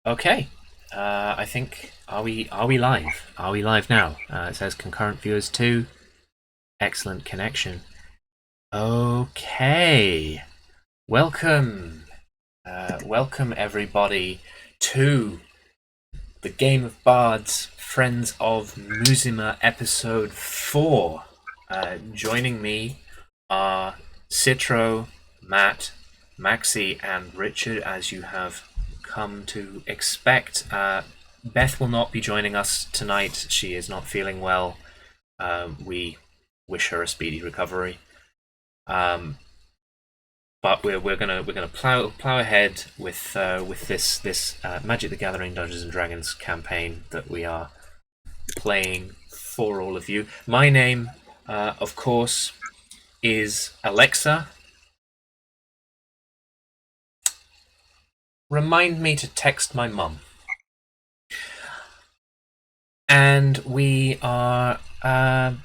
Okay. I think are we live? Are we live now? It says concurrent viewers too. Excellent connection. Okay. Welcome. Welcome everybody to the Game of Bards Friends of Muzema episode 4. Joining me are Citro, Matt, Maxi, and Richard, as you have come to expect. Beth will not be joining us tonight. She is not feeling well. We wish her a speedy recovery. But we're gonna plow ahead with this Magic the Gathering Dungeons and Dragons campaign that we are playing for all of you. My name, of course, is Alexa. Remind me to text my mum. And we are, we're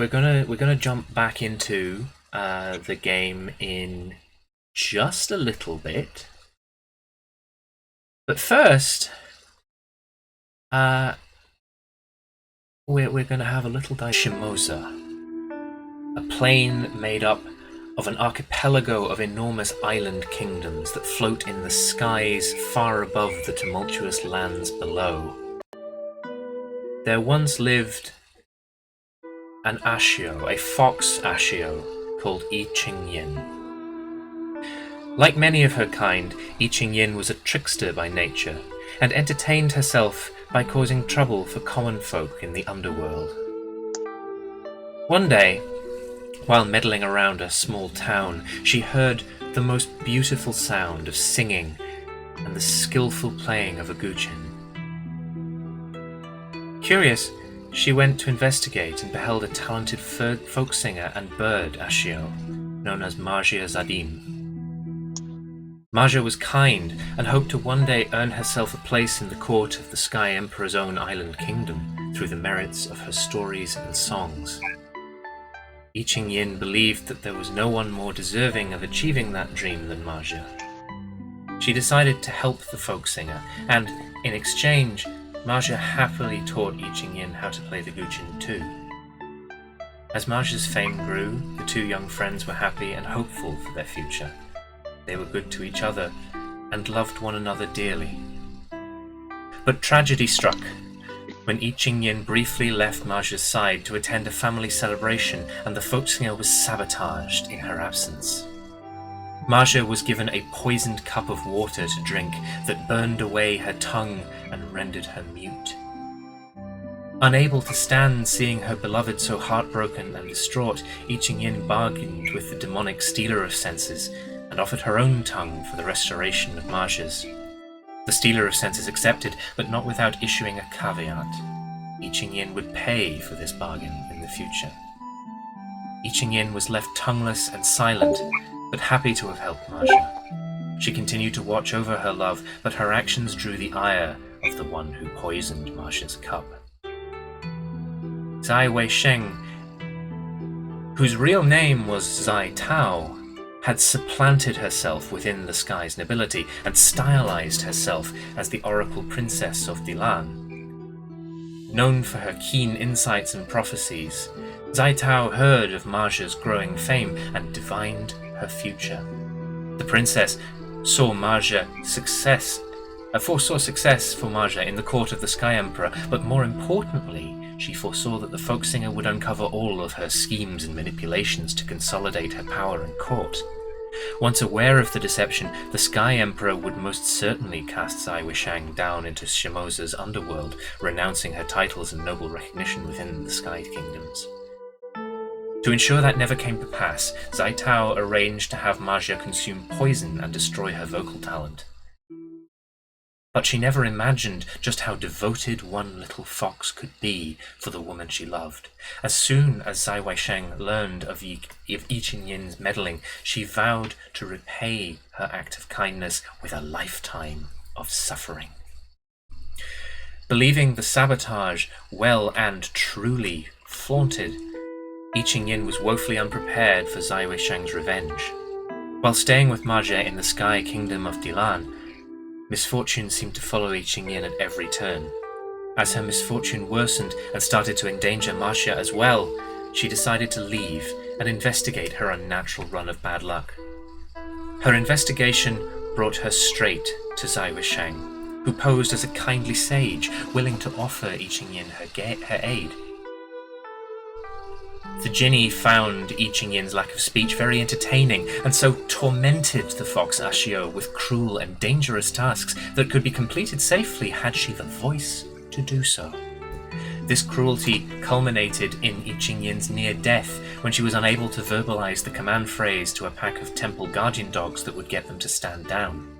gonna jump back into the game in just a little bit. But first, we're gonna have a little Shimoza, a plane made up of an archipelago of enormous island kingdoms that float in the skies far above the tumultuous lands below. There once lived an Ashio, a fox Ashio, called I Ching Yin. Like many of her kind, I Ching Yin was a trickster by nature, and entertained herself by causing trouble for common folk in the underworld. One day, while meddling around a small town, she heard the most beautiful sound of singing and the skillful playing of a guqin. Curious, she went to investigate and beheld a talented folk singer and bird Ashio, known as Margia Zadim. Margia was kind and hoped to one day earn herself a place in the court of the Sky Emperor's own island kingdom through the merits of her stories and songs. I Ching Yin believed that there was no one more deserving of achieving that dream than Margia. She decided to help the folk singer, and in exchange, Margia happily taught I Ching Yin how to play the guqin too. As Margia's fame grew, the two young friends were happy and hopeful for their future. They were good to each other and loved one another dearly. But tragedy struck when I Ching Yin briefly left Margia's side to attend a family celebration, and the folk singer was sabotaged in her absence. Margia was given a poisoned cup of water to drink that burned away her tongue and rendered her mute. Unable to stand seeing her beloved so heartbroken and distraught, I Ching Yin bargained with the demonic stealer of senses and offered her own tongue for the restoration of Margia's. The stealer of senses accepted, but not without issuing a caveat. I Ching Yin would pay for this bargain in the future. I Ching Yin was left tongueless and silent, but happy to have helped Margia. She continued to watch over her love, but her actions drew the ire of the one who poisoned Margia's cup. Zai Wei-sheng, whose real name was Zai Tao, had supplanted herself within the sky's nobility and stylized herself as the Oracle Princess of Dilan. Known for her keen insights and prophecies, Zai Tao heard of Margia's growing fame and divined her future. The princess foresaw success for Margia in the court of the Sky Emperor, but more importantly, she foresaw that the folk singer would uncover all of her schemes and manipulations to consolidate her power in court. Once aware of the deception, the Sky Emperor would most certainly cast Zai Wei-sheng down into Shimoza's underworld, renouncing her titles and noble recognition within the Sky Kingdoms. To ensure that never came to pass, Zai Tao arranged to have Margia consume poison and destroy her vocal talent. But she never imagined just how devoted one little fox could be for the woman she loved. As soon as Zai Wei-sheng learned of I Ching Yin's meddling, she vowed to repay her act of kindness with a lifetime of suffering. Believing the sabotage well and truly flaunted, I Ching Yin was woefully unprepared for Zai Wei-sheng's revenge. While staying with Margia in the Sky Kingdom of Dilan, Misfortune seemed to follow I Ching Yin at every turn. As her misfortune worsened and started to endanger Marcia as well, she decided to leave and investigate her unnatural run of bad luck. Her investigation brought her straight to Zai Wusheng, who posed as a kindly sage willing to offer I Ching Yin her aid. The Jinni found I Ching Yin's lack of speech very entertaining, and so tormented the fox Ashio with cruel and dangerous tasks that could be completed safely had she the voice to do so. This cruelty culminated in I Ching Yin's near death when she was unable to verbalize the command phrase to a pack of temple guardian dogs that would get them to stand down.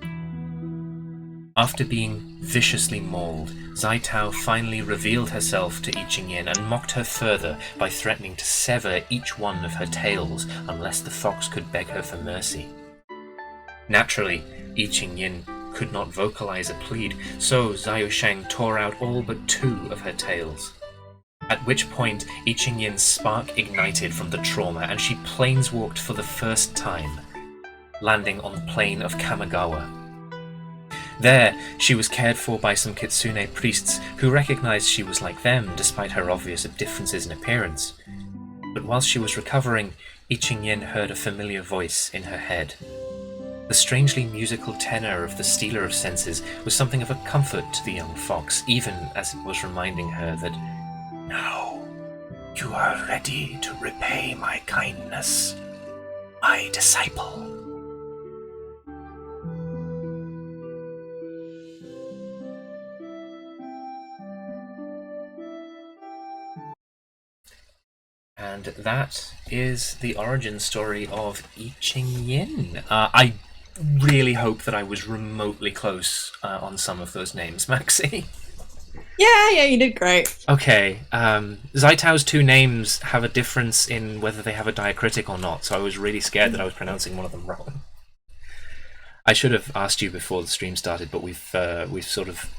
After being viciously mauled, Zai Tao finally revealed herself to I Ching Yin and mocked her further by threatening to sever each one of her tails unless the fox could beg her for mercy. Naturally, I Ching Yin could not vocalize a plead, so Zai Wusheng tore out all but 2 of her tails. At which point, I Ching Yin's spark ignited from the trauma and she planeswalked for the first time, landing on the plain of Kamigawa. There, she was cared for by some Kitsune priests who recognized she was like them despite her obvious differences in appearance. But whilst she was recovering, I Ching Yin heard a familiar voice in her head. The strangely musical tenor of the Stealer of Senses was something of a comfort to the young fox, even as it was reminding her that, "Now, you are ready to repay my kindness, my disciple." And that is the origin story of I Ching Yin. I really hope that I was remotely close on some of those names, Maxi. Yeah, you did great. Okay, Zai Tao's 2 names have a difference in whether they have a diacritic or not, so I was really scared that I was pronouncing one of them wrong. I should have asked you before the stream started, but we've sort of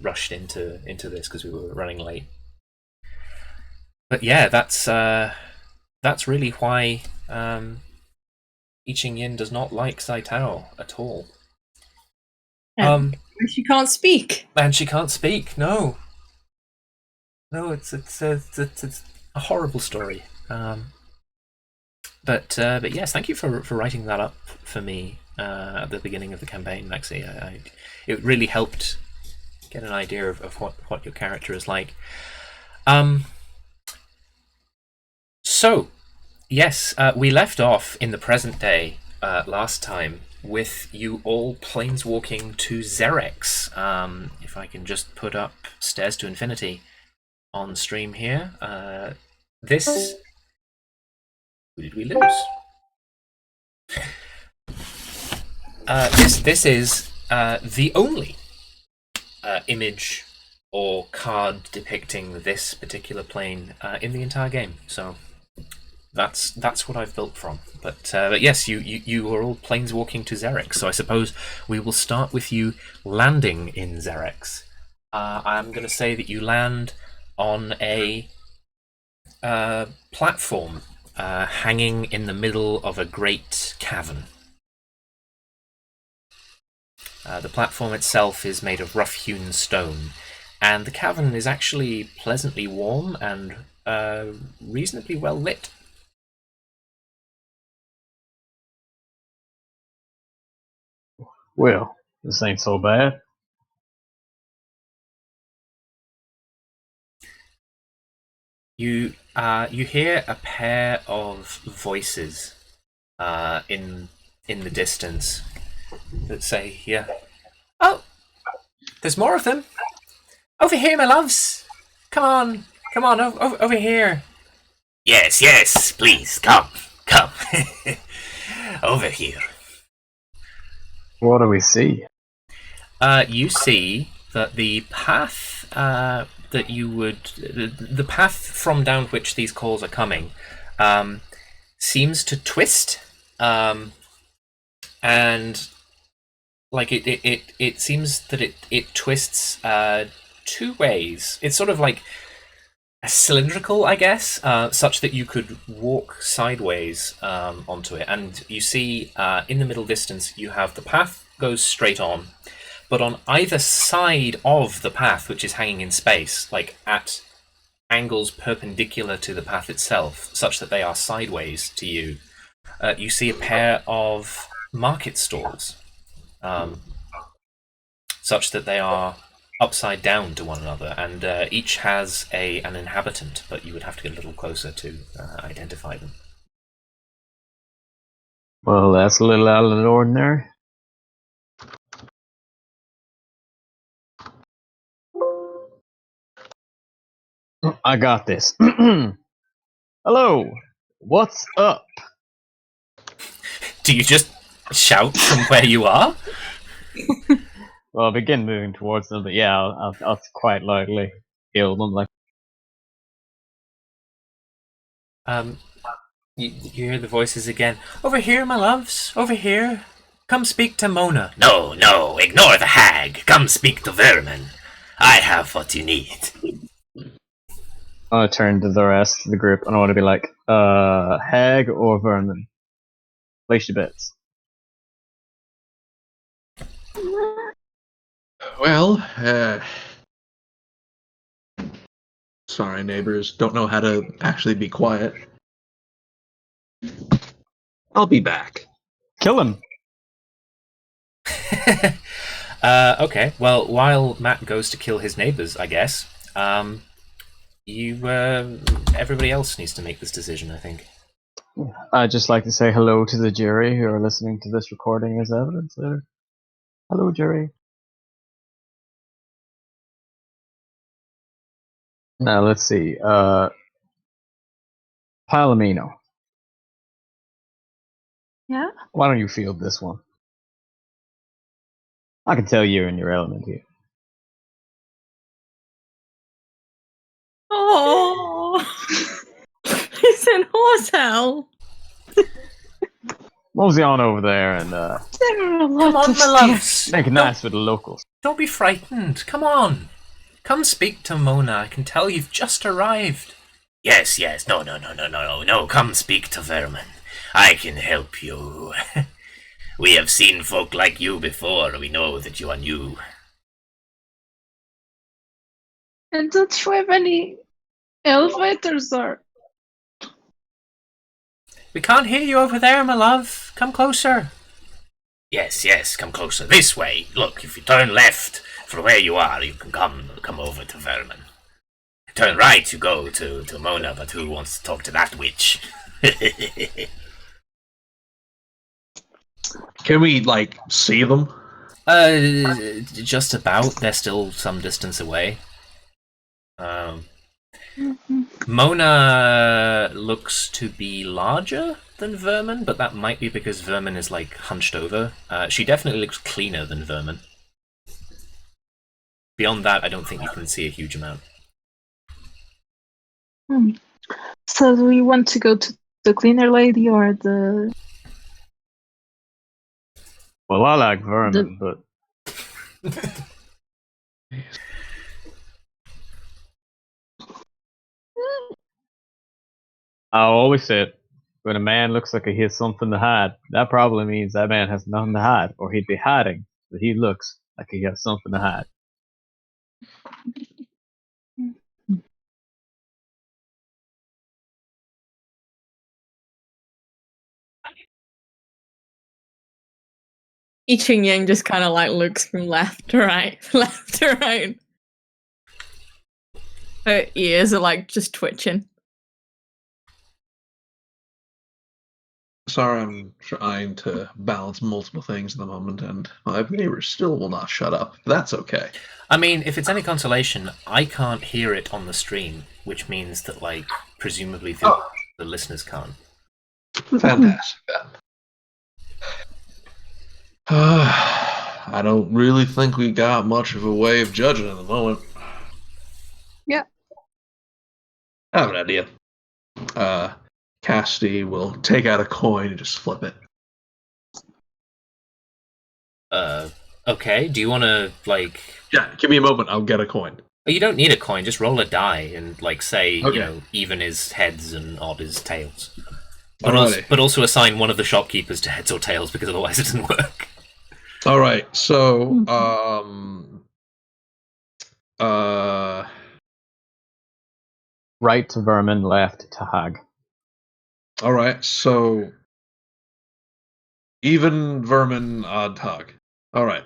rushed into this because we were running late. But yeah, that's really why I Ching Yin does not like Zai Tao at all. She can't speak. And she can't speak. No, it's a horrible story. But yes, thank you for writing that up for me at the beginning of the campaign, Maxi. It really helped get an idea of what your character is like. So, yes, we left off in the present day last time with you all planeswalking to Xerex. If I can just put up Stairs to Infinity on stream here. Who did we lose? This is the only image or card depicting this particular plane in the entire game. So that's what I've built from. But yes, you are all planeswalking to Xerex. So I suppose we will start with you landing in Xerex. I'm going to say that you land on a platform hanging in the middle of a great cavern. The platform itself is made of rough-hewn stone, and the cavern is actually pleasantly warm and reasonably well lit. Well, this ain't so bad. You hear a pair of voices in the distance that say, "Yeah, oh, there's more of them. Over here, my loves. Come on, over here." Yes, please, come. Over here. What do we see? You see that the path that you would... The path from down which these calls are coming seems to twist, and like it seems that it twists 2 ways. It's sort of like a cylindrical, I guess, such that you could walk sideways onto it. And you see in the middle distance, you have the path goes straight on, but on either side of the path, which is hanging in space, like at angles perpendicular to the path itself, such that they are sideways to you, you see a pair of market stalls, such that they are upside down to one another, and each has an inhabitant, but you would have to get a little closer to identify them. Well, that's a little out of the ordinary. I got this. Hello, what's up? Do you just shout from where you are? Well, I'll begin moving towards them, but yeah, I'll quite likely kill them. Like, You hear the voices again. Over here, my loves. Over here. Come speak to Mona. No, no, ignore the hag. Come speak to Vermin. I have what you need. I want to turn to the rest of the group, and I want to be like, Hag or Vermin? Place your bets. Well, sorry, neighbors. Don't know how to actually be quiet. I'll be back. Kill him! Okay, well, while Matt goes to kill his neighbors, I guess, everybody else needs to make this decision, I think. I'd just like to say hello to the jury who are listening to this recording as evidence there. Hello, jury. Now, let's see. Palomino. Yeah? Why don't you field this one? I can tell you're in your element here. Oh, it's an hotel. Mosey on over there and There are a lot Come on, of my stairs. loves. make it nice with the locals. Don't be frightened. Come on. Come speak to Mona. I can tell you've just arrived. Yes, yes, no, come speak to Vermin. I can help you. We have seen folk like you before, we know that you are new. And don't you have any elevators or? We can't hear you over there, my love. Come closer. Yes, yes, come closer. This way. Look, if you turn left from where you are, you can come over to Vermin. Turn right, you go to Mona, but who wants to talk to that witch? Can we, like, see them? Just about. They're still some distance away. Mona looks to be larger than Vermin, but that might be because Vermin is, like, hunched over. She definitely looks cleaner than Vermin. Beyond that, I don't think you can see a huge amount. So do we want to go to the cleaner lady or the... Well, I like Vermin, but... I always said, when a man looks like he has something to hide, that probably means that man has nothing to hide, or he'd be hiding, but he looks like he has something to hide. I Ching Yang just kind of like looks from left to right, left to right. Her ears are like just twitching. Sorry, I'm trying to balance multiple things at the moment, and my neighbors still will not shut up. That's okay. I mean, if it's any consolation, I can't hear it on the stream, which means that, like, presumably the listeners can't. Fantastic. I don't really think we got much of a way of judging at the moment. Yeah. I have an idea. Cassidy will take out a coin and just flip it. Okay. Do you want to, like... Yeah, give me a moment. I'll get a coin. You don't need a coin. Just roll a die and, like, say, Okay. you know, even is heads and odd is tails. But also assign one of the shopkeepers to heads or tails, because otherwise it doesn't work. All right, so Right to Vermin, left to Hag. all right, so even Vermin, odd Hog. All right,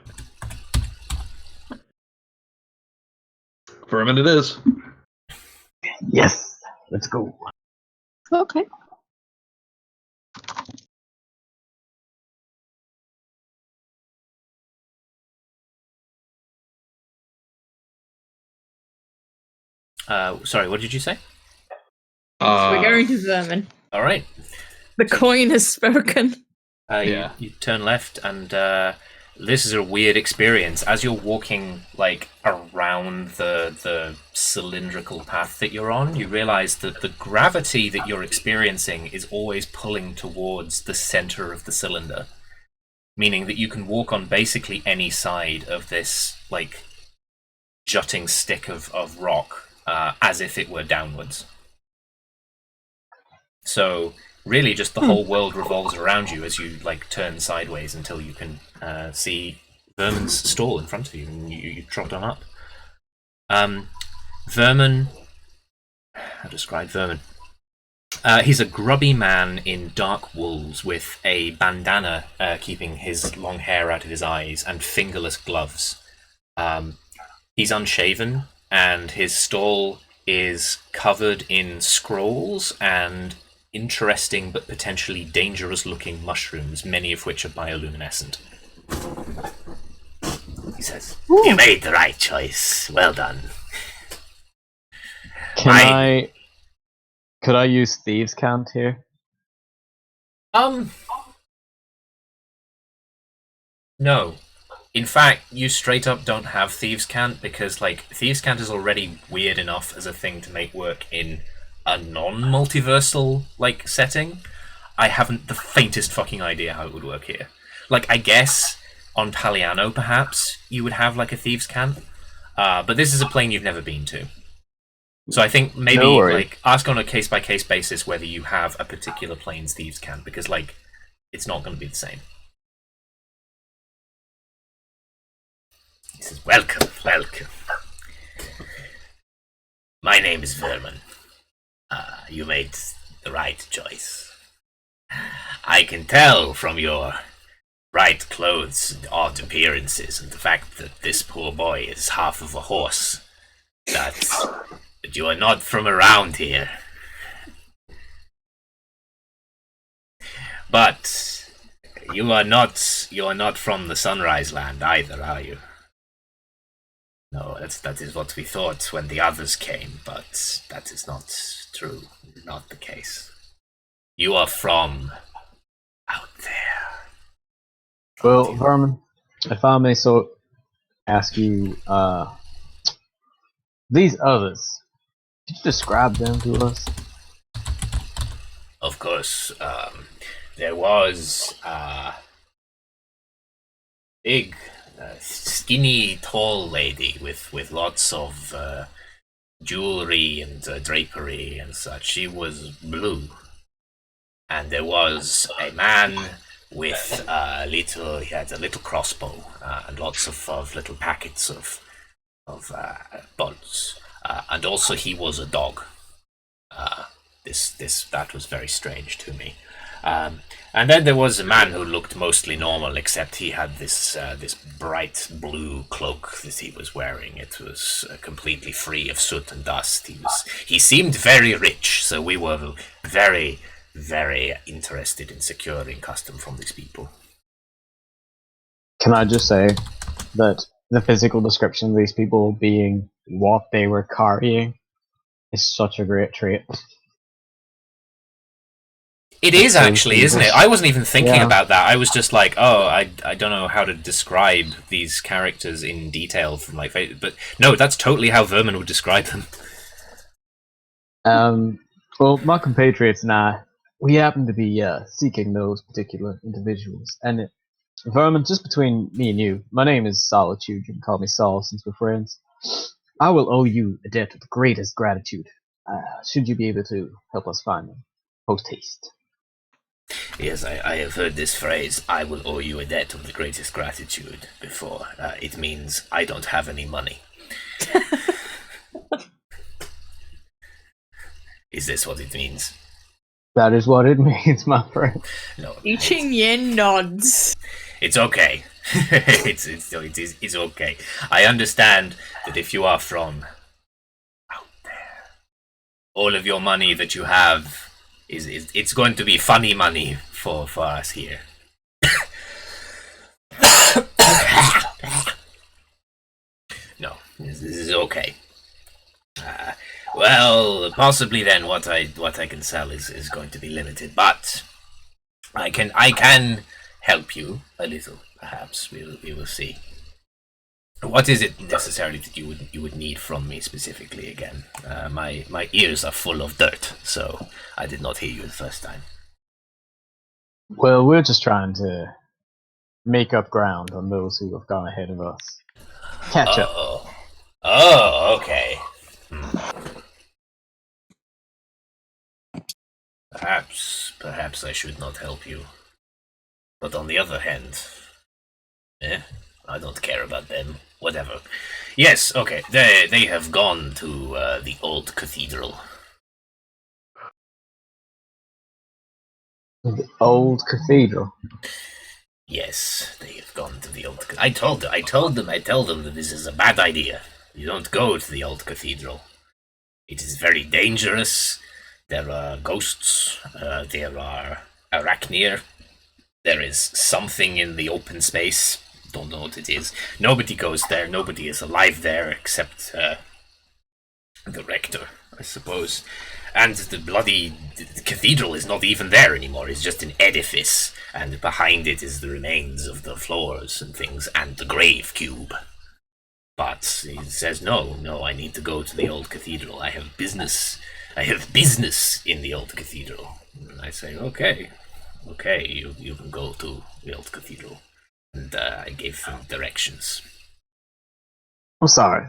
Vermin it is. Yes, let's go. Okay. Sorry, what did you say? We're going to Vermin. All right. The coin has spoken. Yeah. You turn left, and this is a weird experience. As you're walking like around the cylindrical path that you're on, you realize that the gravity that you're experiencing is always pulling towards the center of the cylinder, meaning that you can walk on basically any side of this like jutting stick of rock as if it were downwards. So really just the whole world revolves around you as you like turn sideways until you can see Vermin's stall in front of you, and you trot on up. Vermin, how to describe Vermin? He's a grubby man in dark wools with a bandana keeping his long hair out of his eyes and fingerless gloves. He's unshaven, and his stall is covered in scrolls and interesting but potentially dangerous looking mushrooms, many of which are bioluminescent. He says, "You made the right choice. Well done." Could I use Thieves' Cant here? No. In fact, you straight up don't have Thieves' Cant because, like, Thieves' Cant is already weird enough as a thing to make work in a non-multiversal, like, setting. I haven't the faintest fucking idea how it would work here. Like, I guess on Paliano, perhaps, you would have, like, a Thieves' Cant. But this is a plane you've never been to. So I think maybe, like, ask on a case-by-case basis whether you have a particular plane's Thieves' Cant, because, like, it's not going to be the same. He says, "Welcome, welcome. My name is Vermin. You made the right choice. I can tell from your bright clothes and odd appearances and the fact that this poor boy is half of a horse that you are not from around here. But you are not from the Sunrise Land either, are you?" "No, that is what we thought when the others came, but that is not true. Not the case. You are from out there." Well, Vermin, if I may so ask you, these others, could you describe them to us? Of course, there was big, skinny, tall lady with lots of jewelry and drapery and such. She was blue. And there was a man with he had a little crossbow and lots of little packets of bullets. And also he was a dog. That was very strange to me. And then there was a man who looked mostly normal, except he had this bright blue cloak that he was wearing. It was completely free of soot and dust. He seemed very rich, so we were very, very interested in securing custom from these people. Can I just say that the physical description of these people being what they were carrying is such a great trait. It is actually, isn't it? I wasn't even thinking Yeah. about that. I was just like, oh, I don't know how to describe these characters in detail from my face. But no, that's totally how Vermin would describe them. Well, my compatriots and I, we happen to be seeking those particular individuals. And Vermin, just between me and you, my name is Solitude. You can call me Sol since we're friends. I will owe you a debt of the greatest gratitude. Should you be able to help us find them, post haste. Yes, I have heard this phrase, I will owe you a debt of the greatest gratitude, before. It means I don't have any money. Is this what it means? That is what it means, my friend. No. Eating yen nods. It's okay. It's okay. I understand that if you are from out there, all of your money that you have it's going to be funny money for us here. No, this is okay. Well, possibly then what I can sell is going to be limited, but I can help you a little. Perhaps we will see. What is it necessarily that you would need from me specifically again? My ears are full of dirt, so I did not hear you the first time. Well, we're just trying to make up ground on those who have gone ahead of us. Catch up. Oh, okay. Perhaps I should not help you. But on the other hand, I don't care about them. Whatever. Yes, okay. They have gone to the Old Cathedral. The Old Cathedral. Yes, they have gone to the Old. I tell them that this is a bad idea. You don't go to the Old Cathedral. It is very dangerous. There are ghosts. There are arachneer. There is something in the open space. Don't know what it is. Nobody goes there. Nobody is alive there except the rector, I suppose. And the bloody cathedral is not even there anymore. It's just an edifice, and behind it is the remains of the floors and things, and the grave cube. But he says, no, I need to go to the Old Cathedral. I have business in the Old Cathedral. And I say, okay, you can go to the Old Cathedral. And I gave him directions. I'm sorry.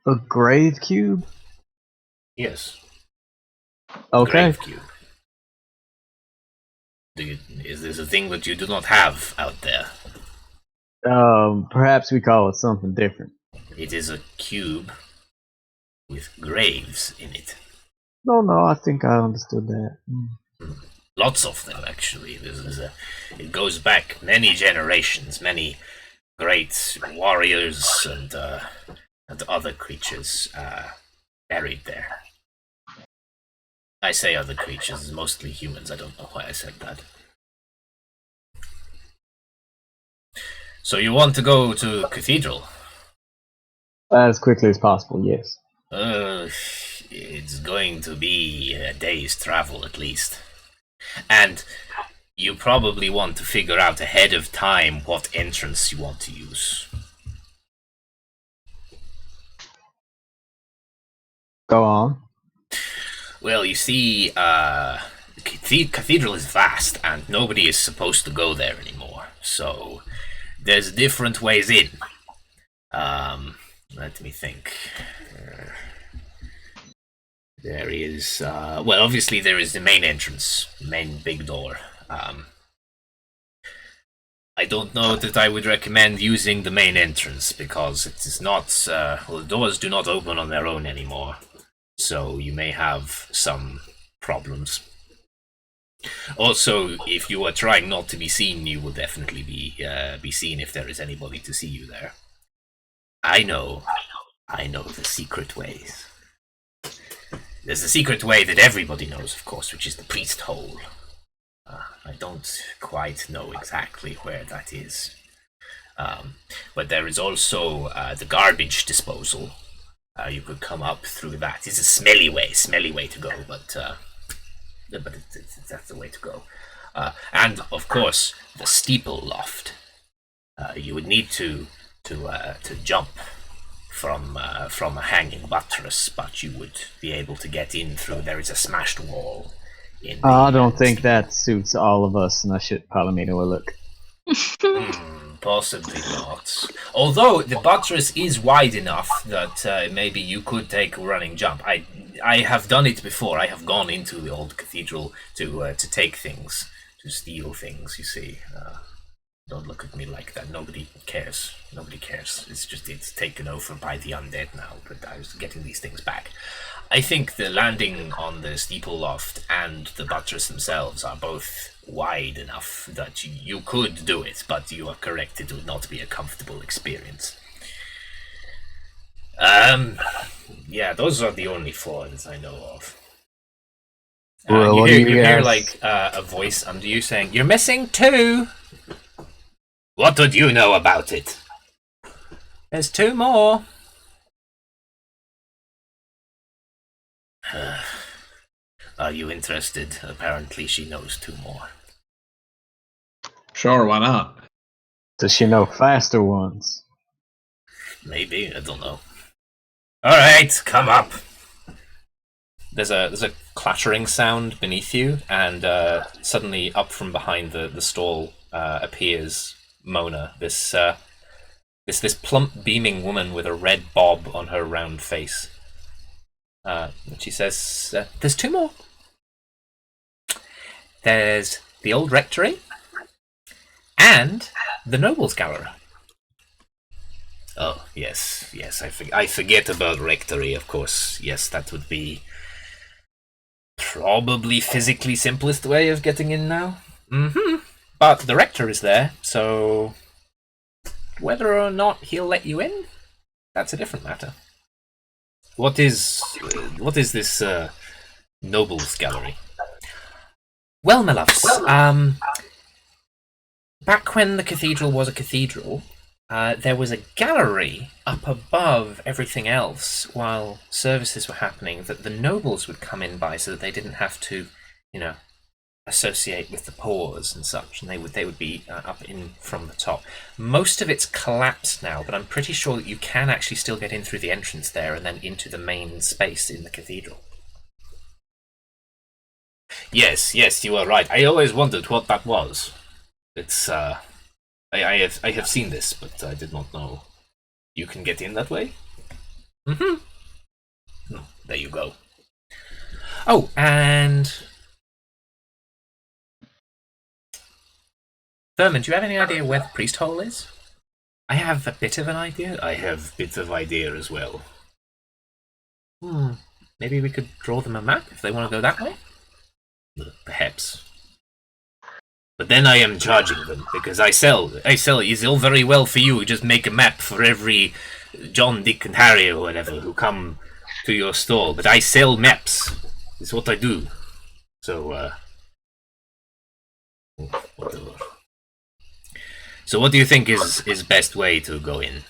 A grave cube? Yes. Okay. Grave cube. Is this a thing that you do not have out there? Perhaps we call it something different. It is a cube with graves in it. No, I think I understood that. Lots of them, actually. It goes back many generations, many great warriors and other creatures buried there. I say other creatures, mostly humans. I don't know why I said that. So you want to go to Cathedral? As quickly as possible, yes. It's going to be a day's travel at least. And you probably want to figure out ahead of time what entrance you want to use. Go on. Well, you see, Cathedral is vast, and nobody is supposed to go there anymore. So, there's different ways in. Let me think. There is, well, obviously there is the main entrance, main big door. I don't know that I would recommend using the main entrance, because it is not, well, the doors do not open on their own anymore. So you may have some problems. Also, if you are trying not to be seen, you will definitely be seen if there is anybody to see you there. I know the secret ways. There's a secret way that everybody knows, of course, which is the priest hole. I don't quite know exactly where that is. But there is also the garbage disposal. You could come up through that. It's a smelly way to go, but that's the way to go. And of course, the steeple loft. You would need to jump from a hanging buttress, but you would be able to get in through. There is a smashed wall. I don't think that suits all of us, and I should Palomino a look. Possibly not. Although the buttress is wide enough that maybe you could take a running jump. I have done it before. I have gone into the Old Cathedral to take things, to steal things, you see. Don't look at me like that. Nobody cares. Nobody cares. It's taken over by the undead now, but I was getting these things back. I think the landing on the steeple loft and the buttress themselves are both wide enough that you could do it, but you are correct, it would not be a comfortable experience. Yeah, those are the only flaws I know of. Well, you hear like a voice under you saying, "You're missing 2! What would you know about it? There's 2 more. Are you interested? Apparently she knows 2 more. Sure, why not? Does she know faster ones? Maybe, I don't know. Alright, come up. There's a clattering sound beneath you, and suddenly up from behind the stall appears Mona, this plump, beaming woman with a red bob on her round face. And she says, "There's 2 more. There's the old rectory and the nobles gallery." Oh, yes, I forget about rectory, of course. Yes, that would be probably physically simplest way of getting in now. But the rector is there, so whether or not he'll let you in, that's a different matter. What is this nobles gallery? Well, my loves, back when the cathedral was a cathedral, there was a gallery up above everything else while services were happening that the nobles would come in by, so that they didn't have to, associate with the poors and such, and they would be up in from the top. Most of it's collapsed now, but I'm pretty sure that you can actually still get in through the entrance there and then into the main space in the cathedral. Yes, you are right. I always wondered what that was. It's I have seen this, but I did not know you can get in that way. There you go. Oh, and Thurman, do you have any idea where the priest hole is? I have a bit of an idea. I have a bit of idea as well. Maybe we could draw them a map if they want to go that way? Perhaps. But then I am charging them, because I sell. It's all very well for you, just make a map for every John, Dick and Harry or whatever who come to your stall. But I sell maps. It's what I do. So, whatever. So what do you think is best way to go in?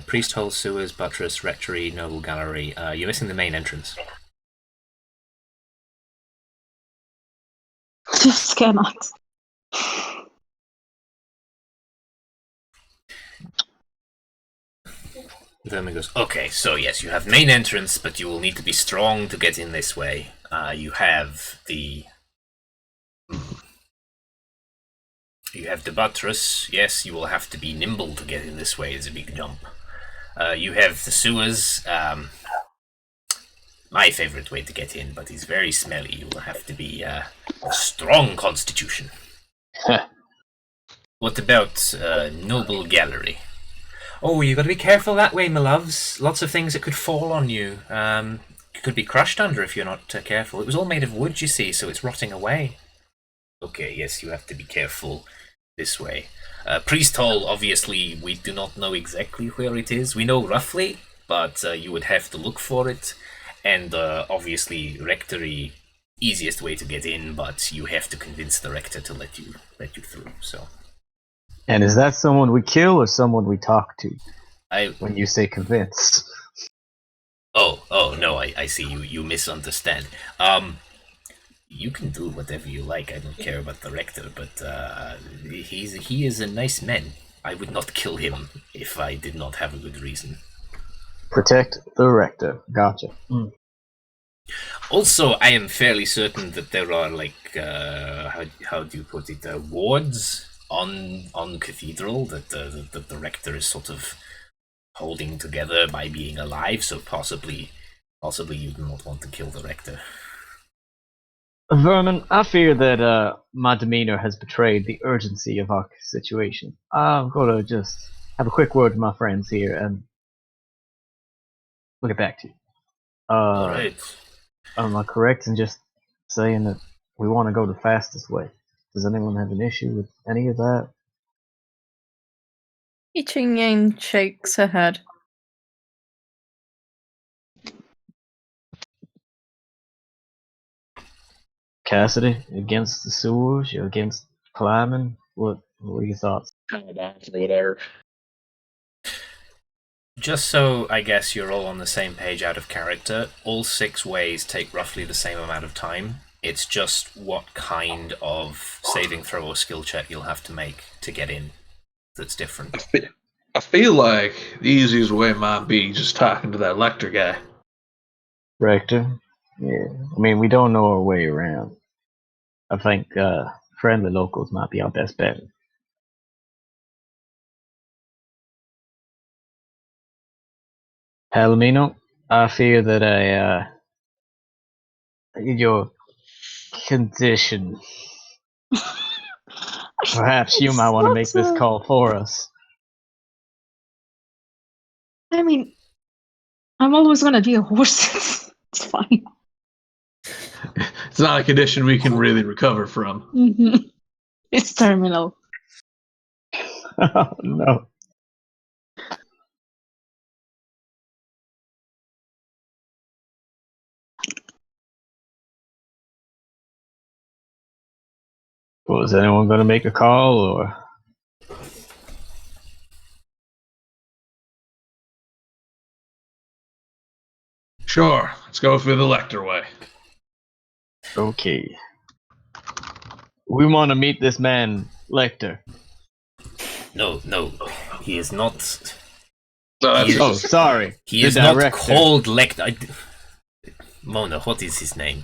Priest hole, sewers, buttress, rectory, noble gallery. You're missing the main entrance. Just cannot. Vermin goes, okay, so yes, you have main entrance, but you will need to be strong to get in this way. You have the buttress. Yes, you will have to be nimble to get in this way. It's a big jump. You have the sewers. My favorite way to get in, but it's very smelly. You will have to be a strong constitution. What about noble gallery? Oh, you got to be careful that way, my loves. Lots of things that could fall on you. You could be crushed under if you're not careful. It was all made of wood, you see, so it's rotting away. Okay, yes, you have to be careful this way. Priest Hall, obviously, we do not know exactly where it is. We know roughly, but you would have to look for it. And obviously, Rectory, easiest way to get in, but you have to convince the Rector to let you through. So. And is that someone we kill or someone we talk to? When you say convince. Oh no, I see you misunderstand. You can do whatever you like. I don't care about the Rector, but he is a nice man. I would not kill him if I did not have a good reason. Protect the Rector. Gotcha. Also, I am fairly certain that there are how do you put it, wards on Cathedral that the Rector is sort of holding together by being alive, so possibly you do not want to kill the rector. Vermin, I fear that my demeanor has betrayed the urgency of our situation. I'm gonna just have a quick word with my friends here, and we'll get back to you. Alright. Am I correct in just saying that we want to go the fastest way? Does anyone have an issue with any of that? Iching Yang shakes her head. Cassidy, against the sewers? You're against climbing? What are your thoughts? Whatever. Just so I guess you're all on the same page out of character, all 6 ways take roughly the same amount of time. It's just what kind of saving throw or skill check you'll have to make to get in that's different. I feel like the easiest way might be just talking to that lector guy. Rector? Yeah. I mean, we don't know our way around. I think friendly locals might be our best bet. Palomino, I fear that your condition. Perhaps you might want to make this call for us. I mean, I'm always gonna be a horse. It's fine. It's not a condition we can really recover from. Mm-hmm. It's terminal. Oh, no. Well, is anyone going to make a call, or? Sure, let's go through the lector way. Okay. We want to meet this man, Lecter. No, he is not. Oh, sorry. He is not called Lecter. Mona, what is his name?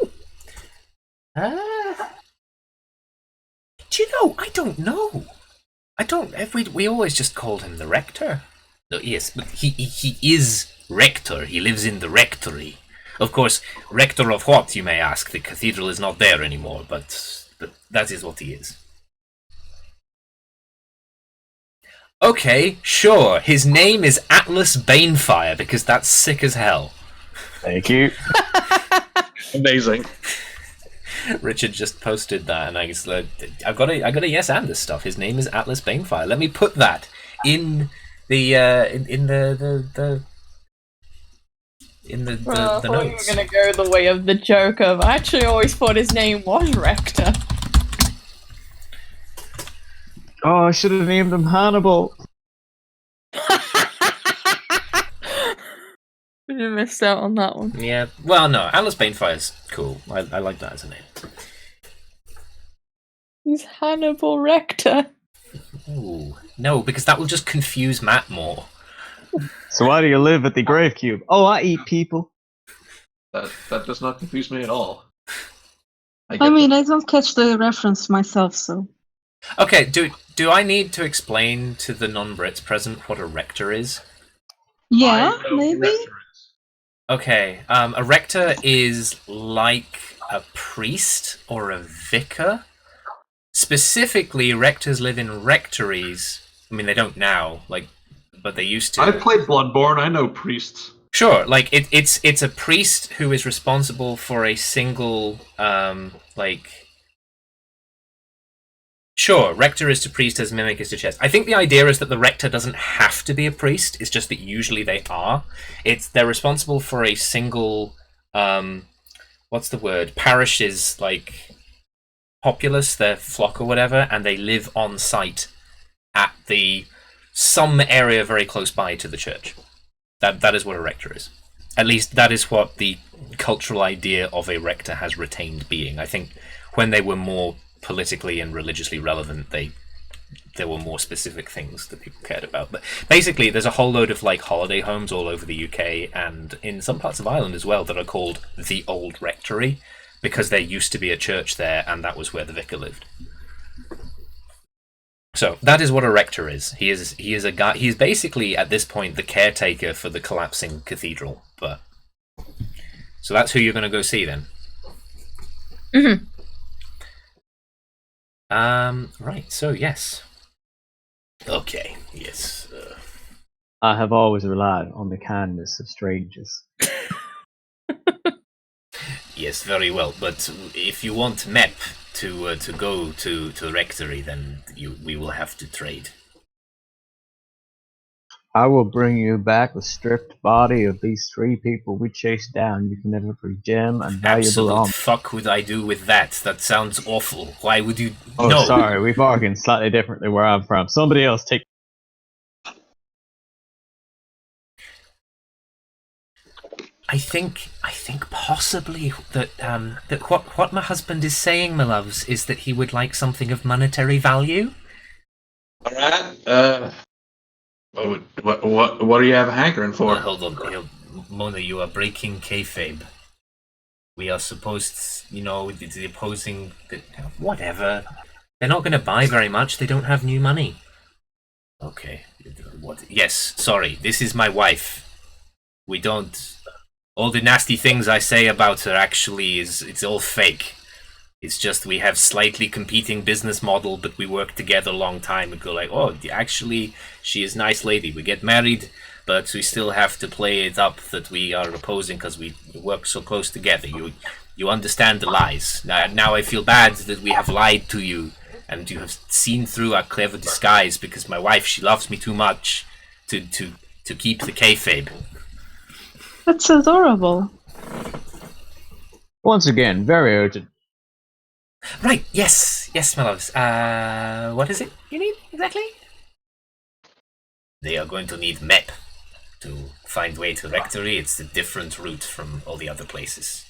Do you know? I don't know. We always just called him the rector. No, yes, but he is rector. He lives in the rectory. Of course, rector of what, you may ask? The cathedral is not there anymore, but that is what he is. Okay, sure. His name is Atlas Banefire, because that's sick as hell. Thank you. Amazing. Richard just posted that, and I guess I got a yes and this stuff. His name is Atlas Banefire. Let me put that in the Well, I thought you were notes. going to go the way of the joke of, I actually always thought his name was Rector. Oh, I should have named him Hannibal. You missed out on that one. Yeah, well, no, Atlas Banefire's cool. I like that as a name. He's Hannibal Rector. Ooh, no, because that will just confuse Matt more. So why do you live at the Grave Cube? Oh, I eat people. That does not confuse me at all. I mean, I don't catch the reference myself, so. Okay, do I need to explain to the non-Brits present what a rector is? Yeah, maybe? Okay, a rector is like a priest or a vicar. Specifically, rectors live in rectories. I mean, they don't now, but they used to. I played Bloodborne. I know priests. Sure, it's a priest who is responsible for a single Sure, rector is to priest as mimic is to chess. I think the idea is that the rector doesn't have to be a priest. It's just that usually they are. They're responsible for a single what's the word? Parish's populace, their flock or whatever, and they live on site at some area very close by to the church. That is what a rector is. At least that is what the cultural idea of a rector has retained being. I think when they were more politically and religiously relevant, there were more specific things that people cared about. But basically, there's a whole load of holiday homes all over the UK and in some parts of Ireland as well that are called the Old Rectory because there used to be a church there and that was where the vicar lived. So that is what a rector is. He is a guy. He's basically at this point the caretaker for the collapsing cathedral. But so that's who you're going to go see then. Mm-hmm. Right. So yes. Okay. Yes. I have always relied on the kindness of strangers. Yes. Very well. But if you want Mep to go to the rectory, then we will have to trade. I will bring you back the stripped body of these 3 people we chased down. You can never free gem and valuable Absolute armor. fuck would I do with that? That sounds awful. Why would you? Oh, no. sorry, we bargained slightly differently where I'm from. Somebody else take. I think possibly that that what my husband is saying, my loves, is that he would like something of monetary value. All right. What do you have a hankering for? Hold on, Mona, you are breaking kayfabe. We are supposed, the opposing, whatever. They're not going to buy very much. They don't have new money. Okay. What? Yes. Sorry. This is my wife. We don't. All the nasty things I say about her actually it's all fake. It's just we have slightly competing business model, but we work together a long time and go like, oh, actually, she is a nice lady. We get married, but we still have to play it up that we are opposing because we work so close together. You understand the lies. Now I feel bad that we have lied to you, and you have seen through our clever disguise because my wife, she loves me too much to keep the kayfabe. That's adorable. Once again, very urgent. Right, yes, my loves. What is it you need exactly? They are going to need MEP to find way to Rectory. It's a different route from all the other places.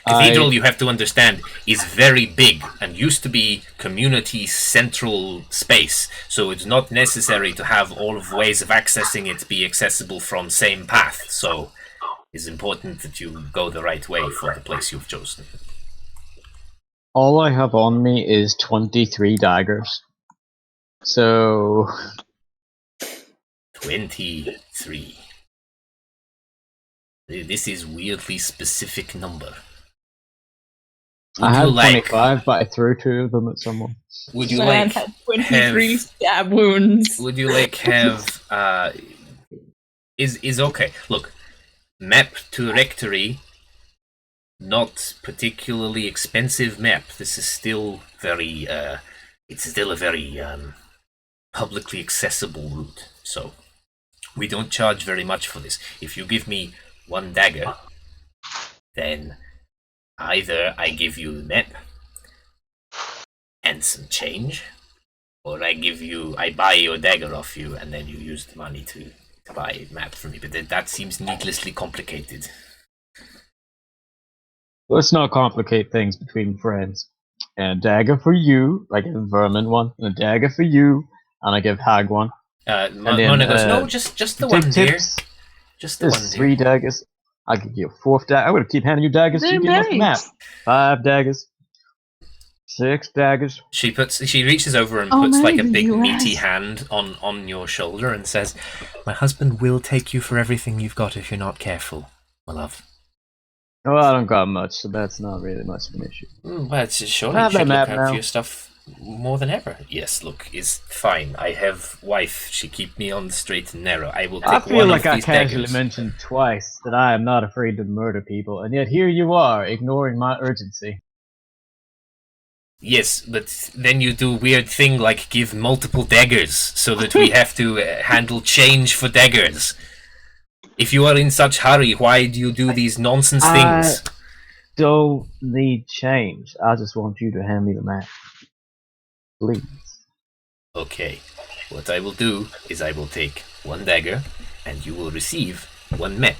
Cathedral, you have to understand, is very big and used to be community central space, so it's not necessary to have all of ways of accessing it be accessible from same path, so it's important that you go the right way for the place you've chosen. All I have on me is 23 daggers. So... 23. This is weirdly specific number. I had 25, but I threw 2 of them at someone. Would you Man like had 23 stab wounds. Would you like have is okay. Look, map to Rectory, not particularly expensive map. This is still very it's still a very publicly accessible route. So we don't charge very much for this. If you give me 1 dagger, then either I give you the map and some change, or I buy your dagger off you, and then you use the money to buy a map from me. But that seems needlessly complicated. Let's not complicate things between friends. And a dagger for you, I give Vermin one, and a dagger for you, and I give Hag one. Mona goes, no, just the one, dear. Just the one, dear. 3 daggers. I'll give you a 4th dagger. I'm going to keep handing you daggers. They're You give us the map. married. 5 daggers. 6 daggers. She reaches over and Oh, puts like a maybe big you meaty asked. hand on your shoulder and says, "My husband will take you for everything you've got if you're not careful, my love." Oh, I don't got much, so that's not really much of an issue. Well, surely I you have should my look map out now. for your stuff more than ever. Yes, look, it's fine. I have wife. She keep me on the straight and narrow. I will take I one feel like of I these casually daggers. mentioned twice that I am not afraid to murder people, and yet here you are, ignoring my urgency. Yes, but then you do a weird thing like give multiple daggers so that we have to handle change for daggers. If you are in such hurry, why do you do these nonsense things? Don't need change. I just want you to hand me the map. Please. Okay, what I will do is I will take 1 dagger and you will receive 1 map.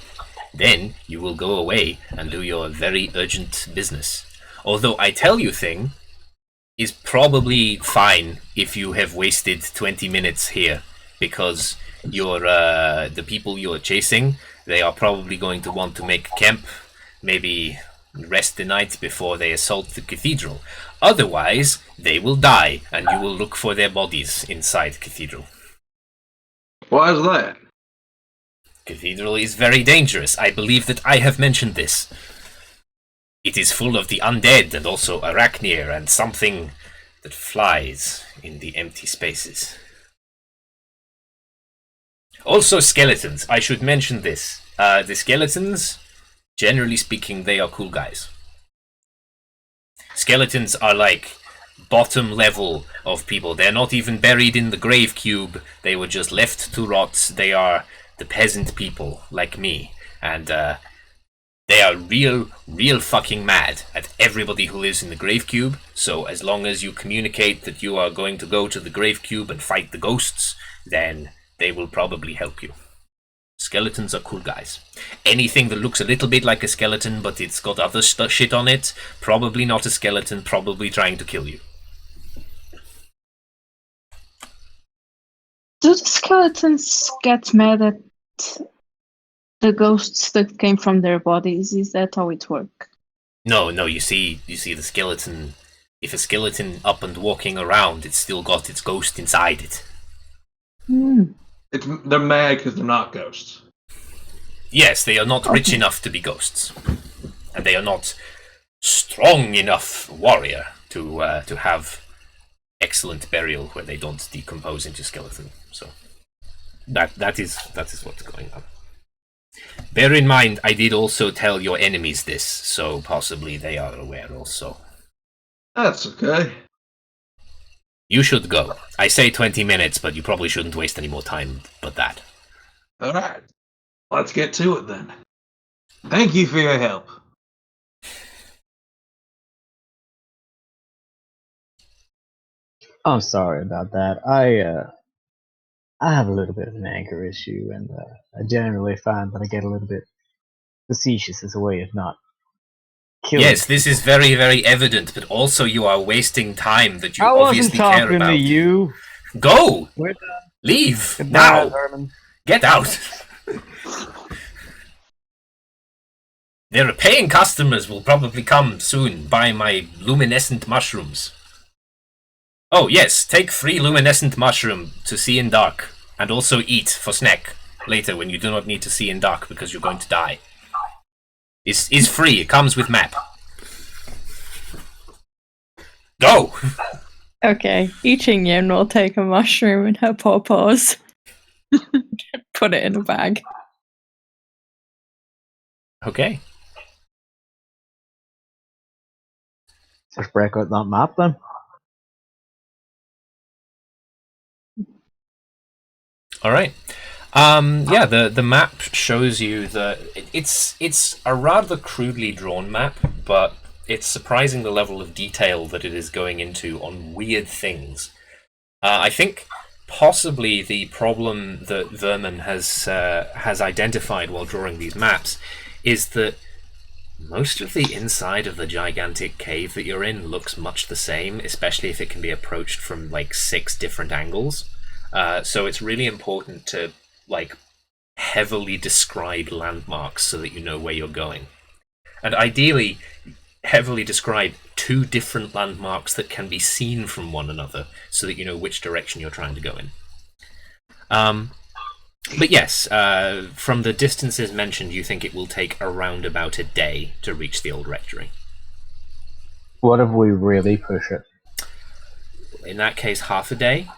Then you will go away and do your very urgent business. Although I tell you thing is probably fine if you have wasted 20 minutes here, because you're the people you're chasing, they are probably going to want to make camp, maybe rest the night before they assault the cathedral. Otherwise, they will die, and you will look for their bodies inside Cathedral. Why is that? Cathedral is very dangerous. I believe that I have mentioned this. It is full of the undead and also Arachnir and something that flies in the empty spaces. Also skeletons. I should mention this. The skeletons, generally speaking, they are cool guys. Skeletons are like bottom level of people. They're not even buried in the grave cube. They were just left to rot. They are the peasant people like me. And they are real fucking mad at everybody who lives in the grave cube. So as long as you communicate that you are going to go to the grave cube and fight the ghosts, then they will probably help you. Skeletons are cool guys. Anything that looks a little bit like a skeleton, but it's got other shit on it, probably not a skeleton, probably trying to kill you. Do the skeletons get mad at the ghosts that came from their bodies? Is that how it works? No, you see the skeleton. If a skeleton up and walking around, it's still got its ghost inside it. They're mad because they're not ghosts. Yes, they are not rich enough to be ghosts, and they are not strong enough warrior to have excellent burial where they don't decompose into skeleton. So that is what's going on. Bear in mind, I did also tell your enemies this, so possibly they are aware also. That's okay. You should go. I say 20 minutes, but you probably shouldn't waste any more time but that. Alright. Let's get to it then. Thank you for your help. I'm sorry about that. I have a little bit of an anger issue, and I generally find that I get a little bit facetious as a way of not killing. Yes, this is very, very evident, but also you are wasting time that you I obviously wasn't care talking about. to you. Go! We're done. Leave! Goodbye, Now! Herman. Get out! Their paying customers will probably come soon, buy my luminescent mushrooms. Oh yes, take free luminescent mushroom to see in dark, and also eat for snack later when you do not need to see in dark because you're going to die. Is free, it comes with map. Go! Okay, eating Yin will take a mushroom in her paws. Put it in a bag. Okay. Let's break out that map then. Alright. Yeah, the map shows you that it's a rather crudely drawn map, but it's surprising the level of detail that it is going into on weird things. I think possibly the problem that Vermin has identified while drawing these maps is that most of the inside of the gigantic cave that you're in looks much the same, especially if it can be approached from like 6 different angles. So it's really important to like heavily describe landmarks so that you know where you're going. And ideally, heavily describe 2 different landmarks that can be seen from one another so that you know which direction you're trying to go in. But yes, from the distances mentioned, you think it will take around about a day to reach the old rectory. What if we really push it? In that case, half a day.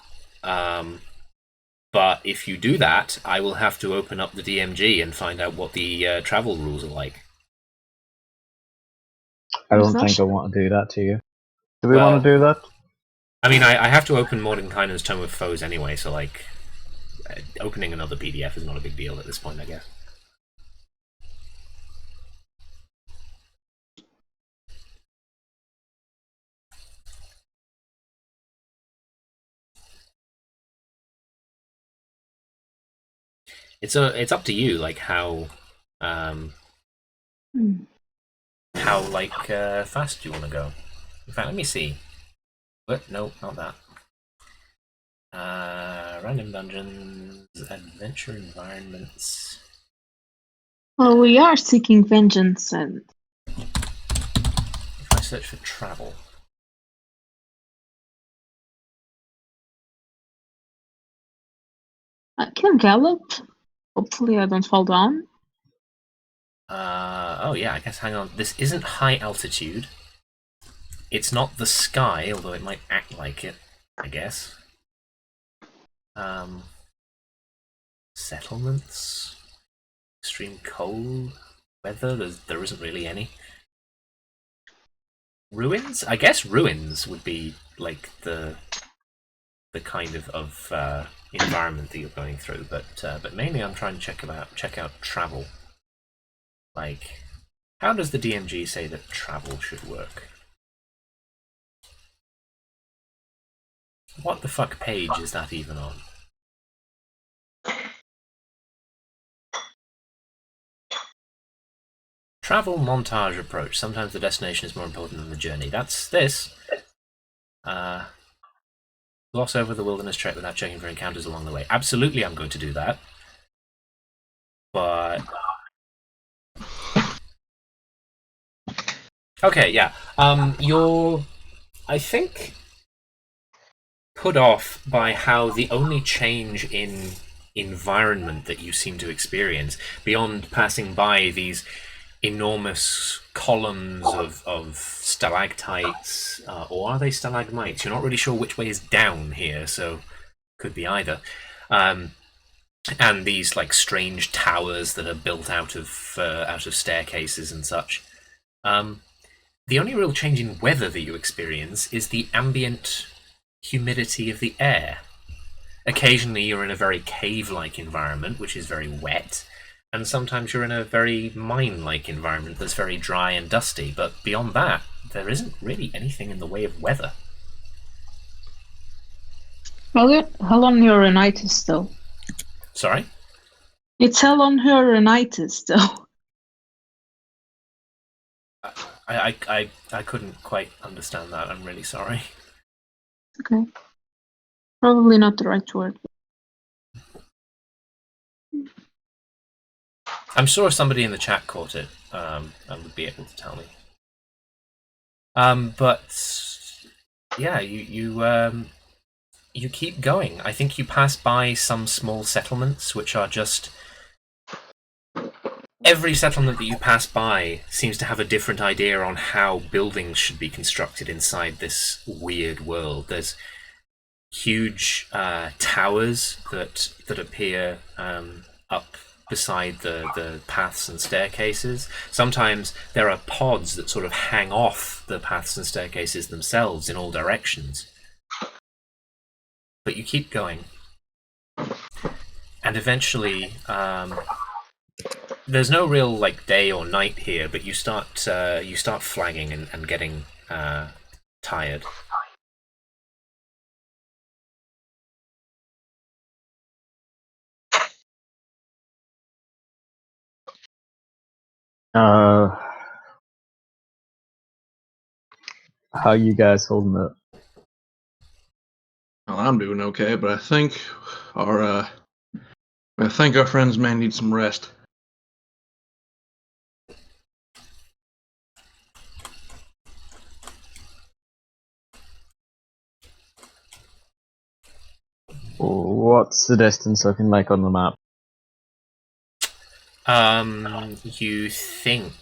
But if you do that, I will have to open up the DMG and find out what the travel rules are like. I don't think I want to do that to you. Do we Well, want to do that? I mean, I have to open Mordenkainen's Tome of Foes anyway, so like, opening another PDF is not a big deal at this point, I guess. It's up to you, like how fast you want to go. In fact, let me see. What? No, not that. Random dungeons, adventure environments. Well, we are seeking vengeance, and If I search for travel, I can gallop. Hopefully I don't fall down. Oh yeah, I guess hang on. This isn't high altitude. It's not the sky, although it might act like it, I guess. Settlements? Extreme cold? Weather? There isn't really any. Ruins? I guess ruins would be like the kind of environment that you're going through, but mainly I'm trying to check out travel. Like, how does the DMG say that travel should work? What the fuck page is that even on? Travel montage approach. Sometimes the destination is more important than the journey. That's this. Gloss over the wilderness trek without checking for encounters along the way. Absolutely, I'm going to do that. But okay, yeah. You're, I think, put off by how the only change in environment that you seem to experience, beyond passing by these enormous columns of stalactites, or are they stalagmites? You're not really sure which way is down here, so could be either. And these like strange towers that are built out of staircases and such. The only real change in weather that you experience is the ambient humidity of the air. Occasionally you're in a very cave-like environment, which is very wet, and sometimes you're in a very mine-like environment that's very dry and dusty, but beyond that, there isn't really anything in the way of weather. Well, hell on your rhinitis, though. Sorry? It's hell on her rhinitis, though. I couldn't quite understand that. I'm really sorry. Okay. Probably not the right word. I'm sure somebody in the chat caught it and would be able to tell me. But yeah, you keep going. I think you pass by some small settlements, which are just... Every settlement that you pass by seems to have a different idea on how buildings should be constructed inside this weird world. There's huge towers that appear up beside the paths and staircases. Sometimes there are pods that sort of hang off the paths and staircases themselves in all directions. But you keep going. And eventually, there's no real like day or night here, but you start flagging and getting tired. How you guys holding up? Well, I'm doing okay, but I think our friends may need some rest. What's the distance looking like on the map? You think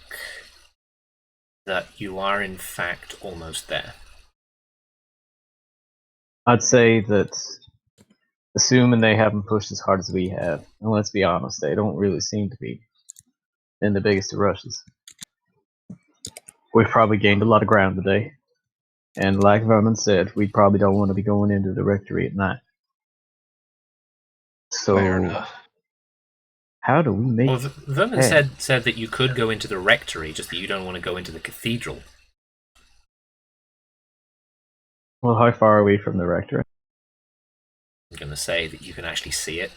that you are in fact almost there. I'd say that, assuming they haven't pushed as hard as we have, and let's be honest, they don't really seem to be in the biggest of rushes. We've probably gained a lot of ground today, and like Vermin said, we probably don't want to be going into the rectory at night. So, Fair enough. how do we make? Well, Vermin said that you could go into the rectory, just that you don't want to go into the cathedral. Well, how far are we from the rectory? I'm going to say that you can actually see it.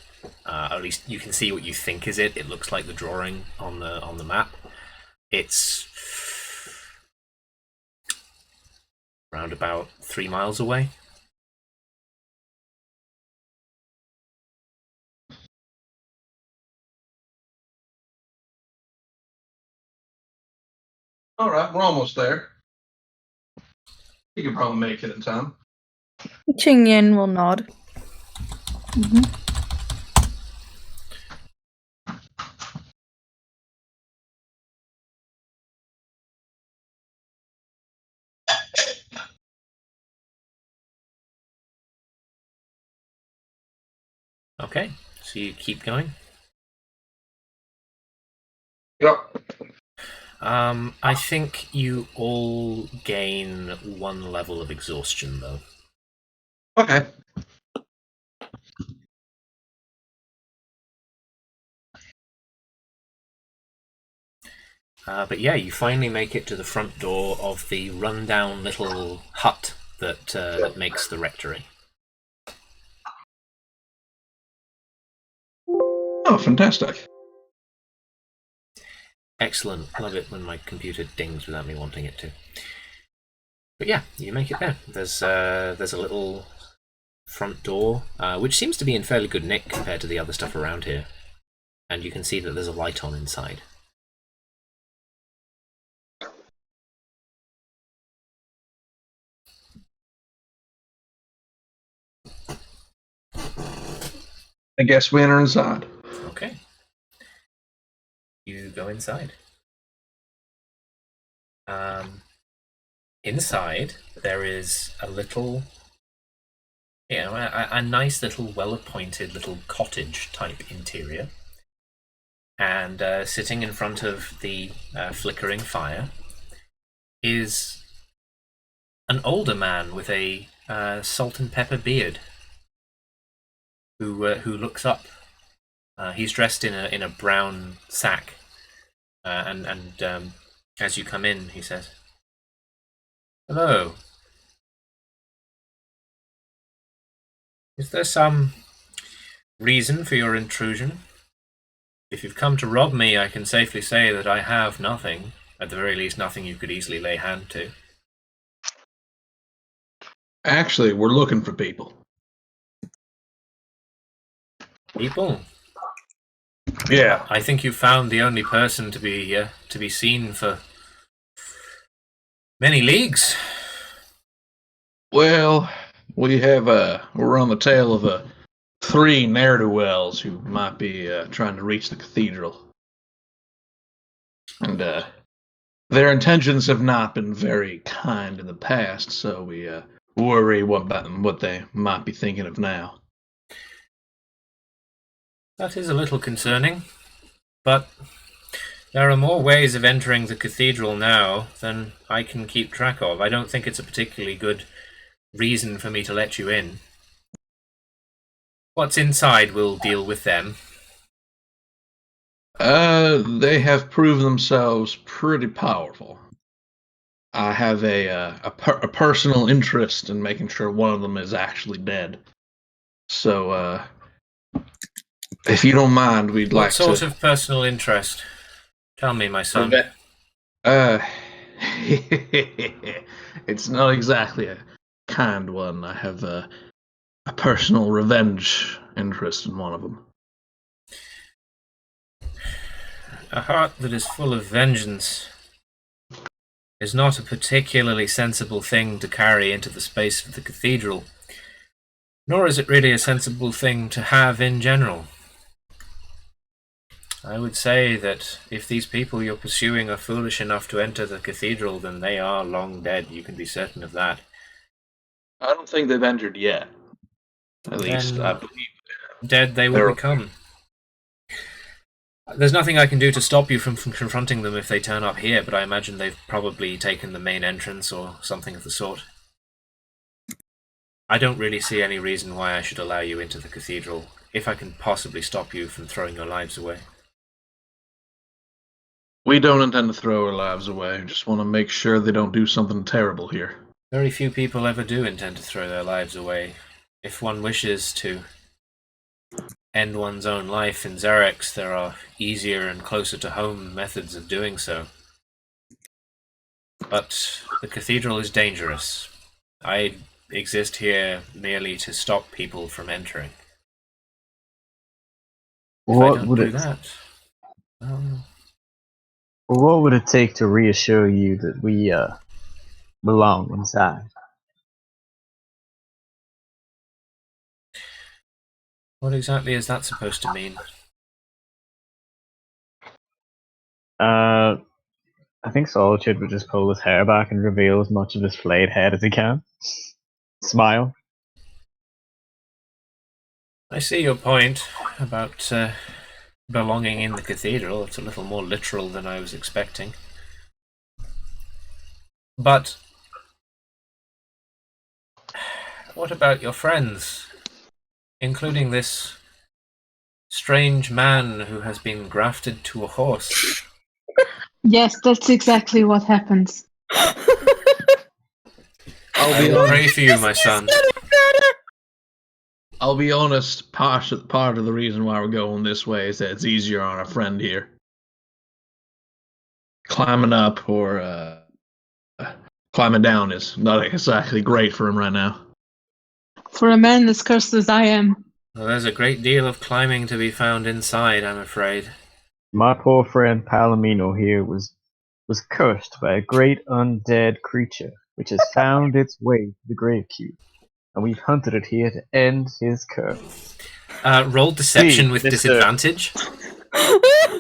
Or at least you can see what you think is it. It looks like the drawing on the map. It's around about 3 miles away. All right, we're almost there. You can probably make it in time. Ching Yin will nod. Mm-hmm. Okay, so you keep going. Yep. I think you all gain 1 level of exhaustion, though. Okay. But yeah, you finally make it to the front door of the rundown little hut that makes the rectory. Oh, fantastic. Excellent. Love it when my computer dings without me wanting it to. But yeah, you make it there. There's a little front door, which seems to be in fairly good nick compared to the other stuff around here. And you can see that there's a light on inside. I guess we enter inside. Okay. You go inside. Inside, there is a little, a nice little well-appointed little cottage-type interior. And sitting in front of the flickering fire is an older man with a salt and pepper beard who looks up. He's dressed in a brown sack, and as you come in, he says, "Hello. Is there some reason for your intrusion? If you've come to rob me, I can safely say that I have nothing. At the very least, nothing you could easily lay hand to." Actually, we're looking for people. People? Yeah. I think you found the only person to be seen for many leagues. Well, we have we're on the tail of 3 ne'er-do-wells who might be trying to reach the cathedral, and their intentions have not been very kind in the past. So we worry what they might be thinking of now. That is a little concerning, but there are more ways of entering the cathedral now than I can keep track of. I don't think it's a particularly good reason for me to let you in. What's inside will deal with them. They have proven themselves pretty powerful. I have a personal interest in making sure one of them is actually dead. So, if you don't mind, we'd What like to. sort of personal interest? Tell me, my son. It's not exactly a kind one. I have a personal revenge interest in one of them. A heart that is full of vengeance is not a particularly sensible thing to carry into the space of the cathedral, nor is it really a sensible thing to have in general. I would say that if these people you're pursuing are foolish enough to enter the cathedral, then they are long dead. You can be certain of that. I don't think they've entered yet. At least, I believe. Dead they will become. There's nothing I can do to stop you from confronting them if they turn up here, but I imagine they've probably taken the main entrance or something of the sort. I don't really see any reason why I should allow you into the cathedral, if I can possibly stop you from throwing your lives away. We don't intend to throw our lives away. Just want to make sure they don't do something terrible here. Very few people ever do intend to throw their lives away. If one wishes to end one's own life in Xerex, there are easier and closer to home methods of doing so. But the cathedral is dangerous. I exist here merely to stop people from entering. What would it take to reassure you that we belong inside? What exactly is that supposed to mean? I think Solitude would just pull his hair back and reveal as much of his flayed head as he can. Smile. I see your point about belonging in the cathedral. It's a little more literal than I was expecting. But what about your friends, including this strange man who has been grafted to a horse? Yes, that's exactly what happens. I'll I be will honest. pray for you, my son. I'll be honest. Part of the reason why we're going this way is that it's easier on our friend here. Climbing up or climbing down is not exactly great for him right now. For a man as cursed as I am. Well, there's a great deal of climbing to be found inside, I'm afraid. My poor friend Palomino here was cursed by a great undead creature, which has found its way to the grave cube, and we've hunted it here to end his curse. Roll deception Please, with Mr. disadvantage.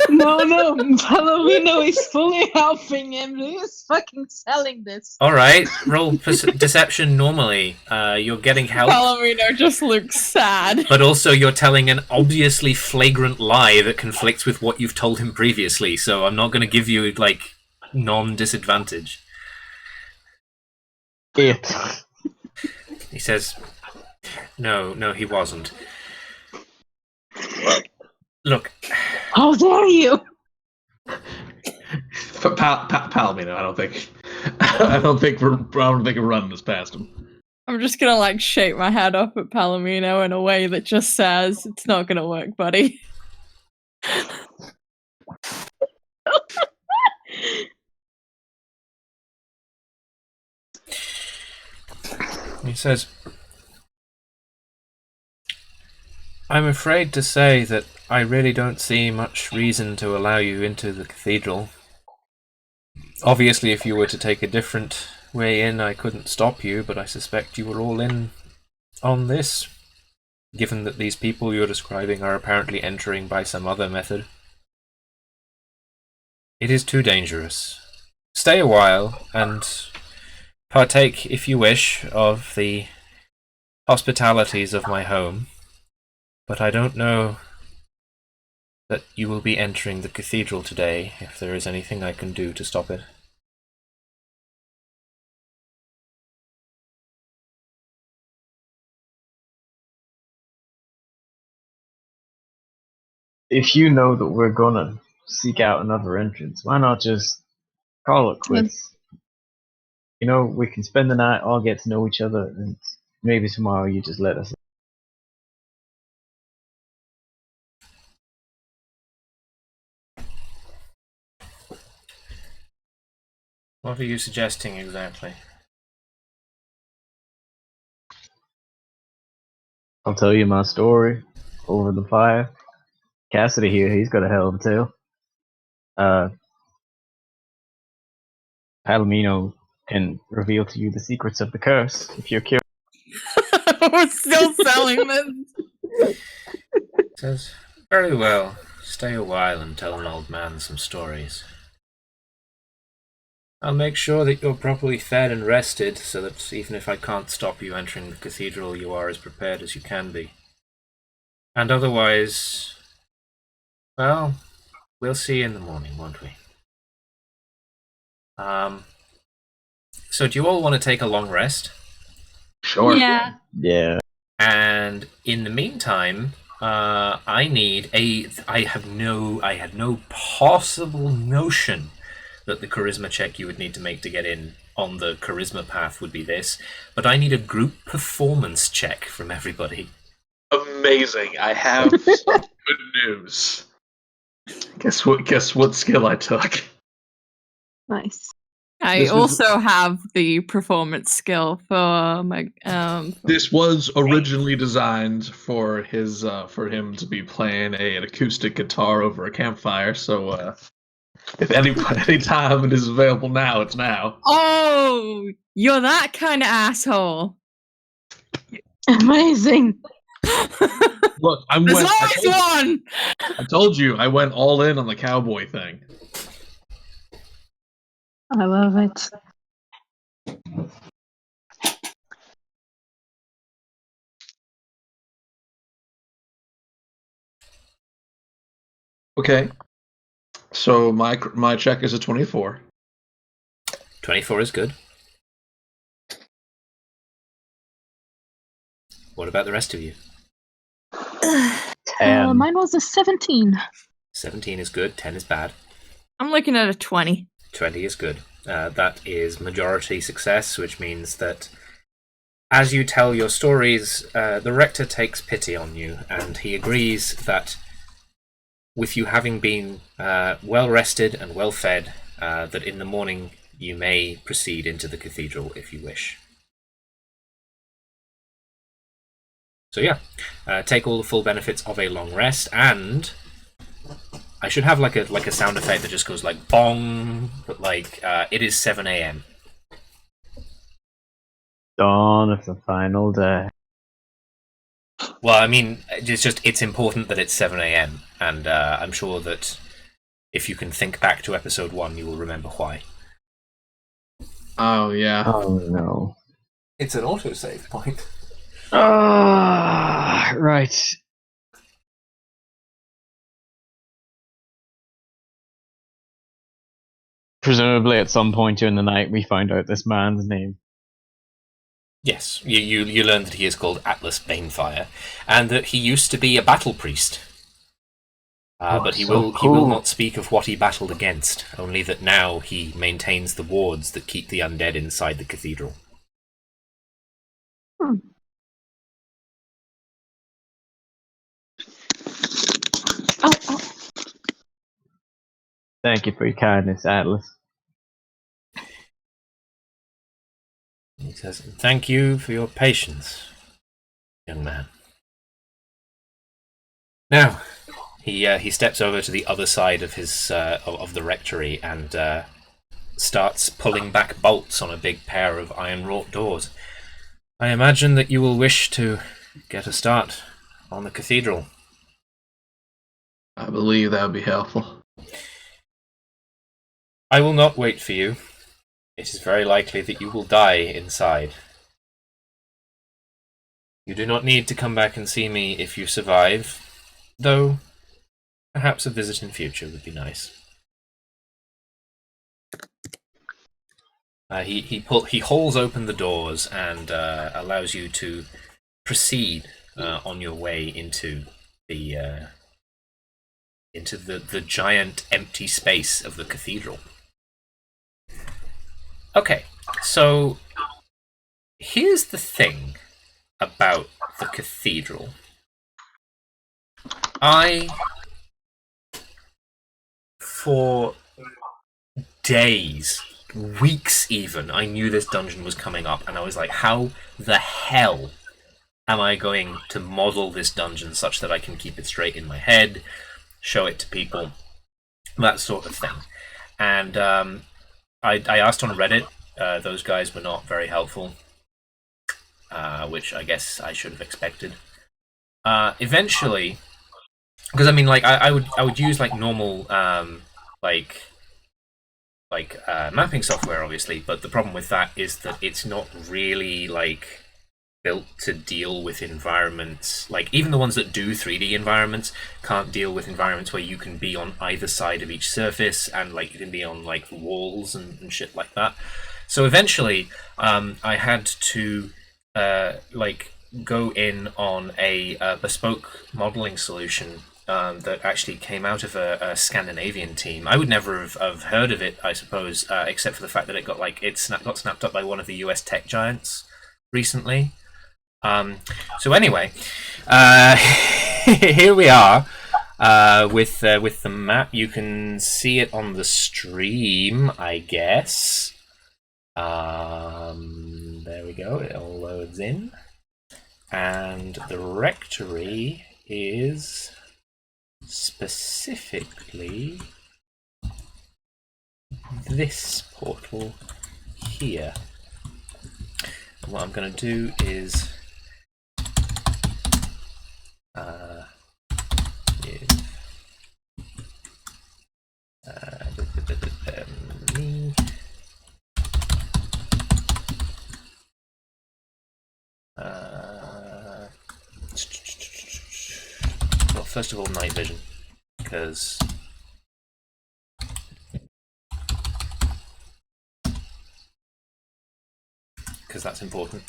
No, Palomino is fully helping him. He is fucking selling this. Alright, roll deception normally. You're getting help, Palomino just looks sad. but also you're telling an obviously flagrant lie that conflicts with what you've told him previously, so I'm not going to give you, like, non-disadvantage. It. He says, no, he wasn't. Look, How dare you? Palomino, I don't think we're running this past him. I'm just gonna like shake my head up at Palomino in a way that just says, it's not gonna work, buddy. he says, I'm afraid to say that I really don't see much reason to allow you into the cathedral. Obviously, if you were to take a different way in, I couldn't stop you, but I suspect you were all in on this, given that these people you're describing are apparently entering by some other method. It is too dangerous. Stay a while, and partake, if you wish, of the hospitalities of my home. But I don't know that you will be entering the cathedral today, if there is anything I can do to stop it. If you know that we're gonna seek out another entrance, why not just call it quits? You know, we can spend the night, all get to know each other, and maybe tomorrow you just let us. What are you suggesting exactly? I'll tell you my story over the fire. Cassidy here, he's got a hell of a tale. Palomino can reveal to you the secrets of the curse if you're curious. We're still selling this. Says, very well. Stay a while and tell an old man some stories. I'll make sure that you're properly fed and rested, so that even if I can't stop you entering the cathedral, you are as prepared as you can be. And otherwise, well, we'll see you in the morning, won't we? So do you all want to take a long rest? Sure. Yeah. Yeah. And in the meantime, I had no possible notion that the charisma check you would need to make to get in on the charisma path would be this, but I need a group performance check from everybody. Amazing. I have some good news. Guess what skill I took? Nice. I This was- also have the performance skill for my This was originally designed for him to be playing an acoustic guitar over a campfire, so if any time it is available now, it's now. Oh, you're that kind of asshole. Amazing. Look, There's always one. I told you I went all in on the cowboy thing. I love it. Okay. So my check is a 24. 24 is good. What about the rest of you? Mine was a 17. 17 is good, 10 is bad. I'm looking at a 20. 20 is good. That is majority success, which means that as you tell your stories, the Rector takes pity on you, and he agrees that with you having been well rested and well fed, that in the morning you may proceed into the cathedral if you wish. So yeah, take all the full benefits of a long rest, and I should have like a sound effect that just goes like bong, but like it is 7 a.m. Dawn of the final day. Well, I mean, it's important that it's 7 a.m. and I'm sure that if you can think back to episode 1, you will remember why. Oh yeah. Oh no. It's an autosave point. Right. Presumably at some point during the night we find out this man's name. Yes, you learn that he is called Atlas Banefire, and that he used to be a battle priest. But he will not speak of what he battled against, only that now he maintains the wards that keep the undead inside the cathedral. Hmm. Oh. Thank you for your kindness, Atlas. He says, "Thank you for your patience, young man." Now, he steps over to the other side of his of the rectory and starts pulling back bolts on a big pair of iron-wrought doors. I imagine that you will wish to get a start on the cathedral. I believe that would be helpful. I will not wait for you. It is very likely that you will die inside. You do not need to come back and see me if you survive, though perhaps a visit in future would be nice. He hauls open the doors and allows you to proceed on your way into the giant empty space of the cathedral. Okay, so here's the thing about the cathedral. For days, weeks even, I knew this dungeon was coming up, and I was like, how the hell am I going to model this dungeon such that I can keep it straight in my head, show it to people, that sort of thing. And I asked on Reddit. Those guys were not very helpful, which I guess I should have expected. Eventually, because I mean, like I would use like normal mapping software, obviously, but the problem with that is that it's not really like built to deal with environments. Like even the ones that do 3D environments can't deal with environments where you can be on either side of each surface and like you can be on like walls and shit like that. So eventually, I had to like go in on a bespoke modeling solution that actually came out of a Scandinavian team. I would never have heard of it, I suppose, except for the fact that it got got snapped up by one of the US tech giants recently. So anyway, here we are with the map. You can see it on the stream, I guess. There we go. It all loads in, and the rectory is specifically this portal here. And what I'm going to do is well, first of all, night vision. because that's important.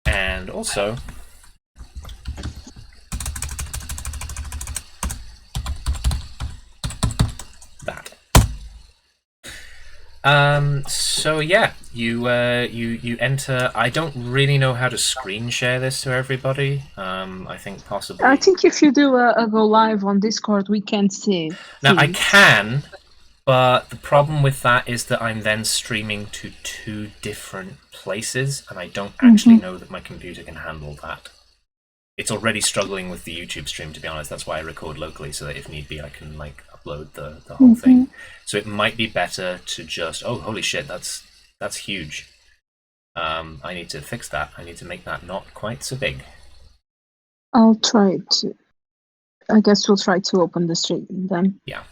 And also, that. So yeah, you enter. I don't really know how to screen share this to everybody. I think possibly. I think if you do a go live on Discord, we can see. Now I can, but the problem with that is that I'm then streaming to 2 different places, and I don't actually know that my computer can handle that. It's already struggling with the YouTube stream, to be honest. That's why I record locally, so that if need be, I can like upload the whole thing. So it might be better to just... Oh, holy shit, that's huge. I need to fix that. I need to make that not quite so big. I'll try to... I guess we'll try to open the stream then. Yeah.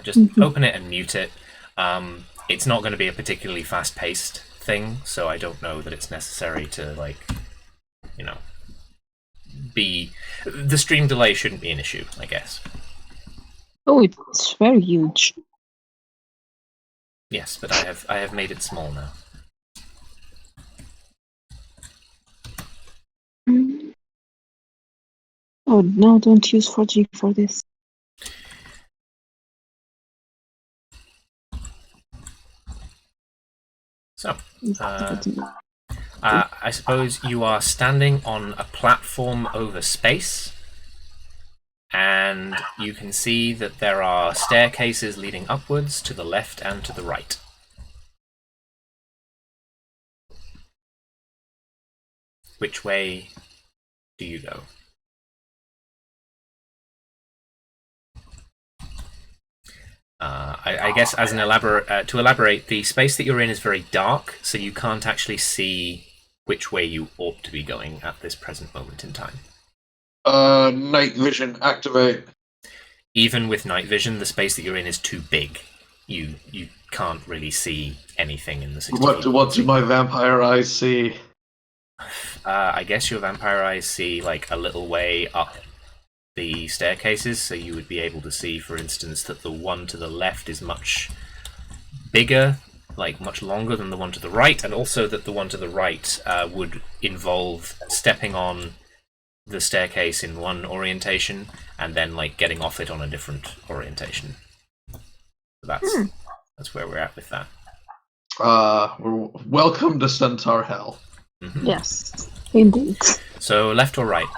Just open it and mute it. It's not going to be a particularly fast-paced thing, so I don't know that it's necessary to, like, you know... The stream delay shouldn't be an issue, I guess. Oh, it's very huge. Yes, but I have made it small now. Oh no, don't use 4G for this. So, I suppose you are standing on a platform over space, and you can see that there are staircases leading upwards to the left and to the right. Which way do you go? I guess as an to elaborate, the space that you're in is very dark, so you can't actually see which way you ought to be going at this present moment in time. Night vision activate. Even with night vision, the space that you're in is too big. You can't really see anything in the 60 What do my vampire eyes see? I guess your vampire eyes see like a little way up the staircases, so you would be able to see, for instance, that the one to the left is much bigger, like much longer than the one to the right, and also that the one to the right would involve stepping on the staircase in one orientation and then like getting off it on a different orientation. So that's where we're at with that. Welcome to Centaur Hell. Yes, indeed. So left or right?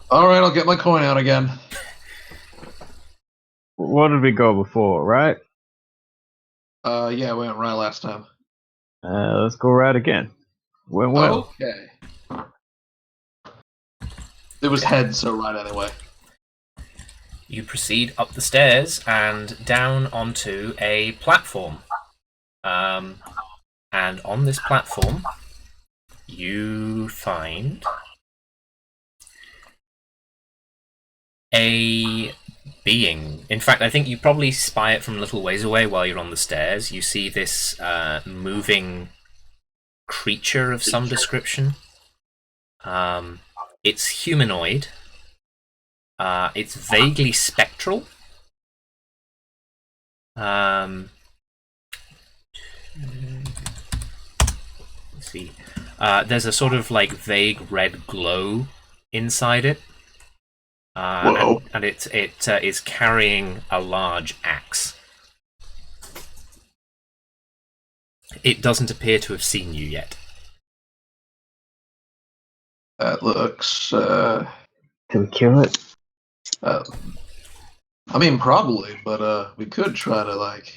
Alright, I'll get my coin out again. What did we go before, right? Yeah, we went right last time. Let's go right again. Went well. Okay. It was head, so right anyway. You proceed up the stairs and down onto a platform. And on this platform, you find a being. In fact, I think you probably spy it from a little ways away while you're on the stairs. You see this moving creature of some description. It's humanoid. It's vaguely spectral. Let's see. There's a sort of like vague red glow inside it. And it is carrying a large axe. It doesn't appear to have seen you yet. That looks... Can we kill it? I mean, probably, but we could try to, like...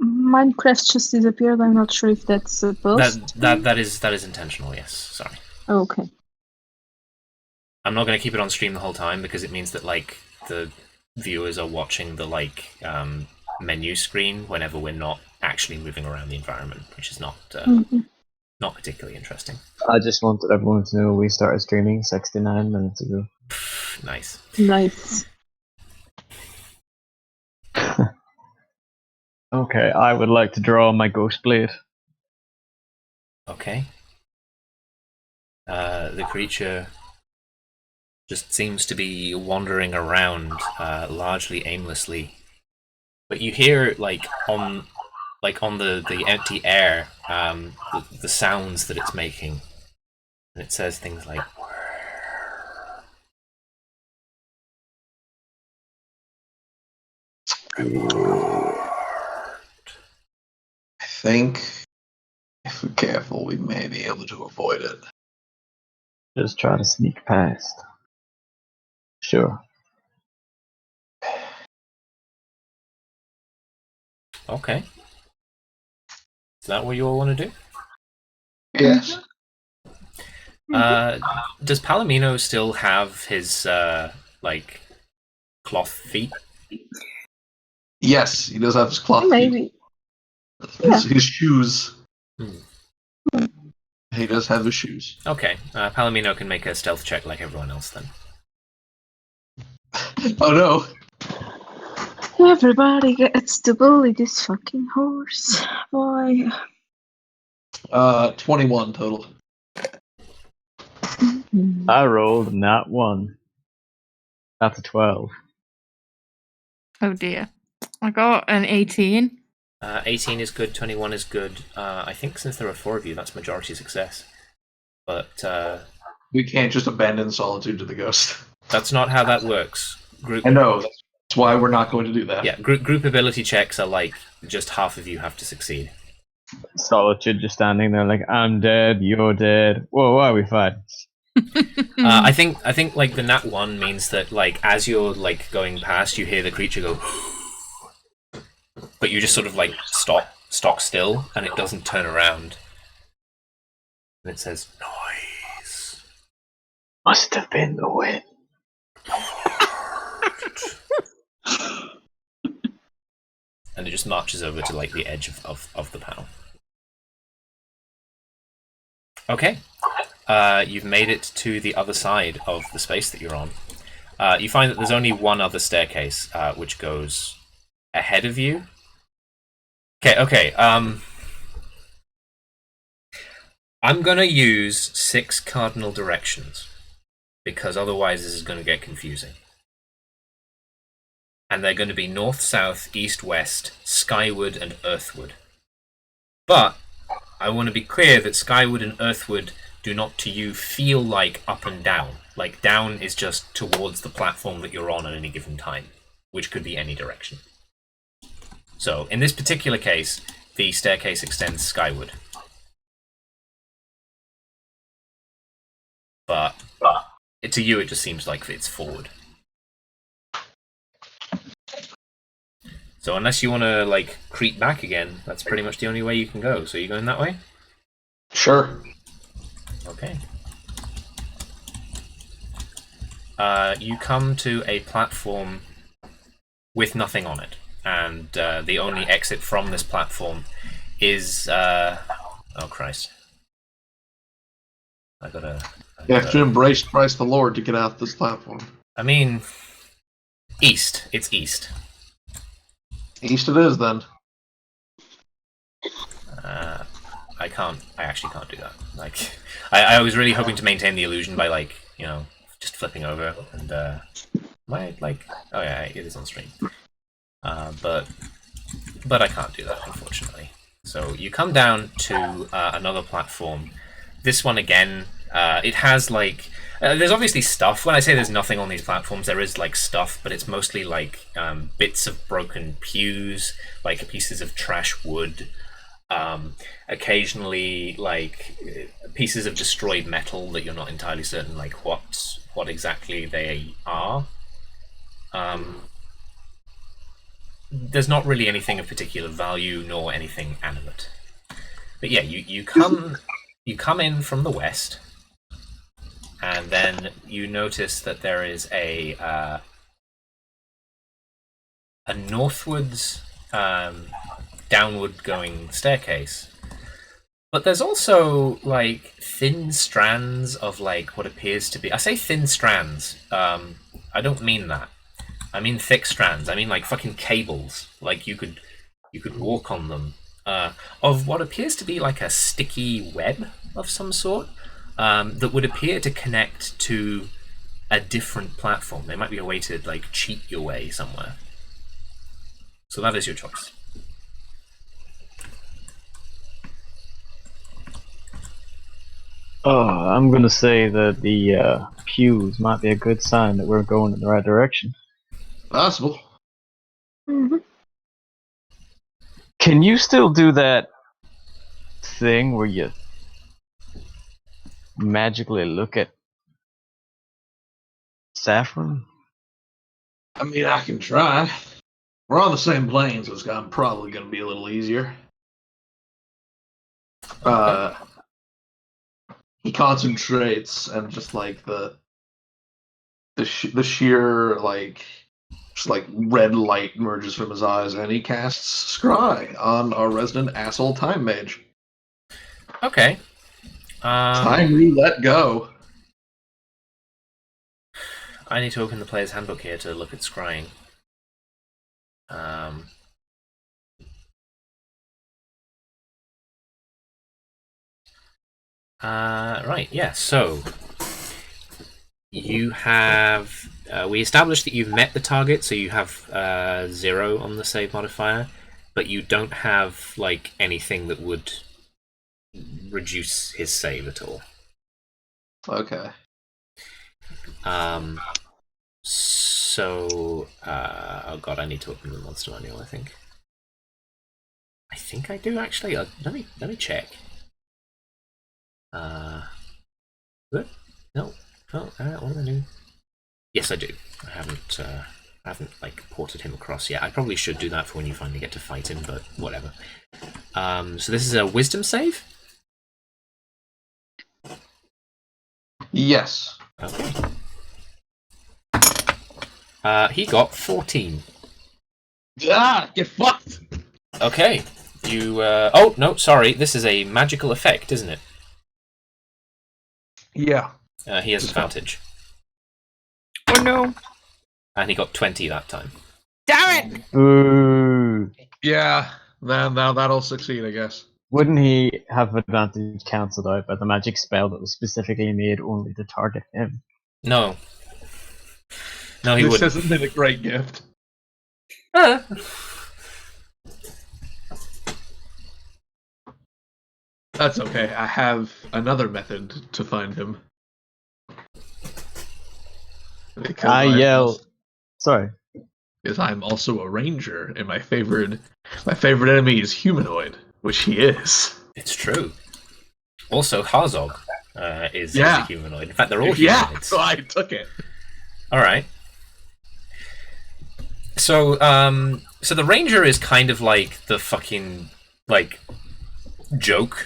Minecraft just disappeared. I'm not sure if that's supposed that is intentional, yes. Sorry. Oh, okay. I'm not going to keep it on stream the whole time because it means that like the viewers are watching the like menu screen whenever we're not actually moving around the environment, which is not not particularly interesting. I just wanted everyone to know we started streaming 69 minutes ago. Nice. Nice. Okay, I would like to draw my ghost blade. Okay. The creature just seems to be wandering around, largely aimlessly. But you hear, like on the empty air, the sounds that it's making, and it says things like. I think if we're careful, we may be able to avoid it. Just try to sneak past. Sure. Okay. Is that what you all want to do? Yes. Does Palomino still have his like cloth feet? Yes, he does have his cloth feet. Maybe. His shoes. Hmm. He does have his shoes. Okay, Palomino can make a stealth check like everyone else then. Oh no! Everybody gets to bully this fucking horse. Boy. 21 total. I rolled not 1. That's a 12. Oh dear. I got an 18. 18 is good, 21 is good. I think since there are 4 of you, that's majority success. But We can't just abandon solitude to the ghost. that's not how that works. I know, that's why we're not going to do that. Yeah, group ability checks are like just half of you have to succeed. Solitude just standing there like, I'm dead, you're dead. Whoa, why are we fighting? I think like the nat 1 means that like as you're like going past, you hear the creature go, but you just sort of like stock still, and it doesn't turn around. And it says, noise. Must have been the wind. And it just marches over to like the edge of the panel. Okay. You've made it to the other side of the space that you're on. You find that there's only one other staircase, which goes ahead of you. Okay. I'm gonna use 6 cardinal directions, because otherwise this is gonna get confusing. And they're going to be north, south, east, west, skyward, and earthward. But I want to be clear that skyward and earthward do not to you feel like up and down. Like down is just towards the platform that you're on at any given time, which could be any direction. So in this particular case, the staircase extends skyward. But to you it just seems like it's forward. So unless you want to like creep back again, that's pretty much the only way you can go. So you going that way? Sure. Okay. You come to a platform with nothing on it, and the only exit from this platform is oh Christ! You have to embrace Christ the Lord to get out this platform. I mean, east. It's east. East it is, then. I actually can't do that. Like, I was really hoping to maintain the illusion by like, you know, just flipping over and might like, oh yeah, it is on stream. But I can't do that, unfortunately. So you come down to another platform. This one again, it has like, there's obviously stuff. When I say there's nothing on these platforms, there is like stuff, but it's mostly like bits of broken pews, like pieces of trash wood, occasionally like pieces of destroyed metal that you're not entirely certain like what exactly they are. There's not really anything of particular value nor anything animate. But yeah, you come in from the west. And then you notice that there is a northwards, downward going staircase. But there's also like thin strands of like what appears to be. I say thin strands. I don't mean that. I mean thick strands. I mean like fucking cables. Like you could walk on them. Of what appears to be like a sticky web of some sort. that would appear to connect to a different platform. There might be a way to like cheat your way somewhere. So that is your choice. Oh, I'm gonna say that the pews might be a good sign that we're going in the right direction. Possible. Mhm. Can you still do that thing where you magically look at Sathram? I mean, I can try. We're on the same plane, so it's probably going to be a little easier. He concentrates, and just like the sheer like just like red light emerges from his eyes, and he casts Scry on our resident asshole time mage. Okay. Time roulette go. I need to open the player's handbook here to look at scrying. Right, yeah, so you have we established that you've met the target, so you have 0 on the save modifier, but you don't have like anything that would reduce his save at all. Okay. So oh god, I need to open the monster manual. I think I do actually. Let me check. Good? No. Oh, what am I doing? Yes, I do. I haven't like ported him across yet. I probably should do that for when you finally get to fight him, but whatever. So this is a wisdom save? Yes. Okay. He got 14. Ah, get fucked. Okay. You oh no, sorry, this is a magical effect, isn't it? Yeah. He has advantage. Oh no. And he got 20 that time. Damn it! Ooh. Yeah. Now that'll succeed, I guess. Wouldn't he have advantage cancelled out by the magic spell that was specifically made only to target him? No. No, he This wouldn't. hasn't been a great gift. That's okay. I have another method to find him. I yell. Sorry. Because I'm also a ranger, and my favorite enemy is humanoid, which he is. It's true. Also, Harzog is a humanoid. In fact, they're all humanoids. Yeah, so I took it. All right. So, so the ranger is kind of like the fucking like joke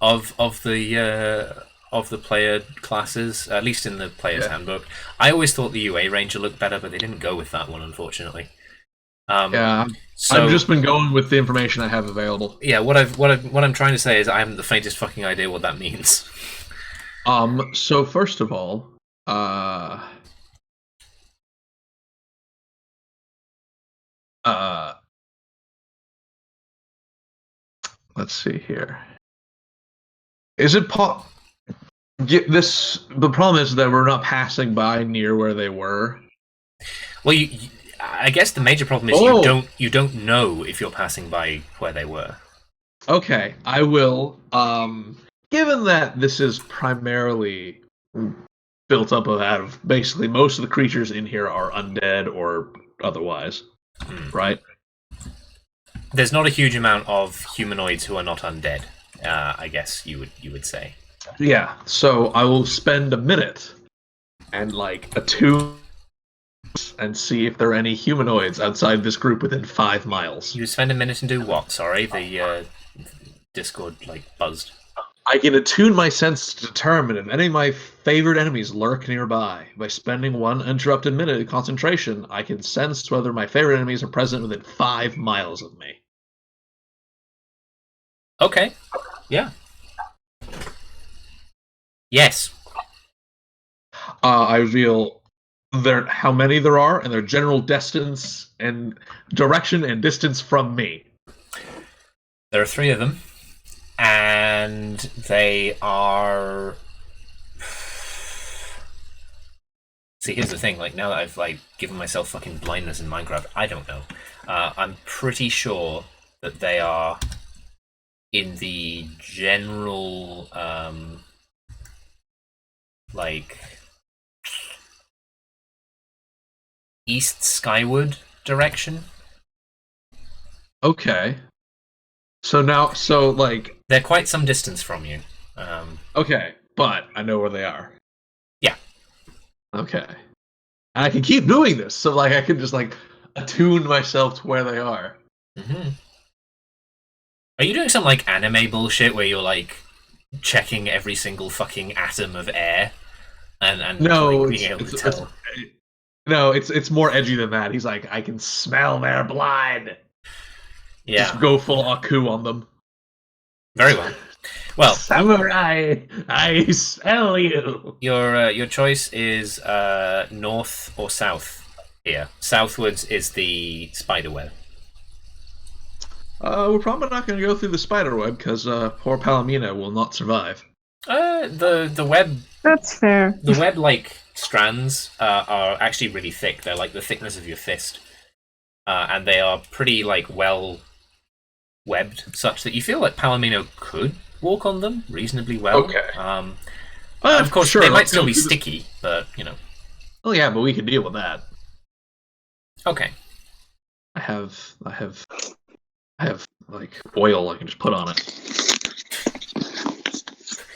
of the player classes, at least in the player's handbook. I always thought the UA ranger looked better, but they didn't go with that one, unfortunately. Yeah, so, I've just been going with the information I have available. Yeah, what I'm trying to say is I haven't the faintest fucking idea what that means. So first of all, let's see here. Is it the problem is that we're not passing by near where they were. Well, I guess the major problem is you don't know if you're passing by where they were. Okay, I will. Given that this is primarily built up out of basically most of the creatures in here are undead or otherwise, right? There's not a huge amount of humanoids who are not undead. I guess you would say. Yeah. So I will spend a minute and like attune and see if there are any humanoids outside this group within 5 miles. You spend a minute and do what? Sorry, the Discord like buzzed. I can attune my sense to determine if any of my favorite enemies lurk nearby. By spending 1 uninterrupted minute of concentration, I can sense whether my favorite enemies are present within 5 miles of me. Okay. Yeah. Yes. I reveal how many there are and their general distance and direction and distance from me. There are 3 of them, and they are See, here's the thing. Like, now that I've like given myself fucking blindness in Minecraft, I don't know. I'm pretty sure that they are in the general, like, east skyward direction. Okay. So now, so like, They're quite some distance from you. okay, but I know where they are. Yeah. Okay. And I can keep doing this, so like I can just like attune myself to where they are. Mm-hmm. Are you doing some like anime bullshit where you're like checking every single fucking atom of air and No, like, being able to tell? it's more edgy than that. He's like, I can smell their blood. Yeah. Just go full Aku on them. Very well. Well, Samurai, I smell you. your choice is north or south. Here, southwards is the spider web. We're probably not going to go through the spider web because poor Palomino will not survive. The web. That's fair. The web like strands are actually really thick. They're like the thickness of your fist, and they are pretty like well webbed, such that you feel like Palomino could walk on them reasonably well. Okay. Of course, sure, they might let's still go be through the- sticky, but you know. Oh yeah, but we can deal with that. Okay. I have like oil I can just put on it.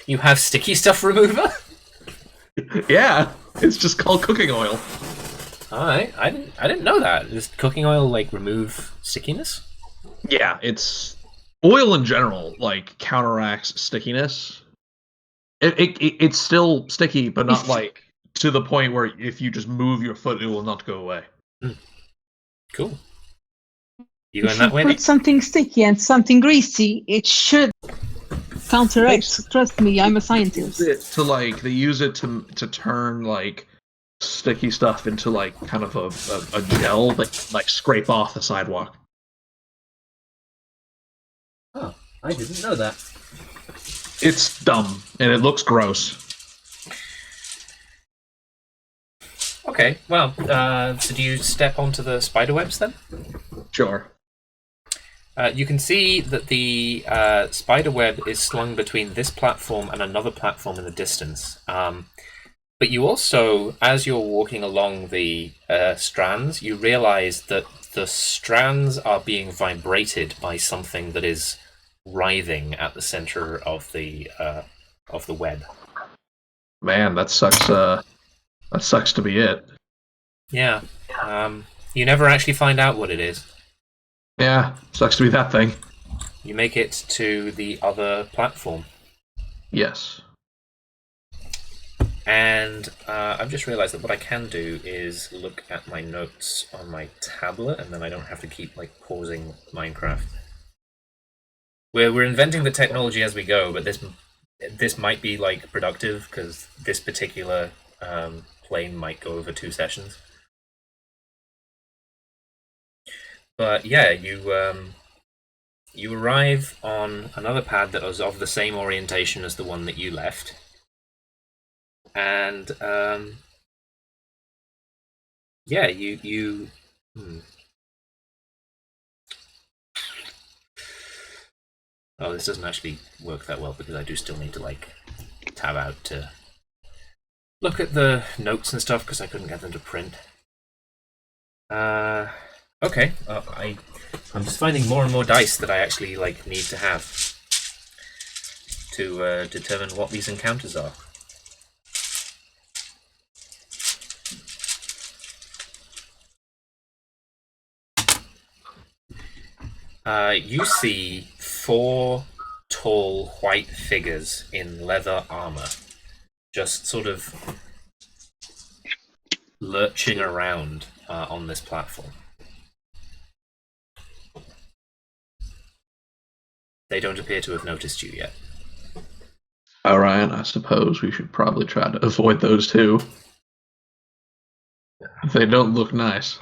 You have sticky stuff remover? Yeah, it's just called cooking oil. Alright, I didn't know that. Does cooking oil like remove stickiness? Yeah, it's oil in general like counteracts stickiness. It's still sticky, but not like to the point where if you just move your foot, it will not go away. Cool. You going If that you way? put Nick? something sticky and something greasy, it should counteract. Trust me, I'm a scientist. They use it to turn like sticky stuff into like kind of a gel that like scrape off the sidewalk. Oh, I didn't know that. It's dumb and it looks gross. Okay, well, so do you step onto the spider webs then? Sure. You can see that the spider web is slung between this platform and another platform in the distance. But you also, as you're walking along the strands, you realize that the strands are being vibrated by something that is writhing at the center of the web. Man, that sucks. That sucks to be it. Yeah. You never actually find out what it is. Yeah, sucks to be that thing. You make it to the other platform. Yes. And I've just realized that what I can do is look at my notes on my tablet, and then I don't have to keep like pausing Minecraft. We're inventing the technology as we go, but this might be like productive because this particular plane might go over 2 sessions. But yeah, you arrive on another pad that was of the same orientation as the one that you left. And yeah, you Oh, this doesn't actually work that well because I do still need to like tab out to look at the notes and stuff because I couldn't get them to print. Okay, I'm just finding more and more dice that I actually like need to have to determine what these encounters are. You see 4 tall white figures in leather armor, just sort of lurching around on this platform. They don't appear to have noticed you yet. Ryan, I suppose we should probably try to avoid those two. They don't look nice.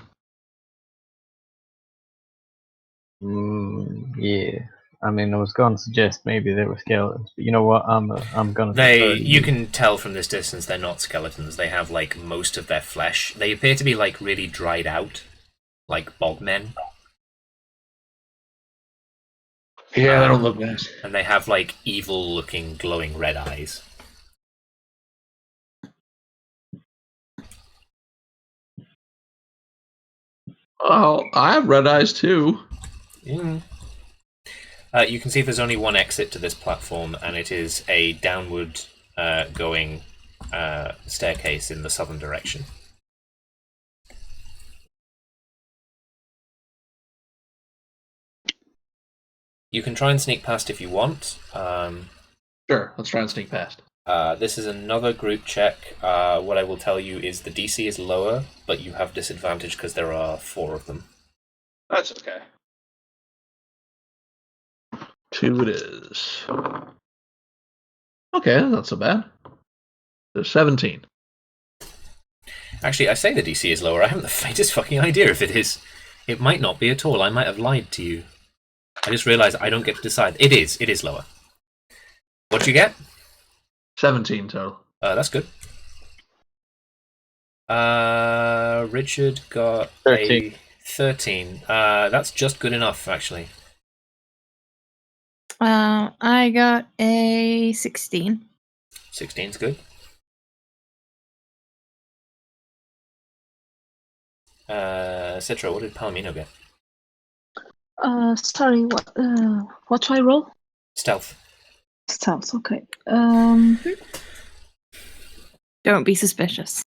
Yeah. I mean, I was going to suggest maybe they were skeletons, but you know what? I'm gonna. You can tell from this distance they're not skeletons. They have like most of their flesh. They appear to be like really dried out, like bogmen. Yeah, they don't look nice. And they have like evil-looking, glowing red eyes. Oh, I have red eyes too. Mm. You can see there's only one exit to this platform, and it is a downward going staircase in the southern direction. You can try and sneak past if you want. Sure, let's try and sneak past. This is another group check. What I will tell you is the DC is lower, but you have disadvantage because there are 4 of them. That's okay. 2 it is. Okay, that's not so bad. There's 17. Actually, I say the DC is lower. I haven't the faintest fucking idea if it is. It might not be at all. I might have lied to you. I just realised I don't get to decide. It is. It is lower. What'd you get? 17 total. That's good. Richard got 13. a 13. That's just good enough, actually. I got a 16. 16's good. Citra, what did Palomino get? Sorry, what do I roll? Stealth. Stealth, okay. Don't be suspicious.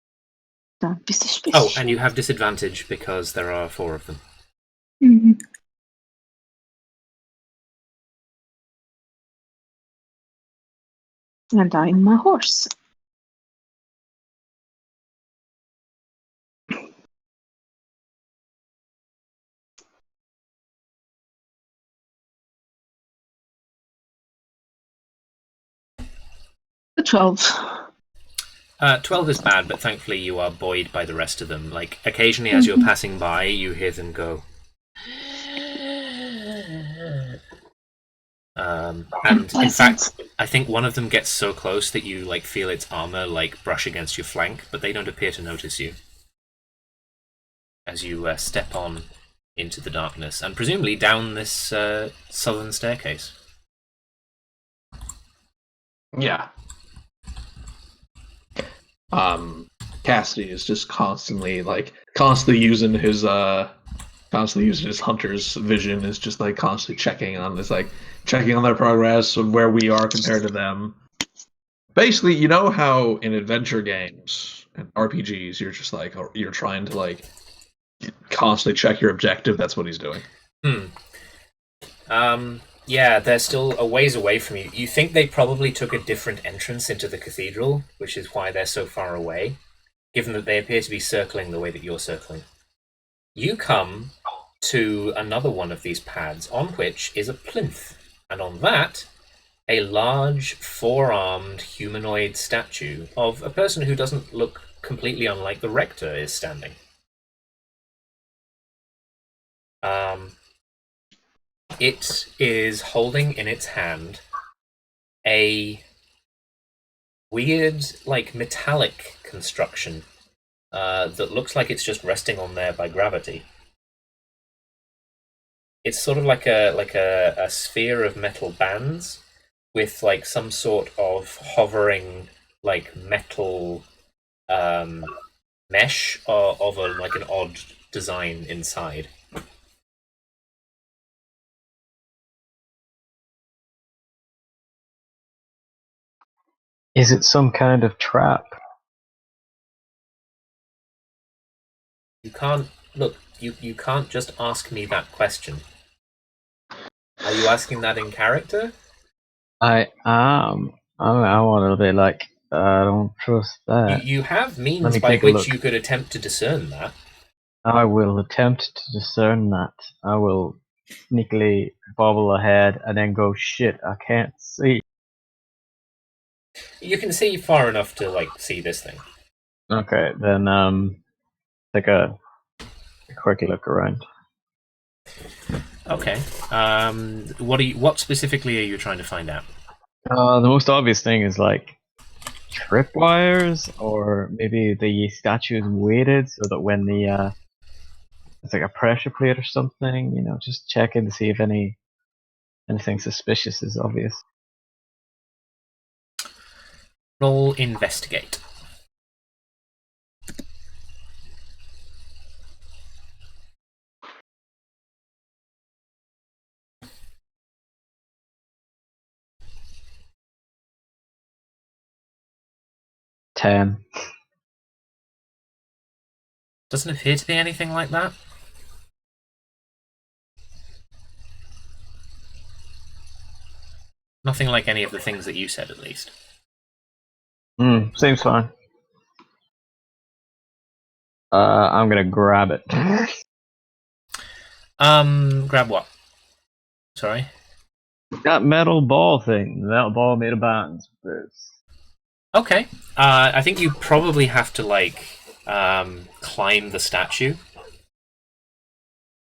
Don't be suspicious. Oh, and you have disadvantage because there are 4 of them. Mm-hmm. And I'm my horse. A 12. 12 is bad, but thankfully you are buoyed by the rest of them. Like, occasionally as you're passing by, you hear them go... and in fact, I think one of them gets so close that you like feel its armor like brush against your flank, but they don't appear to notice you as you step on into the darkness and presumably down this southern staircase. Yeah. Cassidy is just constantly using his hunter's vision, is just like constantly checking on their progress and where we are compared to them. Basically, you know how in adventure games and RPGs you're trying to constantly check your objective. That's what he's doing. Yeah, they're still a ways away from you. You think they probably took a different entrance into the cathedral, which is why they're so far away, given that they appear to be circling the way that you're circling. You come to another one of these pads, on which is a plinth, and on that, a large, 4-armed humanoid statue of a person who doesn't look completely unlike the Rector is standing. It is holding in its hand a weird, metallic construction that looks like it's just resting on there by gravity. It's sort of like a sphere of metal bands with some sort of hovering metal mesh of an odd design inside. Is it some kind of trap? You can't look. You can't just ask me that question. Are you asking that in character? I am. I want to be like, I don't trust that. You have means Let me by take a which look. you could attempt to discern that. I will attempt to discern that. I will sneakily bobble ahead and then go, shit, I can't see. You can see far enough to see this thing. Okay, then take a quick look around. Okay. What specifically are you trying to find out? The most obvious thing is like tripwires, or maybe the statue is weighted so that when the it's like a pressure plate or something. You know, just checking to see if anything suspicious is obvious. Roll investigate. Ten. Doesn't appear to be anything like that. Nothing like any of the things that you said, at least. Seems fine. I'm gonna grab it. Grab what? Sorry? That metal ball thing. Metal ball made of bands. Okay. I think you probably have to, like, climb the statue.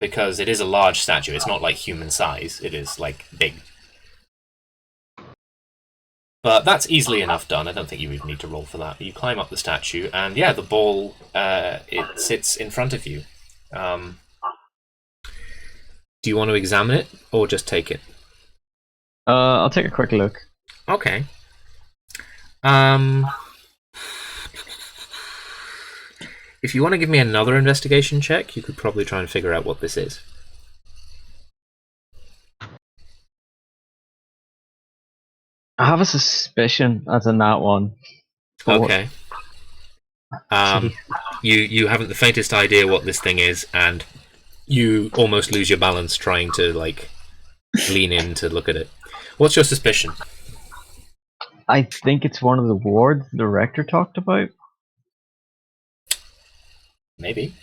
Because it is a large statue. It's not, like, human size. It is, like, big. But that's easily enough done. I don't think you even need to roll for that. You climb up the statue, and yeah, the ball, it sits in front of you. Do you want to examine it, or just take it? I'll take a quick look. Okay. If you want to give me another investigation check, you could probably try and figure out what this is. I have a suspicion that's in that one. Okay. You haven't the faintest idea what this thing is, and you almost lose your balance trying to, like, lean in to look at it. What's your suspicion? I think it's one of the wards the rector talked about. Maybe.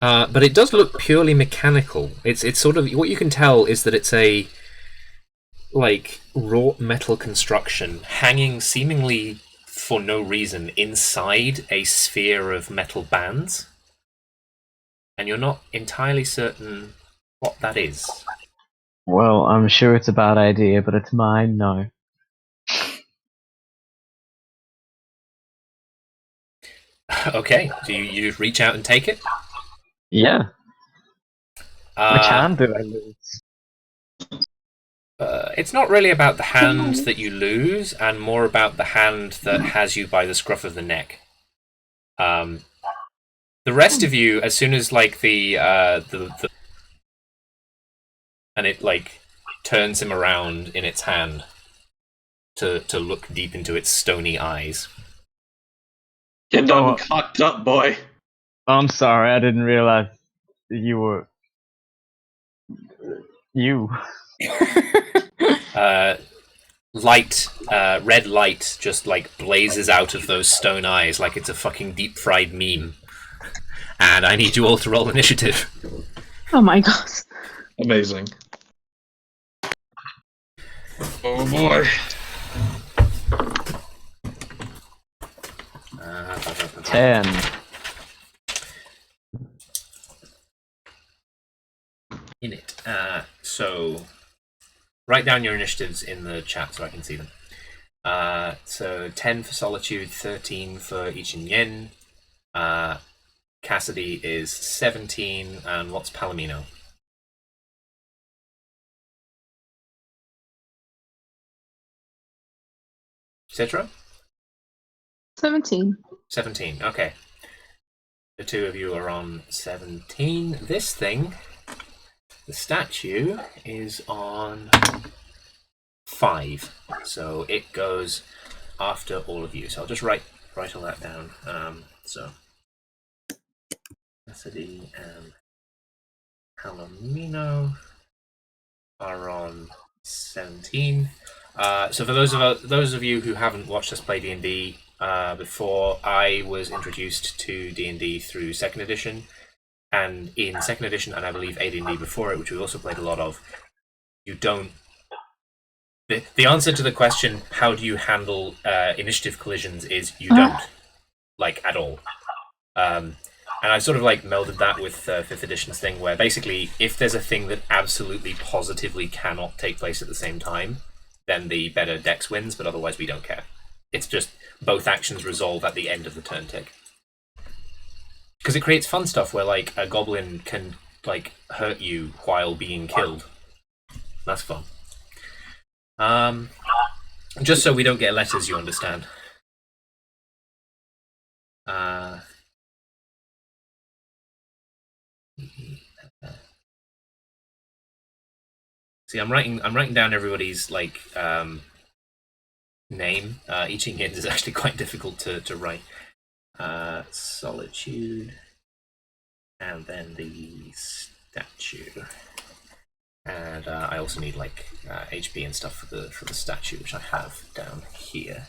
But it does look purely mechanical. It's sort of, what you can tell is that it's a, like, wrought metal construction hanging seemingly for no reason inside a sphere of metal bands, and you're not entirely certain what that is. Well, I'm sure it's a bad idea, but it's mine now. Okay, do you just reach out and take it? Yeah. Which hand do I lose? It's not really about the hand that you lose, and more about the hand that has you by the scruff of the neck. The rest of you, as soon as, like, the and it, like, turns him around in its hand to look deep into its stony eyes. Get done cocked up, boy. I'm sorry, I didn't realize you were... You. Red light just, like, blazes out of those stone eyes like it's a fucking deep-fried meme. And I need you all to roll initiative. Oh my god. Amazing. Oh boy. 10. In it. So, write down your initiatives in the chat so I can see them. So, 10 for Solitude, 13 for Ichin Yen. Cassidy is 17, and what's Palomino? Citra? 17. 17, okay. The two of you are on 17. This thing, the statue, is on 5. So it goes after all of you. So I'll just write all that down. So Cassidy and Palomino are on 17. So for those of you who haven't watched us play D&D before, I was introduced to D&D through 2nd edition, and in 2nd edition, and I believe AD&D before it, which we also played a lot of, you don't... The answer to the question, how do you handle initiative collisions, is you don't. like at all. And I sort of like melded that with 5th edition's thing, where basically if there's a thing that absolutely positively cannot take place at the same time, then the better dex wins, but otherwise we don't care. It's just both actions resolve at the end of the turn tick. Because it creates fun stuff where like a goblin can like hurt you while being killed. That's fun. Just so we don't get letters, you understand. See, I'm writing down everybody's like name. I Ching Yin's is actually quite difficult to write. Solitude, and then the statue. And I also need like HP and stuff for the statue, which I have down here.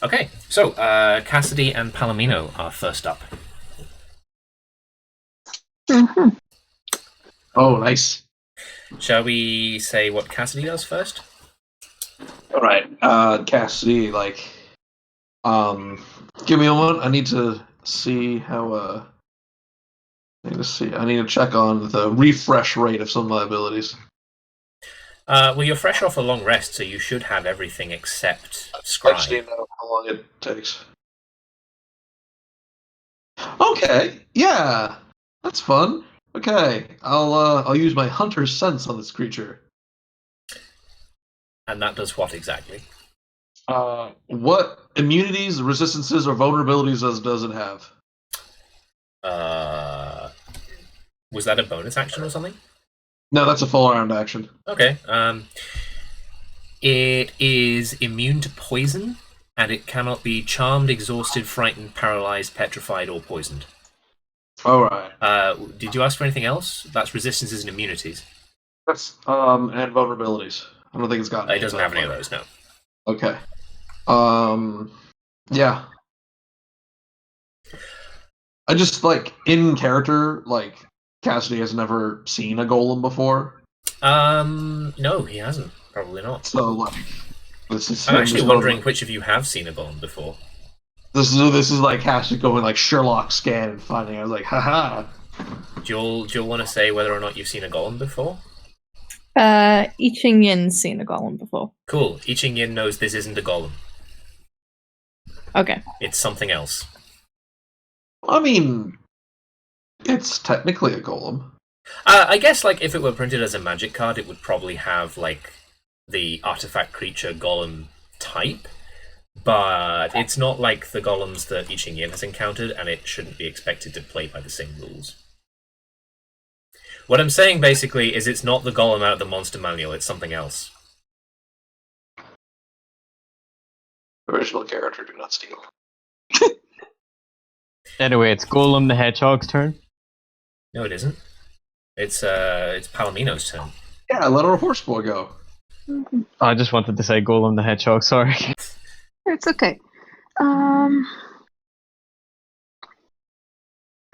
Okay, so Cassidy and Palomino are first up. Mm-hmm. Oh, nice. Shall we say what Cassidy does first? All right, Cassidy. Like, give me a moment. I need to see how. I need to check on the refresh rate of some of my abilities. Well, you're fresh off a long rest, so you should have everything except Scry. I just need to know how long it takes. Okay, yeah, that's fun. Okay, I'll use my hunter's sense on this creature. And that does what exactly? What immunities, resistances, or vulnerabilities does it have? Was that a bonus action or something? No, that's a full round action. Okay. It is immune to poison, and it cannot be charmed, exhausted, frightened, paralyzed, petrified, or poisoned. All right. Did you ask for anything else? That's resistances and immunities. That's and vulnerabilities. I don't think it's got. It doesn't have any of those. No. Okay. Yeah. I just like in character, like Cassidy has never seen a golem before. No, he hasn't. Probably not. So like, this is. I'm actually wondering which of you have seen a golem before. This is like Cassidy going like Sherlock scan and finding. I was like, haha. Do you want to say whether or not you've seen a golem before? I Ching Yin's seen a golem before. Cool. I Ching Yin knows this isn't a golem. Okay. It's something else. I mean, it's technically a golem. I guess like if it were printed as a magic card, it would probably have like the artifact creature golem type, but it's not like the golems that I Ching Yin has encountered, and it shouldn't be expected to play by the same rules. What I'm saying basically is it's not the golem out of the monster manual, it's something else. Original character, do not steal. Anyway, it's Golem the Hedgehog's turn. No, it isn't. It's Palomino's turn. Yeah, let our horse boy go. Mm-hmm. I just wanted to say Golem the Hedgehog, sorry. It's okay.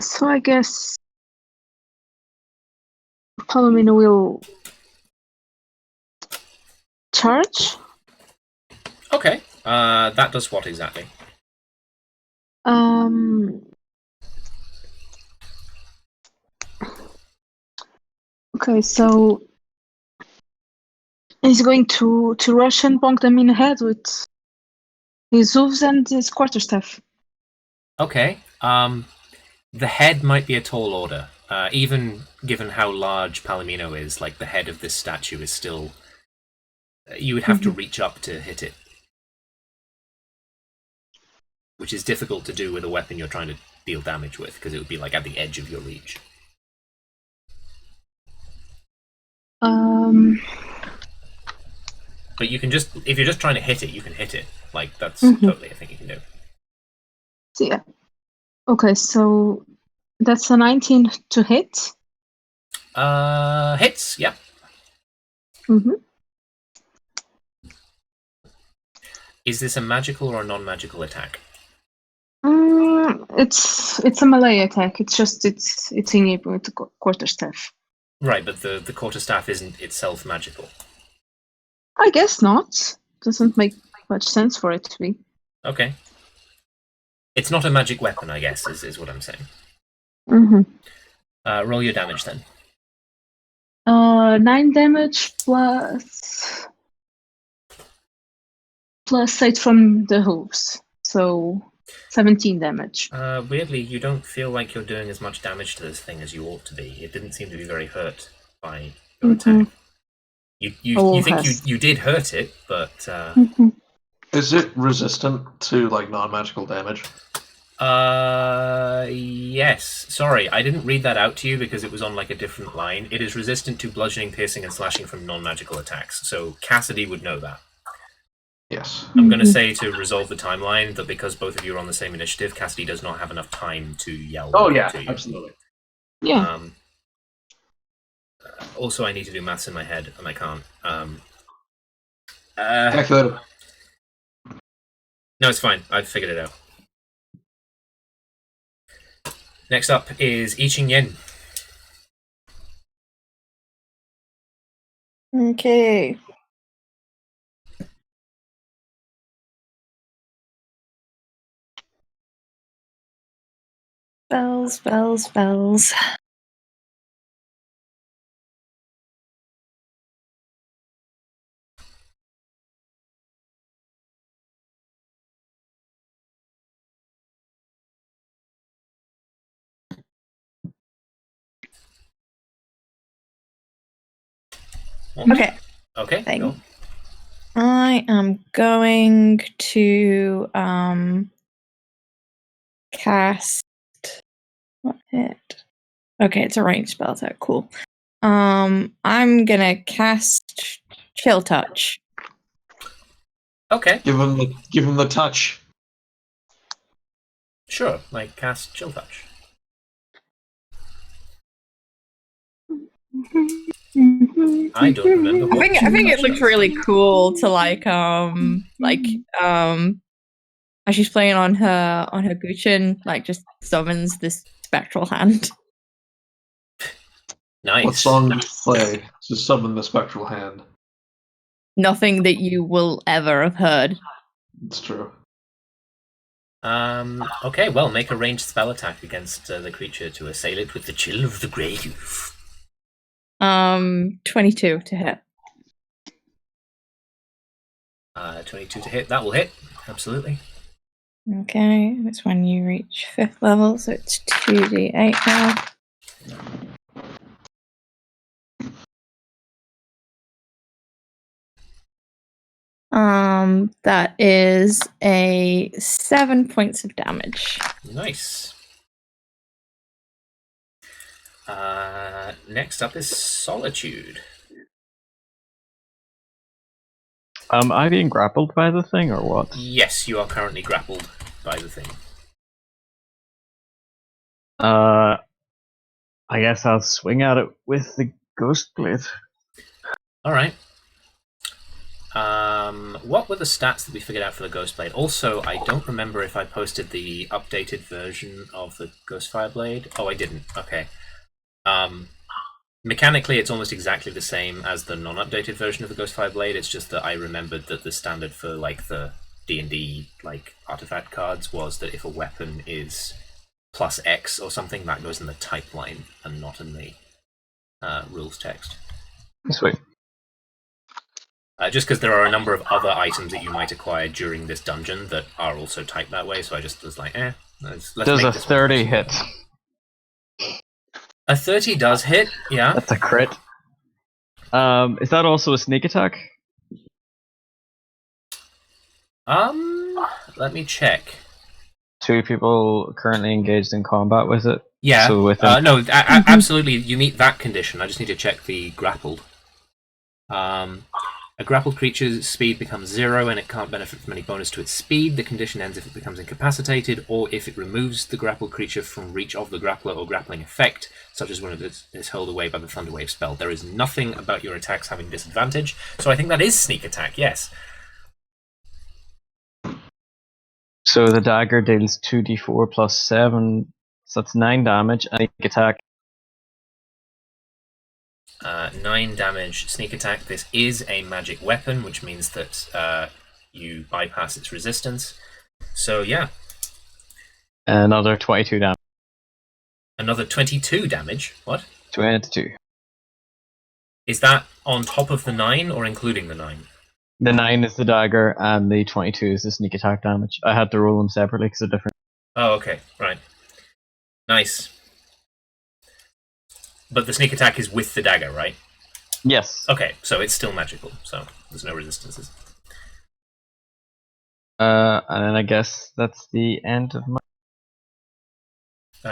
So I guess Palomino will charge. Okay. That does what exactly? Okay, so he's going to rush and bonk them in the head with his hooves and his quarterstaff. Okay. The head might be a tall order. Even given how large Palomino is, like the head of this statue is still... You would have to reach up to hit it. Which is difficult to do with a weapon you're trying to deal damage with, because it would be like at the edge of your reach. But you can just, if you're just trying to hit it, you can hit it. Like, that's totally a thing you can do. So, yeah. Okay, so that's a 19 to hit. Hits, yeah. Is this a magical or a non-magical attack? It's a melee attack. It's just it's in with the quarterstaff. Right, but the quarterstaff isn't itself magical. I guess not. Doesn't make much sense for it to be. Okay. It's not a magic weapon, I guess, is what I'm saying. Mm-hmm. Roll your damage then. 9 damage plus 8 from the hooves, so 17 damage. Weirdly, you don't feel like you're doing as much damage to this thing as you ought to be. It didn't seem to be very hurt by your attack. You think you did hurt it, but Is it resistant to like non-magical damage? yes. Sorry, I didn't read that out to you because it was on like a different line. It is resistant to bludgeoning, piercing, and slashing from non-magical attacks. So Cassidy would know that. Yes. I'm going to say to resolve the timeline that because both of you are on the same initiative, Cassidy does not have enough time to yell. Oh yeah, to you. absolutely. Yeah. Also, I need to do maths in my head, and I can't. Calculator. No, it's fine. I've figured it out. Next up is I Ching Yen. Okay. Spells. Okay. Okay. Thing. Go. I am going to cast what hit? Okay, it's a ranged spell attack. Cool. I'm gonna cast Chill Touch. Okay. Give him the touch. Sure. Like cast Chill Touch. I don't remember. What I think it looks really cool to as she's playing on her Guchin, like just summons this spectral hand. Nice. What song do you play to summon the spectral hand? Nothing that you will ever have heard. It's true. Okay, well, make a ranged spell attack against the creature to assail it with the chill of the grave. 22 to hit. 22 to hit. That will hit. Absolutely. Okay, it's when you reach 5th level, so it's 2d8 now. That is a 7 points of damage. Nice. Next up is Solitude. Am I being grappled by the thing or what? Yes, you are currently grappled by the thing. I guess I'll swing at it with the ghost blade. Alright. What were the stats that we figured out for the Ghost Blade? Also, I don't remember if I posted the updated version of the Ghost Fire Blade. Oh, I didn't. Okay. Mechanically, it's almost exactly the same as the non-updated version of the Ghost Fire Blade. It's just that I remembered that the standard for like the D&D like artifact cards was that if a weapon is plus X or something, that goes in the type line and not in the rules text. Sweet. Just because there are a number of other items that you might acquire during this dungeon that are also typed that way, so I just was like, let's Does make a this 30 hit? A 30 does hit, yeah. That's a crit. Is that also a sneak attack? Let me check. 2 people currently engaged in combat with it. Yeah, So within... no, absolutely, you meet that condition. I just need to check the grappled. A grappled creature's speed becomes 0 and it can't benefit from any bonus to its speed. The condition ends if it becomes incapacitated or if it removes the grappled creature from reach of the grappler or grappling effect, such as when it is hurled away by the Thunderwave spell. There is nothing about your attacks having disadvantage, so I think that is sneak attack, yes. So the dagger deals 2d4 plus 7, so that's 9 damage, and sneak attack 9 damage sneak attack. This is a magic weapon, which means that you bypass its resistance. So yeah. Another 22 damage. Another 22 damage. What? 22. Is that on top of the 9 or including the 9? The 9 is the dagger, and the 22 is the sneak attack damage. I had to roll them separately because they're different. Oh, okay. Right. Nice. But the sneak attack is with the dagger, right? Yes. Okay, so it's still magical, so there's no resistances. And then I guess that's the end of my...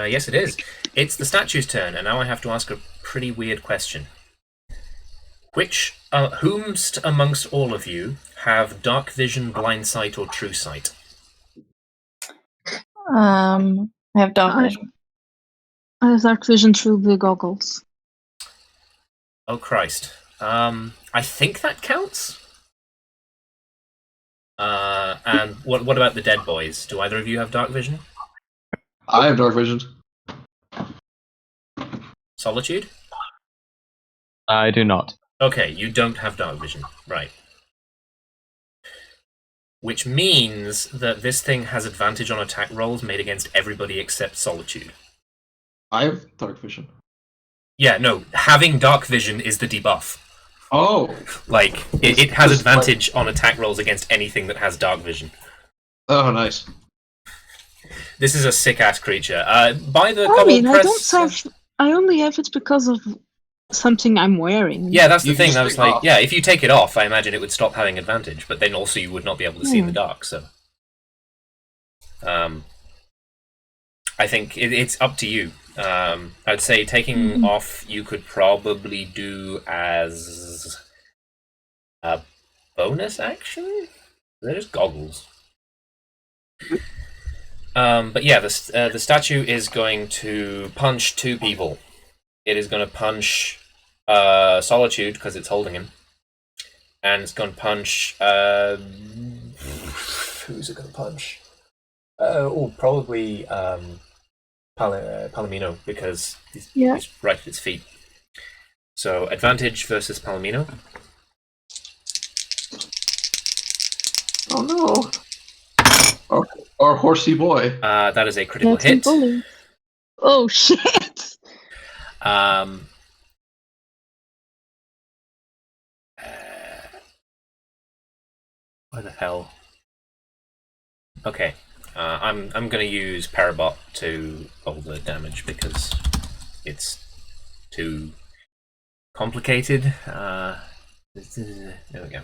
Yes, it is. It's the statue's turn, and now I have to ask a pretty weird question. Whomst amongst all of you have dark vision, blind sight, or true sight? I have dark vision. I have dark vision through the goggles. Oh Christ. I think that counts. And what about the dead boys? Do either of you have dark vision? I have dark vision. Solitude? I do not. Okay, you don't have dark vision. Right. Which means that this thing has advantage on attack rolls made against everybody except Solitude. I have dark vision. Yeah, no, having dark vision is the debuff. Oh! Like, it has advantage on attack rolls against anything that has dark vision. Oh, nice. This is a sick-ass creature. By the I mean, press... I only have it because of something I'm wearing. Yeah, that's the You thing. just I was take like, off. yeah, if you take it off, I imagine it would stop having advantage, but then also you would not be able to see in the dark, so... I think it's up to you. I'd say taking off you could probably do as a bonus action? They're just goggles. But yeah, the statue is going to punch 2 people. It is going to punch Solitude because it's holding him. And it's going to punch... who's it going to punch? Probably... Palomino, because he's right at its feet. So, advantage versus Palomino. Oh no. Our horsey boy. That is a critical That's hit. bully. Oh shit! Where the hell? Okay. I'm going to use Parabot to roll the damage because it's too complicated. There we go.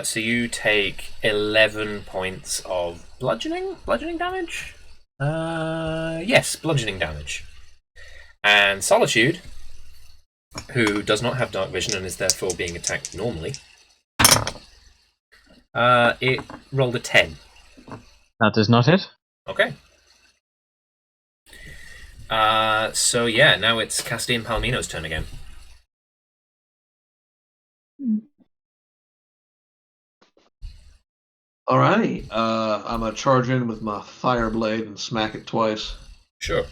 So you take 11 points of bludgeoning damage? Yes, bludgeoning damage. And Solitude, who does not have dark vision and is therefore being attacked normally, it rolled a 10. That does not hit. Okay. So yeah, now it's Castian Palomino's turn again. Alrighty. I'm gonna charge in with my fire blade and smack it twice. Sure.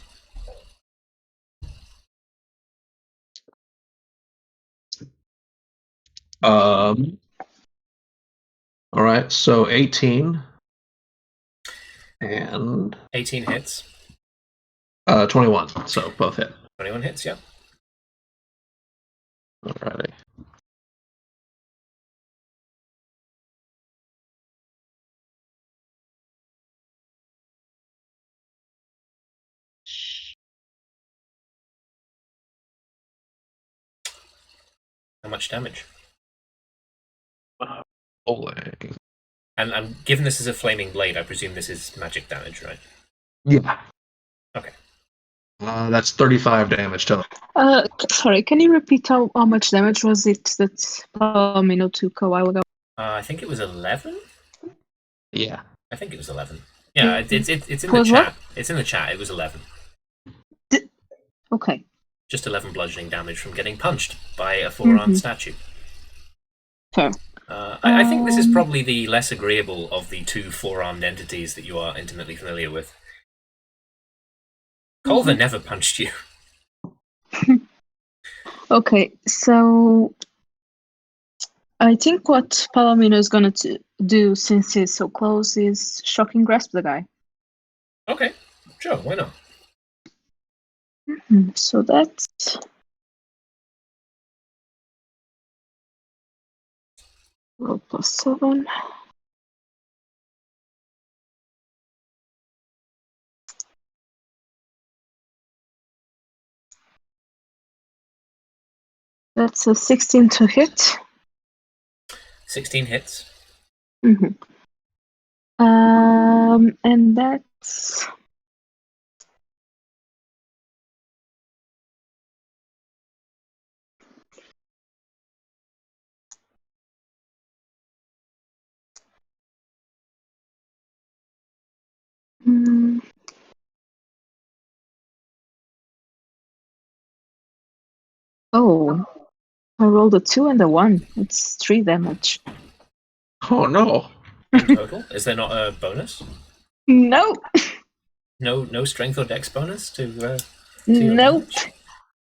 Alright, so 18. And 18 hits. 21, so both hit. 21 hits, yeah. Alrighty. How much damage? Bowling. And given this is a flaming blade, I presume this is magic damage, right? Yeah. Okay. That's 35 damage total. Sorry, can you repeat how much damage was it that Palomino took a while ago? I think it was 11? Yeah. I think it was 11. Yeah, it's in the Was chat. what? It's in the chat. It was 11. Okay. Just 11 bludgeoning damage from getting punched by a 4-armed statue. Fair. I think this is probably the less agreeable of the 2 4-armed entities that you are intimately familiar with. Culver never punched you. Okay, so I think what Palomino is gonna do, since he's so close, is shocking grasp the guy. Okay, sure, why not? So that's roll +7. That's a 16 to hit. 16 hits. And that's oh, I rolled a 2 and a 1. It's 3 damage. Oh no! In total? Is there not a bonus? Nope. No strength or dex bonus to your Nope. damage?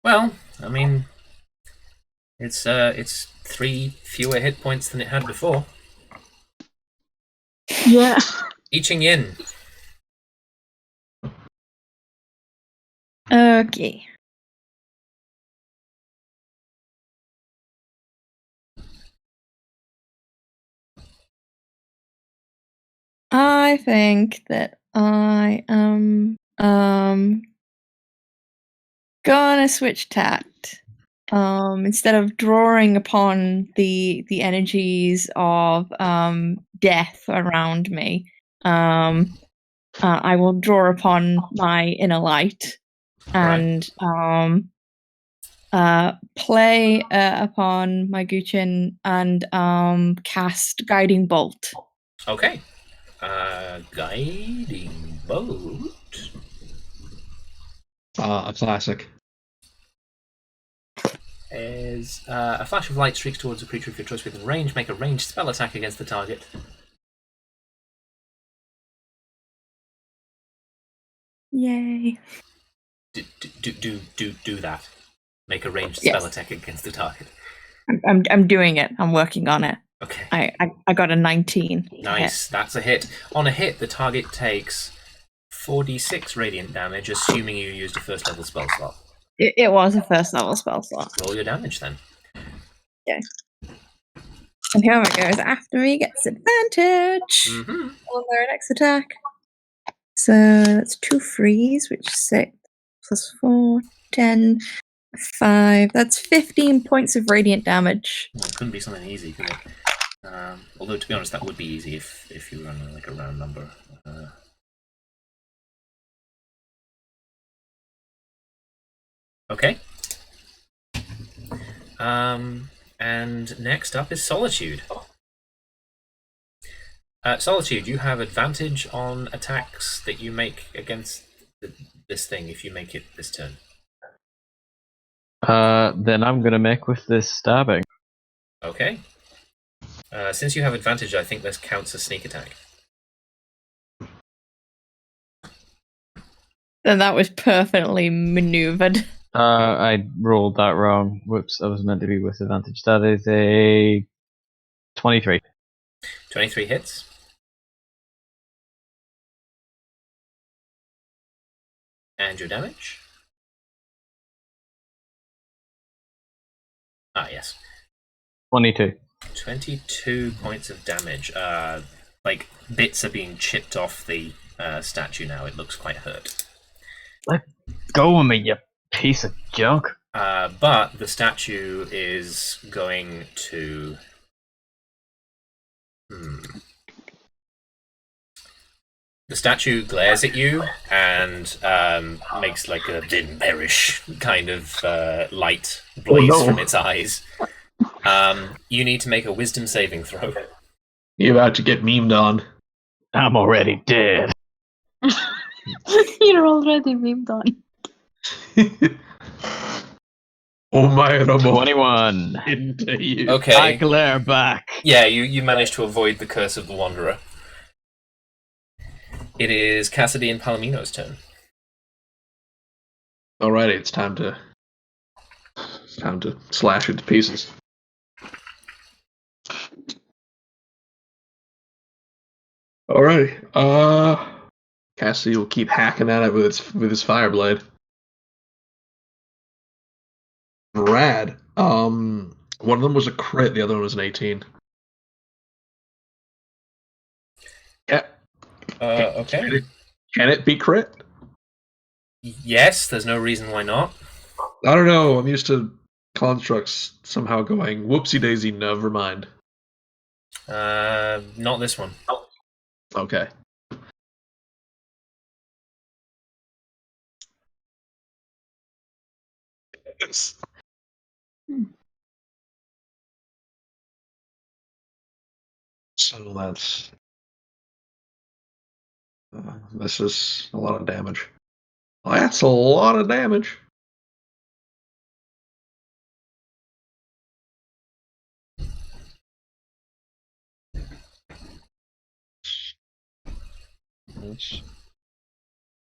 Well, I mean, it's 3 fewer hit points than it had before. Yeah. I Ching Yin. Okay. I think that I am gonna switch tact. Instead of drawing upon the energies of death around me, I will draw upon my inner light and play upon my Guchin and cast Guiding Bolt. Okay. Guiding bolt. A classic. As a flash of light streaks towards a creature of your choice within range, make a ranged spell attack against the target. Yay. Do that. Make a ranged Yes. spell attack against the target. I'm doing it. I'm working on it. Okay. I got a 19. Nice. That's a hit. On a hit, the target takes 4d6 radiant damage, assuming you used a first level spell slot. It was a first level spell slot. Roll your damage then. Okay. And whoever goes after me gets advantage Mm-hmm. on their next attack. So that's 2 freeze, which is 6 plus 4, 10, 5. That's 15 points of radiant damage. Well, it couldn't be something easy, could it? Although, to be honest, that would be easy if you run like a round number. Okay. And next up is Solitude. Solitude, you have advantage on attacks that you make against this thing if you make it this turn. Then I'm gonna make with this stabbing. Okay. Since you have advantage, I think this counts as sneak attack. Then that was perfectly maneuvered. I rolled that wrong. Whoops, I was meant to be with advantage. That is a 23. 23 hits. And your damage? Ah, yes. 22. 22 points of damage. Like, bits are being chipped off the statue now. It looks quite hurt. Let go of me, you piece of junk. But the statue is going to... The statue glares at you and makes like a "didn't perish" kind of light blaze from its eyes. You need to make a wisdom saving throw. You're about to get memed on. I'm already dead. You're already memed on. Oh my god, 21. into you. Okay. I glare back. Yeah, you managed to avoid the curse of the Wanderer. It is Cassidy and Palomino's turn. Alrighty, it's time to slash it to pieces. Alrighty. Cassie will keep hacking at it with his fire blade. Rad. One of them was a crit, the other one was an 18. Yeah. Okay. Can it be crit? Yes, there's no reason why not. I don't know. I'm used to constructs somehow going whoopsie daisy. Never mind. Not this one. Okay. So that's this is a lot of damage. That's a lot of damage.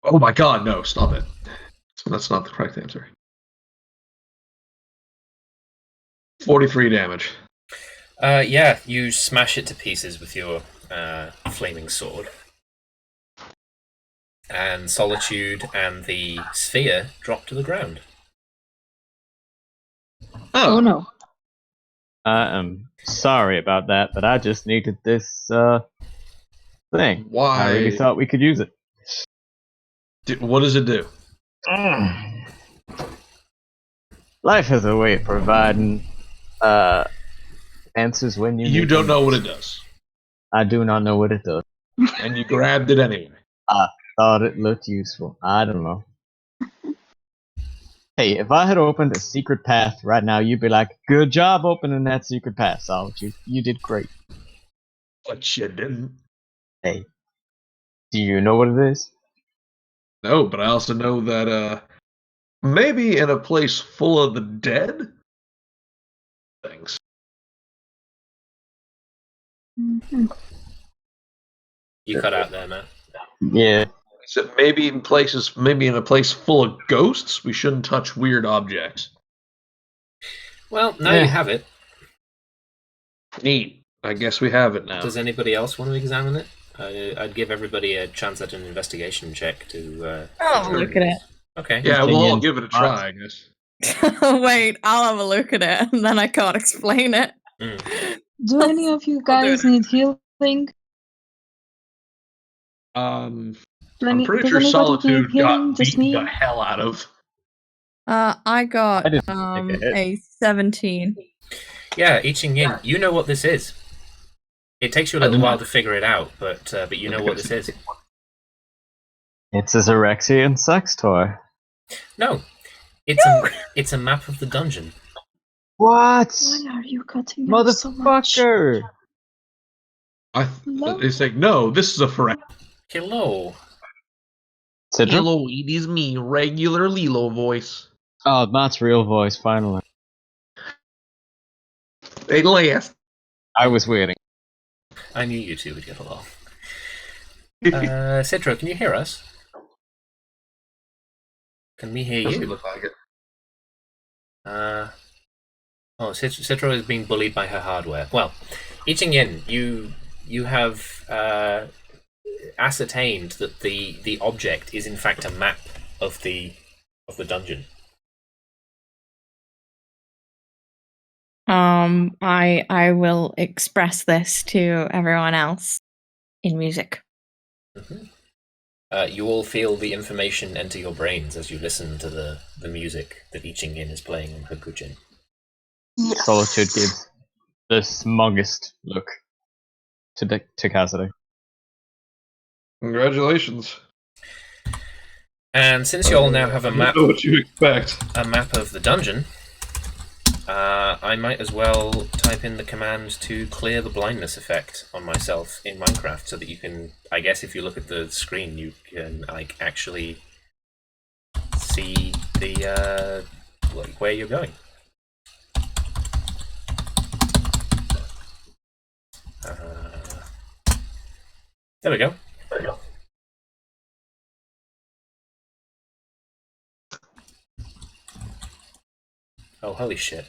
Oh my god, no, stop it. That's not the correct answer. 43 damage. Yeah, you smash it to pieces with your flaming sword. And Solitude and the sphere drop to the ground. Oh no. I am sorry about that, but I just needed this thing. Why? I really thought we could use it. What does it do? Life has a way of providing answers when you You need don't them. know what it does. I do not know what it does. And you grabbed it anyway. Thought it looked useful. I don't know. Hey, if I had opened a secret path right now, you'd be like, good job opening that secret path, Solitude. You did great. But you didn't. Hey, do you know what it is? No, but I also know that maybe in a place full of the dead things. Mhm. You cut out there, man. Yeah. So maybe in a place full of ghosts, we shouldn't touch weird objects. Well, now Yeah. you have it. Neat. I guess we have it now. Does anybody else want to examine it? I'd give everybody a chance at an investigation check to... I'll look at it. Okay. Yeah, we'll all Opinion. give it a try, I guess. Wait, I'll have a look at it, and then I can't explain it. Do any of you guys need healing? I'm Does pretty anybody sure need Solitude healing? got Just beaten me? the hell out of. I got I didn't take a hit. a 17. Yeah, I Ching Yin, you know what this is. It takes you a I little do while not. to figure it out, but you know what this is. It's a Xerexian sex toy. No, it's a map of the dungeon. What? Why are you cutting out so much? Motherfucker! Hello? It's like, no, this is a forever. Hello. Citrum? Hello, it is me, regular Lilo voice. Oh, Matt's real voice, finally. At last. I was waiting. I knew you two would get along. Citro, can you hear us? Can we hear Doesn't you? look like it. Citro is being bullied by her hardware. Well, I Ching Yin, you have ascertained that the object is in fact a map of the dungeon. I will express this to everyone else in music. Mm-hmm. You all feel the information enter your brains as you listen to the music that I Ching Yin is playing on her gujin. Yes. Solitude gives the smuggest look to Cassidy. Congratulations. And since you all now have a I map, know what you expect. of the dungeon, I might as well type in the command to clear the blindness effect on myself in Minecraft, so that you can, I guess, if you look at the screen, you can like actually see the like where you're going. There we go. Oh, holy shit.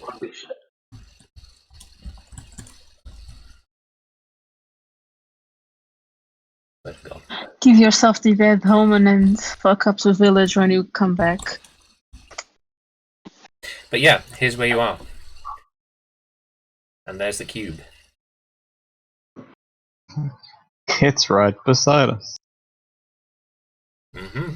Where'd it go? Give yourself the red omen and fuck up the village when you come back. But yeah, here's where you are. And there's the cube. It's right beside us. Mm-hmm.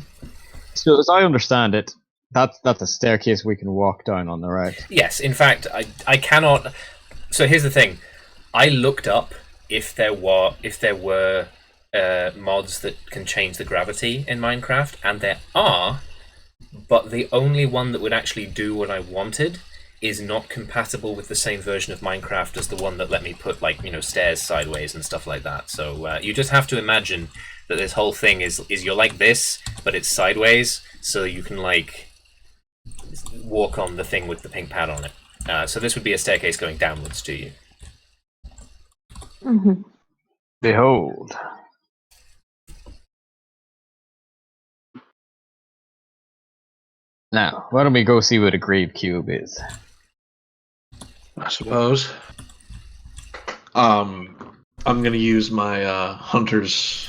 So as I understand it, that's a staircase we can walk down on the right. Yes, in fact, I cannot... So here's the thing. I looked up if there were mods that can change the gravity in Minecraft, and there are, but the only one that would actually do what I wanted is not compatible with the same version of Minecraft as the one that let me put, like, you know, stairs sideways and stuff like that. So you just have to imagine that this whole thing is you're like this, but it's sideways, so you can, like, walk on the thing with the pink pad on it. So this would be a staircase going downwards to you. Mm-hmm. Behold. Now, why don't we go see what a grave cube is? I suppose. I'm gonna use my hunter's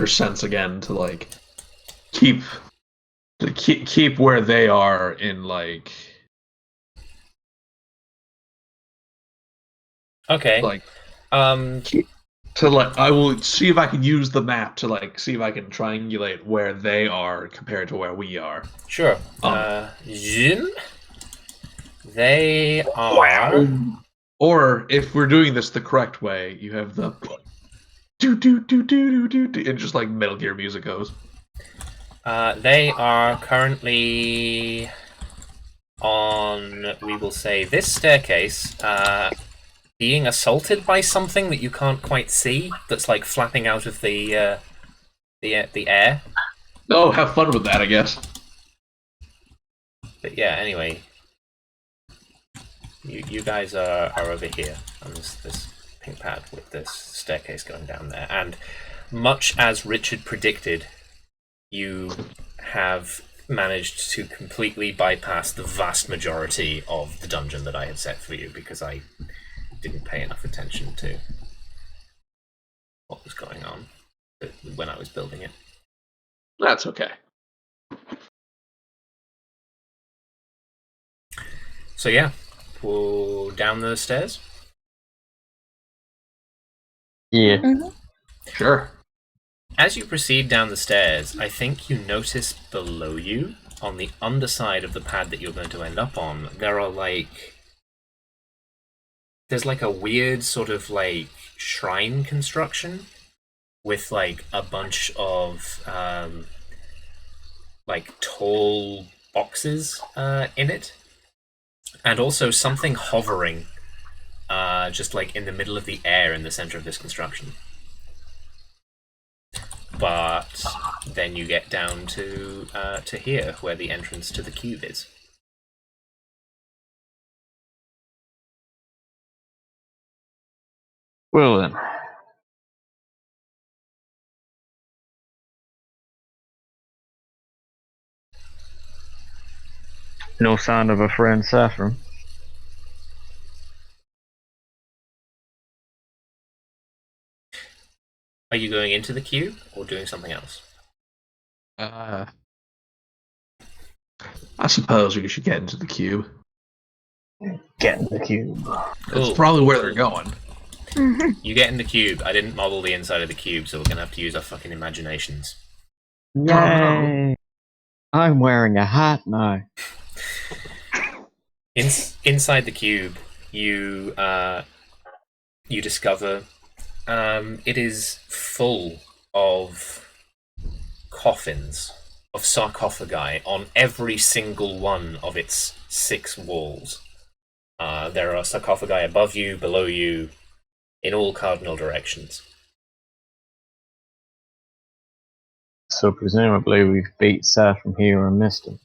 sense again to like keep where they are in like Okay. like To like I will see if I can use the map to like see if I can triangulate where they are compared to where we are. Sure. Jin? They are... Or if we're doing this the correct way, you have the do do do do do do, and just like Metal Gear music goes. They are currently on, we will say, this staircase, being assaulted by something that you can't quite see, that's like flapping out of the air. Oh, have fun with that, I guess. But yeah, anyway, you guys are over here on this pink pad with this staircase going down there, and much as Richard predicted, you have managed to completely bypass the vast majority of the dungeon that I had set for you, because I didn't pay enough attention to what was going on when I was building it. That's okay. So yeah, we'll down the stairs. Yeah. Sure. As you proceed down the stairs, I think you notice below you, on the underside of the pad that you're going to end up on, there's like a weird sort of like shrine construction with like a bunch of like tall boxes in it, and also something hovering just like in the middle of the air in the center of this construction. But then you get down to here, where the entrance to the cube is. Well then. No sign of a friend Sathram. Are you going into the cube or doing something else? I suppose we should get into the cube. Get in the cube. It's Cool. probably where they're going. You get in the cube. I didn't model the inside of the cube, so we're gonna have to use our fucking imaginations. Yay! I'm wearing a hat now. Inside the cube, you discover it is full of coffins, of sarcophagi on every single one of its 6 walls. There are sarcophagi above you, below you, in all cardinal directions. So presumably we've beat Sathram here and missed him.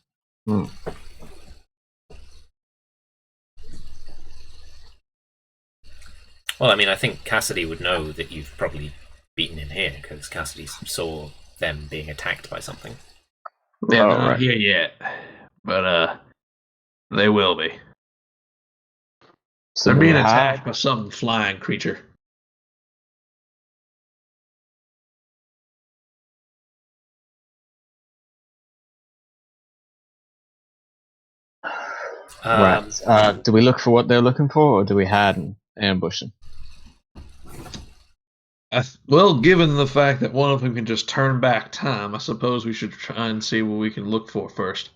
Well, I mean, I think Cassidy would know that you've probably beaten him here, because Cassidy saw them being attacked by something. Yeah, Oh, they're not right. here yet, but they will be. So They're do we being hide? attacked by some flying creature. Right. Do we look for what they're looking for, or do we hide and ambush them? Well, given the fact that one of them can just turn back time, I suppose we should try and see what we can look for first.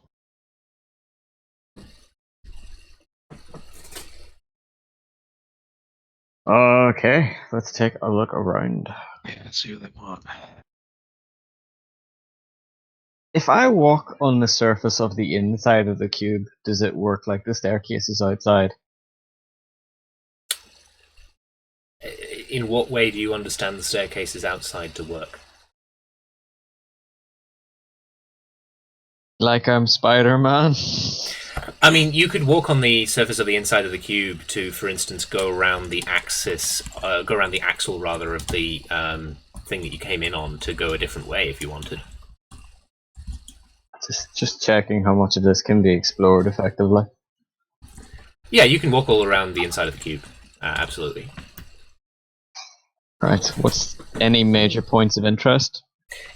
Okay, let's take a look around. Yeah, let's see what they want. If I walk on the surface of the inside of the cube, does it work like the staircase is outside? In what way do you understand the staircase is outside to work? Like I'm Spider-Man? I mean, you could walk on the surface of the inside of the cube to, for instance, go around the axis, go around the axle rather of the thing that you came in on to go a different way if you wanted. Just checking how much of this can be explored effectively. Yeah, you can walk all around the inside of the cube. Absolutely. Right. What's any major points of interest?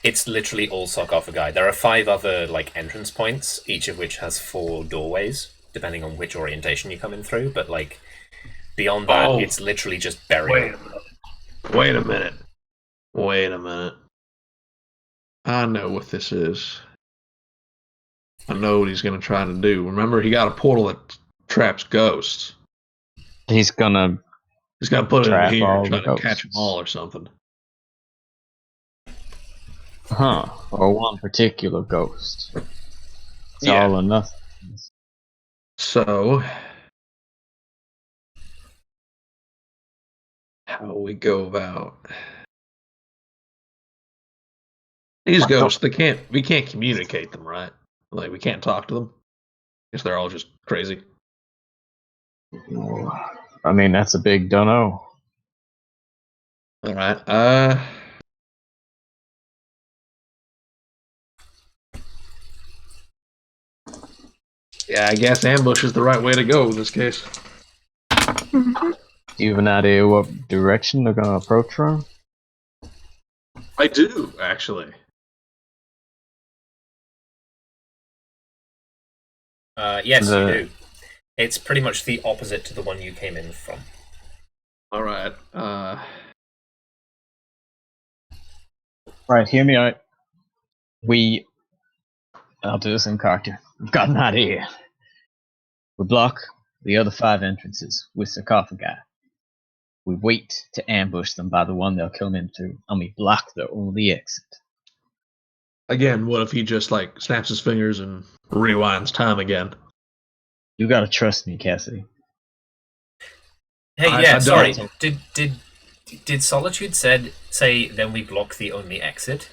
It's literally all sarcophagi. There are 5 other entrance points, each of which has 4 doorways, depending on which orientation you come in through. But beyond that, it's literally just burial. Wait a minute. I know what this is. I know what he's going to try to do. Remember, he got a portal that traps ghosts. He's gonna put it in here all and try the to ghosts. catch them all or something. Huh. Or one particular ghost. It's Yeah. all or nothing. So, how we go about these ghosts? We can't communicate them, right? We can't talk to them. Guess they're all just crazy. I mean, that's a big dunno. All right. Yeah, I guess ambush is the right way to go in this case. Mm-hmm. Do you have an idea what direction they're gonna approach from? I do, actually. Yes, you do. It's pretty much the opposite to the one you came in from. All right. Right, hear me out. I'll do this in character. I've got an idea. We block the other 5 entrances with sarcophagi. We wait to ambush them by the one they'll come into, and we block their only exit. Again, what if he just snaps his fingers and rewinds time again? You gotta trust me, Cassidy. Hey, I sorry. don't. Did Solitude say then we block the only exit?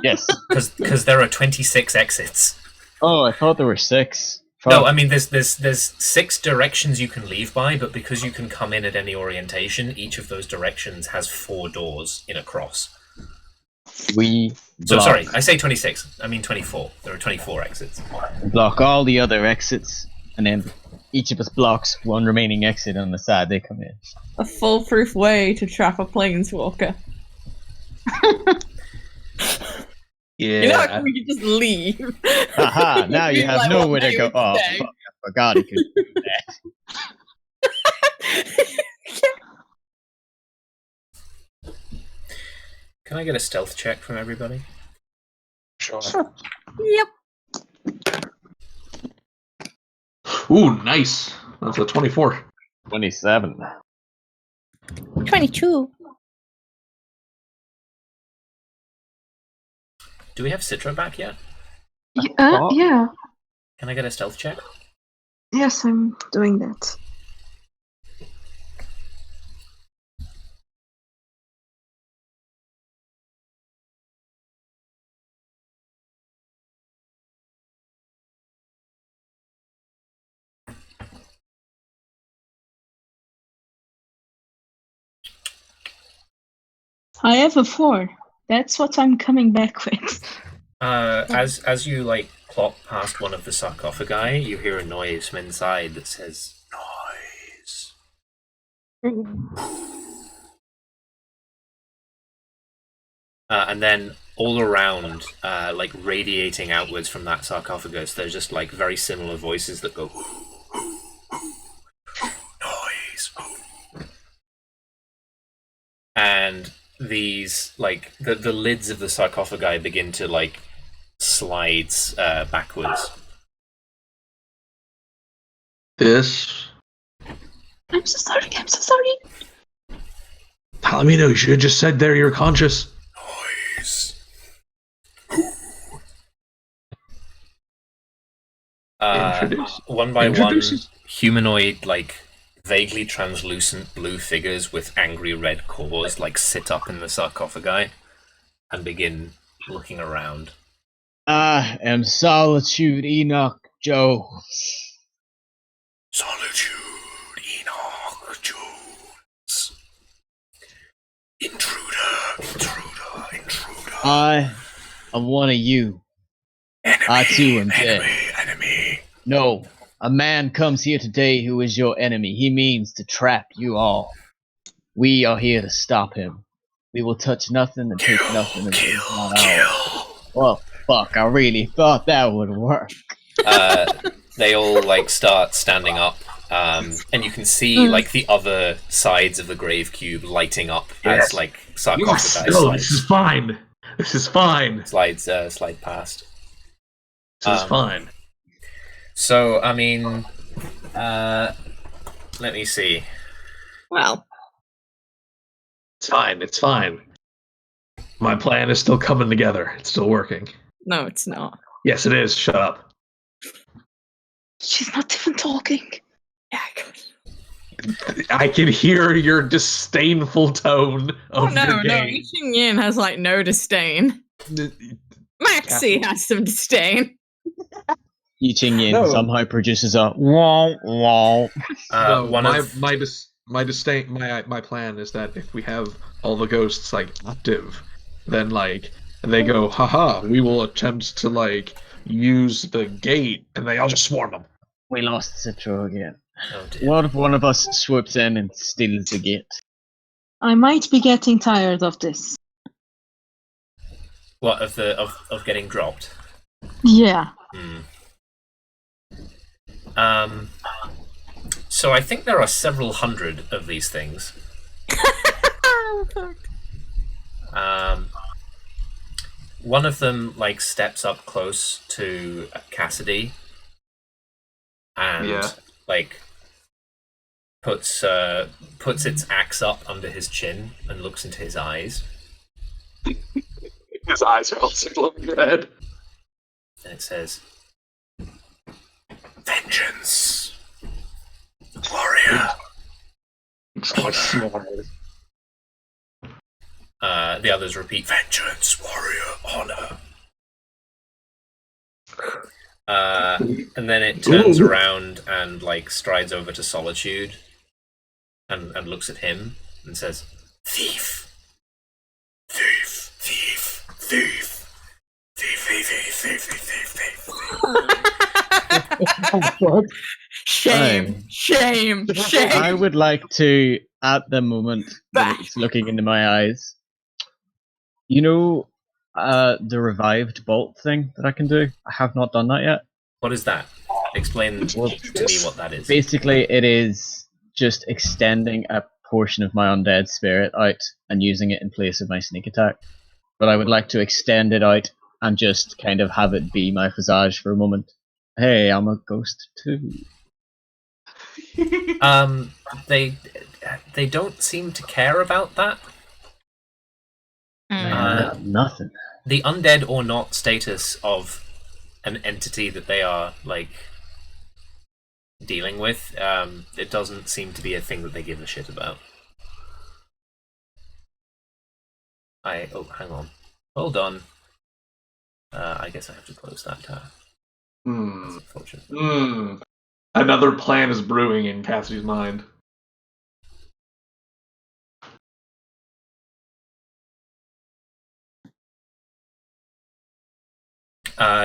Yes. Because there are 26 exits. Oh, I thought there were 6. No, I mean there's 6 directions you can leave by, but because you can come in at any orientation, each of those directions has 4 doors in a cross. So sorry, I say 26. I mean 24. There are 24 exits. Block all the other exits, and then each of us blocks one remaining exit on the side they come in. A foolproof way to trap a planeswalker. Yeah. You know how we can just leave. Haha, now you have nowhere to go. Oh, today? fuck, I forgot he could do that. Can I get a stealth check from everybody? Sure. Yep. Ooh, nice. That's a 24. 27. 22. Do we have Citra back yet? Yeah. Can I get a stealth check? Yes, I'm doing that. I have a 4. That's what I'm coming back with. As you plop past one of the sarcophagi, you hear a noise from inside that says noise. And then all around, like radiating outwards from that sarcophagus, there's just like very similar voices that go noise. And these like the lids of the sarcophagi begin to like slides backwards. This. I'm so sorry. I'm so sorry. Palomino, you should have just said there you're conscious. Noise. One by one, humanoid, like vaguely translucent blue figures with angry red cores, like sit up in the sarcophagi and begin looking around. I am Solitude Enoch Jones. Solitude, Enoch Jones. Intruder. I am one of you. Enemy, I too am dead. Enemy. No, a man comes here today who is your enemy. He means to trap you all. We are here to stop him. We will touch nothing and take nothing until it's not ours. Well, fuck, I really thought that would work. They all like start standing up, and you can see like the other sides of the grave cube lighting up as like sarcophagi This is fine. This is fine. slide past. This is fine. So I mean, let me see. Well, It's fine. It's fine. My plan is still coming together. It's still working. no, it's not. Yes, it is. Shut up. She's not even talking. Yeah, I can hear your disdainful tone of no, your no. game. Yixing Yin has like no disdain. Maxie has some disdain. Yi Ching Yin No. somehow produces a wah wah. No, One my of my plan is that if we have all the ghosts like active, then like they go, haha, we will attempt to like use the gate, and they all just swarm them. We lost Citro again. oh dear. What if one of us swoops in and steals the gate? I might be getting tired of this. What of getting dropped? Yeah. So I think there are several hundred of these things. One of them like steps up close to Cassidy and like puts its axe up under his chin and looks into his eyes, His eyes are also glowing red. and it says, "Vengeance, warrior." The others repeat, "Vengeance, warrior, honor." And then it turns around and like strides over to Solitude and looks at him and says, "Thief, thief, thief, thief, thief, thief, thief, thief, thief, thief." Shame, shame, shame. I would like to, at the moment that Back. it's looking into my eyes, you know, the revived bolt thing that I can do? I have not done that yet. What is that? Explain to me what that is. Basically, it is just extending a portion of my undead spirit out and using it in place of my sneak attack. But I would like to extend it out and just kind of have it be my visage for a moment. Hey, I'm a ghost too. They don't seem to care about that. Nothing. The undead or not status of an entity that they are like dealing with, it doesn't seem to be a thing that they give a shit about. Oh, hang on. Hold on. I guess I have to close that tab. That's unfortunate. Another plan is brewing in Cassidy's mind.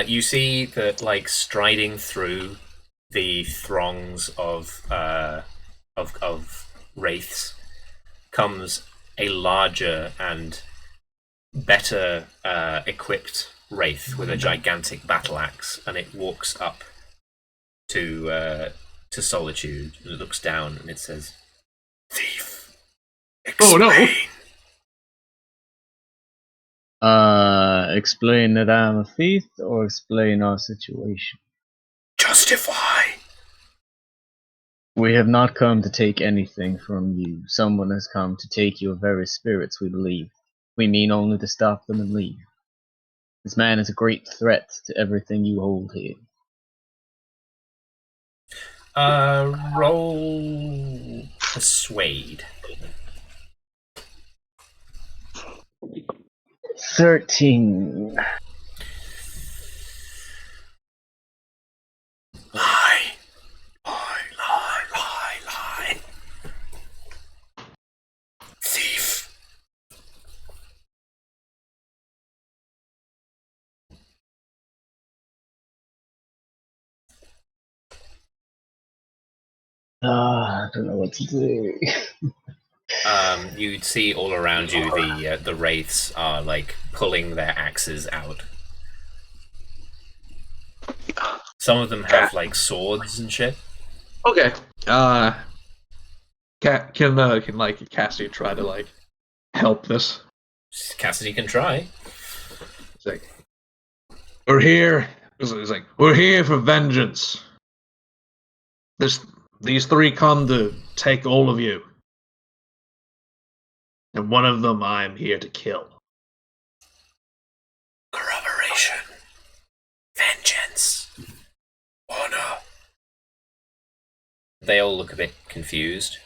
You see that, like, striding through the throngs of wraiths comes a larger and better equipped wraith with a gigantic battle axe, and it walks up to Solitude, and it looks down and it says, "Thief, explain." Oh no! Explain that I'm a thief, or explain our situation? Justify. We have not come to take anything from you. Someone has come to take your very spirits, we believe. We mean only to stop them and leave. This man is a great threat to everything you hold here. Roll persuade. 13. Lie. Lie. Thief. I don't know what to do. You'd see all around you the wraiths are like pulling their axes out. Some of them have like swords and shit. Okay. Can like Cassie try to like help this? Cassidy can try. It's like, we're here. It's like, we're here for vengeance. These three come to take all of you. And one of them I'm here to kill. Corroboration. Vengeance. Honor. They all look a bit confused.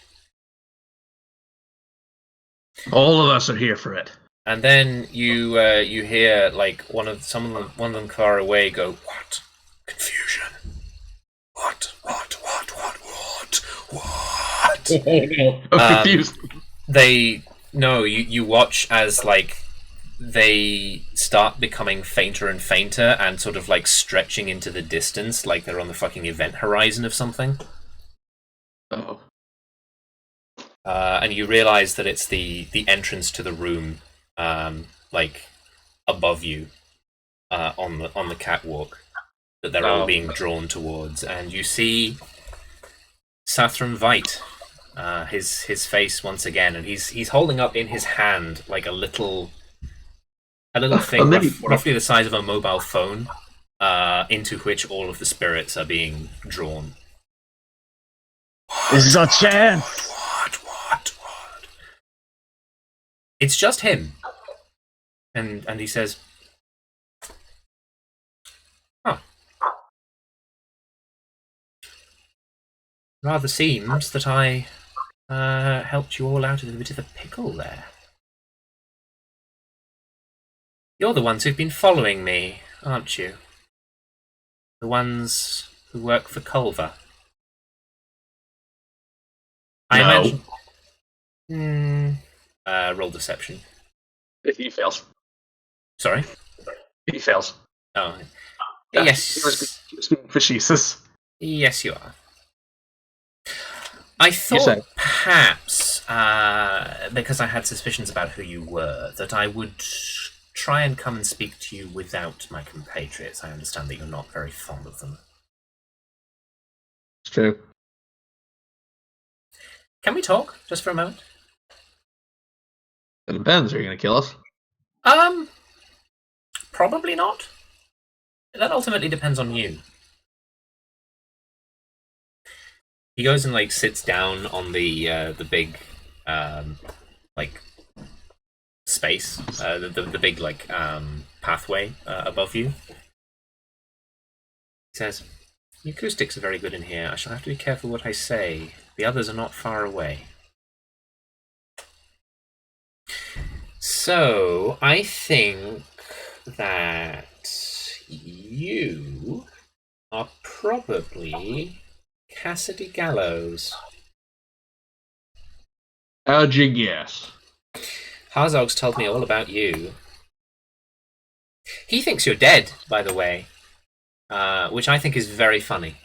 All of us are here for it. And then you hear like one of them far away go, "What? Confusion. What? I'm confused. You watch as like they start becoming fainter and fainter and sort of like stretching into the distance, like they're on the fucking event horizon of something. Oh. And you realize that it's the entrance to the room, like above you, on the catwalk, that they're all being drawn towards, and you see Sathram Vight, his face once again, and he's holding up in his hand like a little thing, roughly the size of a mobile phone, into which all of the spirits are being drawn. This is our chance! What? It's just him, and he says, "Huh. Rather seems that I helped you all out of a bit of a pickle there. You're the ones who've been following me, aren't you? The ones who work for Culver. I imagine. Roll deception. He fails. Sorry? He fails. Oh. Yeah, Yes. He was being facetious. Yes, you are. I thought perhaps, because I had suspicions about who you were, that I would try and come and speak to you without my compatriots. I understand that you're not very fond of them. It's true. Can we talk, just for a moment? It depends. Are you going to kill us? Probably not. That ultimately depends on you. He goes and like sits down on the big like space, the big like pathway above you. He says, "The acoustics are very good in here. I shall have to be careful what I say. The others are not far away. So I think that you are probably Cassidy Gallows." How'd you guess? Harzog's told me all about you. He thinks you're dead, by the way, which I think is very funny.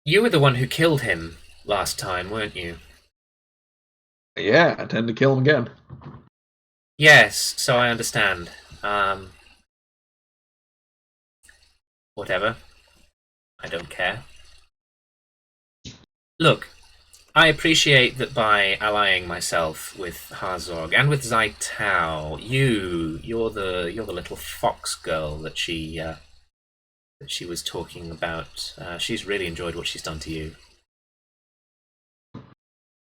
You were the one who killed him last time, weren't you? Yeah, I tend to kill him again. Yes, so I understand. Whatever. I don't care. Look, I appreciate that by allying myself with Harzog and with Zaitao, you're the little fox girl that she was talking about. She's really enjoyed what she's done to you.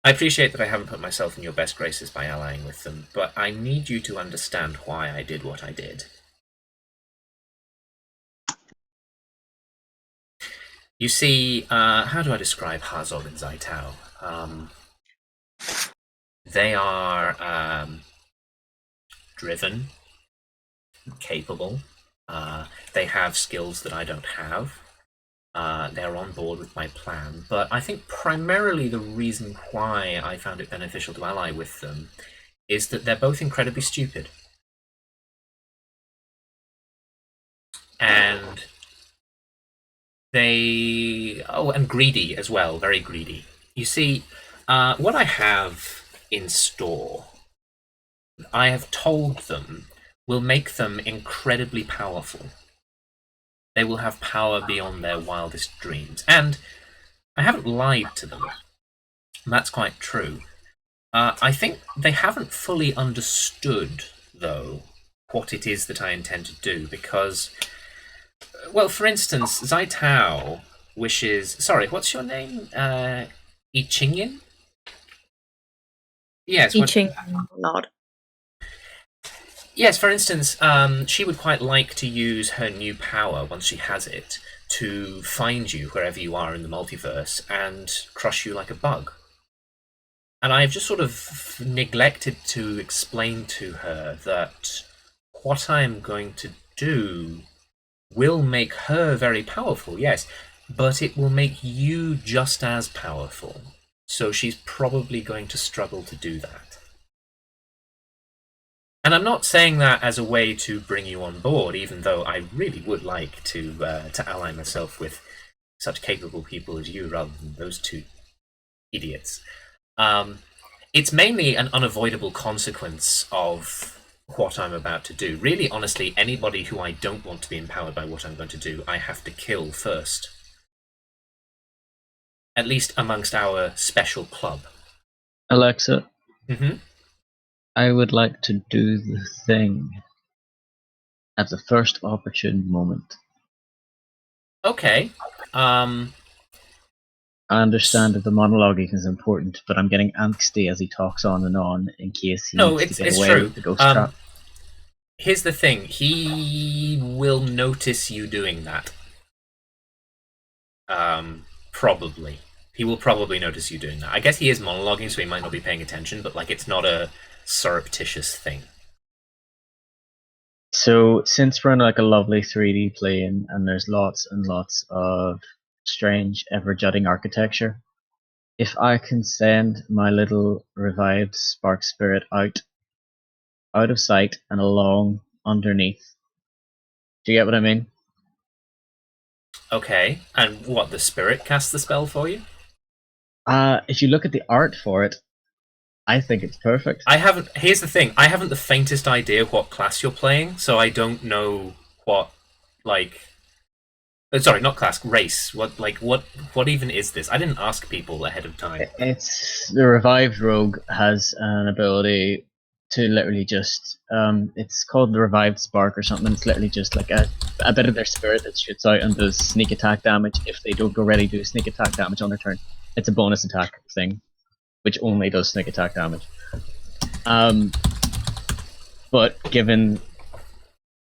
I appreciate that I haven't put myself in your best graces by allying with them, but I need you to understand why I did what I did. You see, how do I describe Harzog and Zaitao? They are driven, capable. They have skills that I don't have. They're on board with my plan. But I think primarily the reason why I found it beneficial to ally with them is that they're both incredibly stupid. And and greedy as well, very greedy. You see, what I have in store, I have told them, will make them incredibly powerful. They will have power beyond their wildest dreams. And I haven't lied to them. That's quite true. I think they haven't fully understood, though, what it is that I intend to do, because, well, for instance, Zaitao wishes... Sorry, what's your name? Ichingyan? Yes. Teaching nod. Yes, for instance, she would quite like to use her new power, once she has it, to find you wherever you are in the multiverse and crush you like a bug. And I've just sort of neglected to explain to her that what I'm going to do will make her very powerful, yes, but it will make you just as powerful. So she's probably going to struggle to do that. And I'm not saying that as a way to bring you on board, even though I really would like to ally myself with such capable people as you rather than those two idiots. It's mainly an unavoidable consequence of what I'm about to do. Really, honestly, anybody who I don't want to be empowered by what I'm going to do, I have to kill first. At least amongst our special club. Alexa, Mm-hmm. I would like to do the thing at the first opportune moment. Okay. I understand that the monologuing is important, but I'm getting angsty as he talks on and on in case he No, needs to it's get away true. with the ghost trap. Here's the thing. He will notice you doing that. Probably. He will probably notice you doing that. I guess he is monologuing, so he might not be paying attention, but like it's not a surreptitious thing. So, since we're in like a lovely 3D plane and there's lots and lots of strange, ever-jutting architecture, if I can send my little revived spark spirit out of sight and along underneath, do you get what I mean? Okay, and what, the spirit casts the spell for you? If you look at the art for it, I think it's perfect. Here's the thing, I haven't the faintest idea what class you're playing, so I don't know what, like... sorry, not class, race. What even is this? I didn't ask people ahead of time. It's the revived rogue has an ability to literally just it's called the revived spark or something. It's literally just like a bit of their spirit that shoots out and does sneak attack damage if they don't already do sneak attack damage on their turn. It's a bonus attack thing, which only does sneak attack damage. But given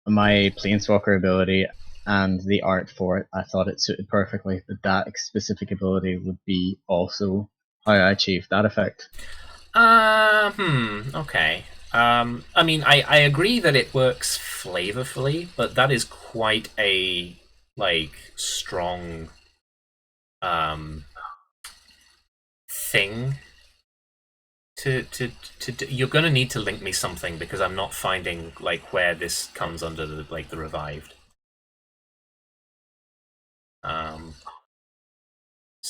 my planeswalker ability and the art for it, I thought it suited perfectly that specific ability would be also how I achieved that effect. Okay. I mean, I agree that it works flavorfully, but that is quite a, like, strong, thing to do. You're gonna need to link me something, because I'm not finding, like, where this comes under, the revived.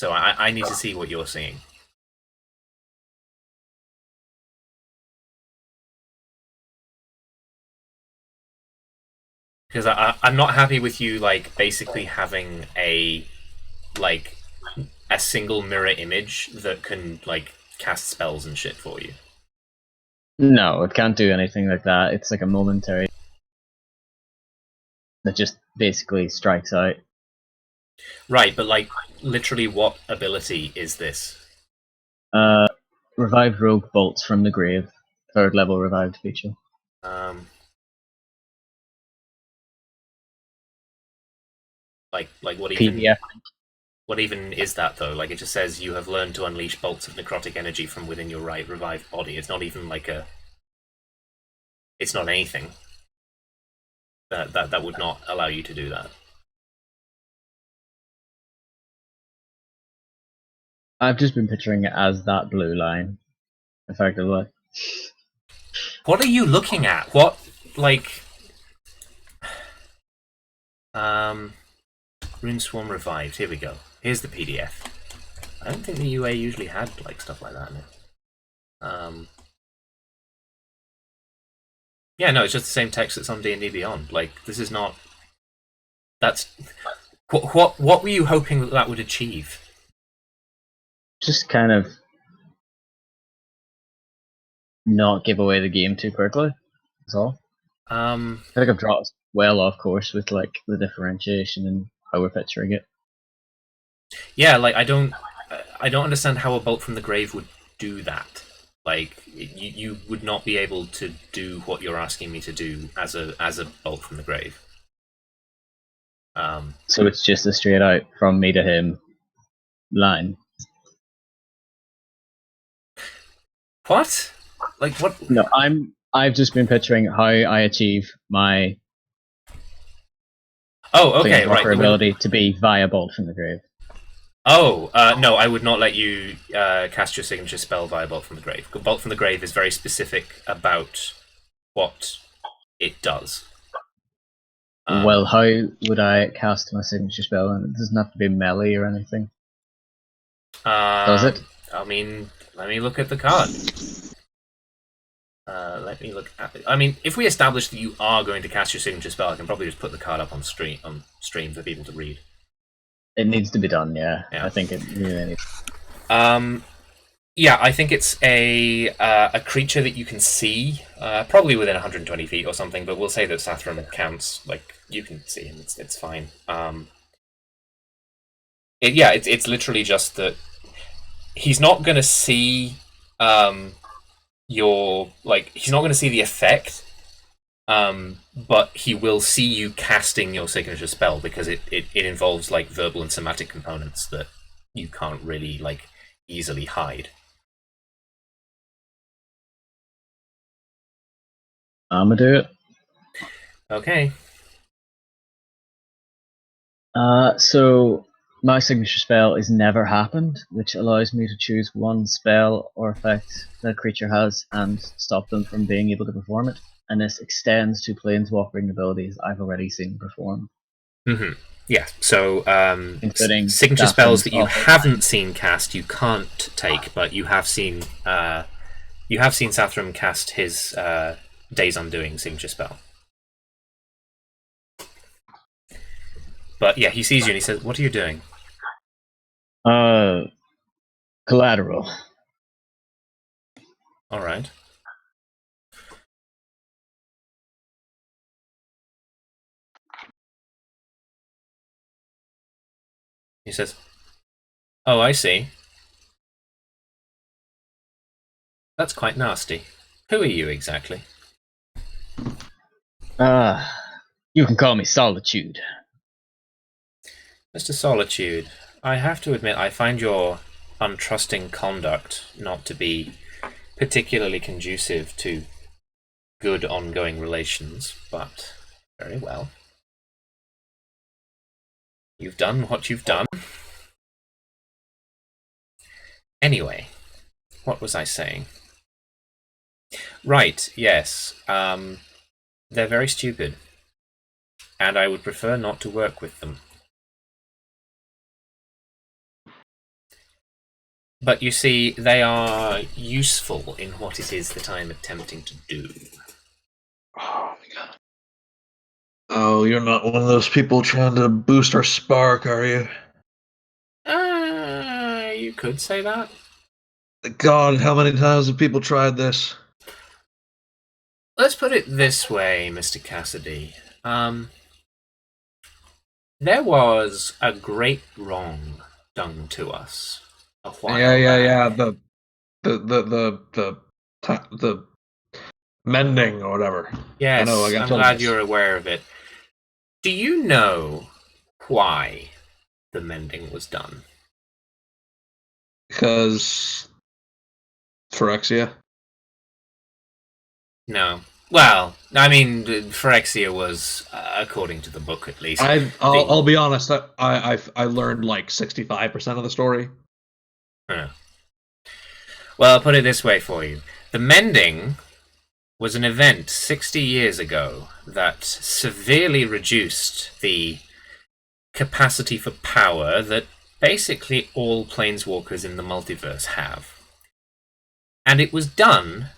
So I need to see what you're seeing. Because I'm not happy with you, like, basically having a single mirror image that can, like, cast spells and shit for you. No, it can't do anything like that. It's like a momentary that just basically strikes out. Right, but, like, literally what ability is this? Revived Rogue bolts from the grave. 3rd level revived feature. Like what even? PDF. What even is that though? Like, it just says you have learned to unleash bolts of necrotic energy from within your right revived body. It's not even like a. It's not anything. That would not allow you to do that. I've just been picturing it as that blue line, effectively. What are you looking at? What, like... Rune Swarm Revived. Here we go. Here's the PDF. I don't think the UA usually had, like, stuff like that in it. Yeah, no, it's just the same text that's on D&D Beyond. Like, this is not... That's... What were you hoping that would achieve? Just kind of not give away the game too quickly. That's all. I think I've dropped us well off course with like the differentiation and how we're picturing it. Yeah, like I don't understand how a bolt from the grave would do that. Like you would not be able to do what you're asking me to do as a bolt from the grave. So it's just a straight out from me to him line. What? Like what? No, I've just been picturing how I achieve my okay, right. ability to be via bolt from the grave. No, I would not let you cast your signature spell via Bolt from the Grave. Bolt from the Grave is very specific about what it does. Well, how would I cast my signature spell? And it doesn't have to be melee or anything. Does it? I mean, let me look at the card. Let me look at it. I mean, if we establish that you are going to cast your signature spell, I can probably just put the card up on stream for people to read. It needs to be done, yeah. I think it really needs. Yeah, I think it's a creature that you can see, probably within 120 feet or something. But we'll say that Sathram counts. Like you can see him. It's fine. It's literally just that he's not going to see he's not going to see the effect. But he will see you casting your signature spell because it involves like verbal and somatic components that you can't really like easily hide. I'ma do it. Okay. So my signature spell is Never Happened, which allows me to choose one spell or effect that a creature has and stop them from being able to perform it. And this extends to planeswalking abilities I've already seen perform. Mm-hmm. Yeah, so including signature spells that you haven't seen cast, you can't take, but you have seen Sathram cast his Days Undoing signature spell. But yeah, he sees you and he says, "What are you doing?" Collateral. All right. He says, "Oh, I see. That's quite nasty. Who are you exactly?" You can call me Solitude. Mr. Solitude, I have to admit I find your untrusting conduct not to be particularly conducive to good ongoing relations, but very well. You've done what you've done. Anyway, what was I saying? Right, yes. They're very stupid, and I would prefer not to work with them. But you see, they are useful in what it is that I'm attempting to do. Oh my god. Oh, you're not one of those people trying to boost our spark, are you? You could say that. God, how many times have people tried this? Let's put it this way, Mr. Cassidy. There was a great wrong done to us a while back. The mending or whatever. Yes, I know, I got I'm told glad this. you're aware of it. Do you know why the mending was done? Because Phyrexia. No. Well, I mean, Phyrexia was, according to the book at least. I'll be honest. I learned like 65% of the story. Huh. Well, I'll put it this way for you. The mending was an event 60 years ago that severely reduced the capacity for power that basically all planeswalkers in the multiverse have. And it was done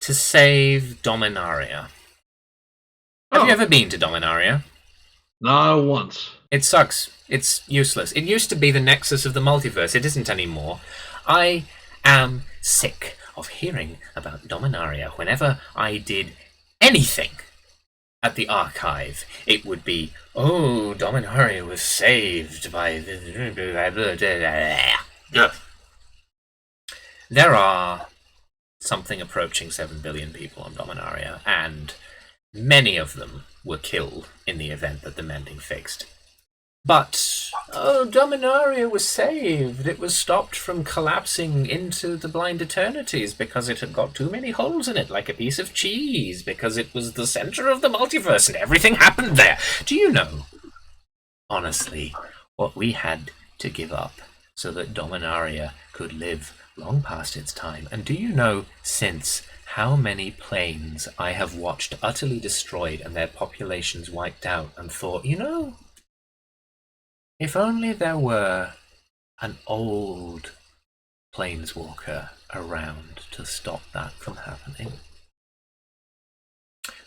to save Dominaria. Have you ever been to Dominaria? Not once. It sucks. It's useless. It used to be the nexus of the multiverse. It isn't anymore. I am sick of hearing about Dominaria. Whenever I did anything at the archive, it would be, oh, Dominaria was saved by... There are something approaching 7 billion people on Dominaria, and many of them were killed in the event that the mending fixed. But, oh, Dominaria was saved. It was stopped from collapsing into the blind eternities because it had got too many holes in it, like a piece of cheese, because it was the center of the multiverse and everything happened there. Do you know, honestly, what we had to give up so that Dominaria could live long past its time? And do you know, since, how many planes I have watched utterly destroyed and their populations wiped out and thought, you know, if only there were an old planeswalker around to stop that from happening.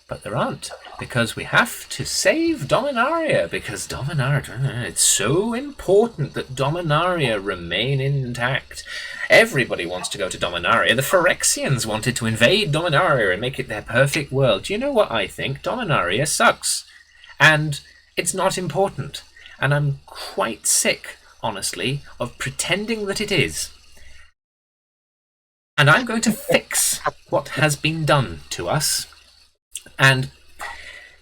But there aren't, because we have to save Dominaria, because Dominaria, it's so important that Dominaria remain intact. Everybody wants to go to Dominaria. The Phyrexians wanted to invade Dominaria and make it their perfect world. Do you know what I think? Dominaria sucks. And it's not important. And I'm quite sick, honestly, of pretending that it is. And I'm going to fix what has been done to us. And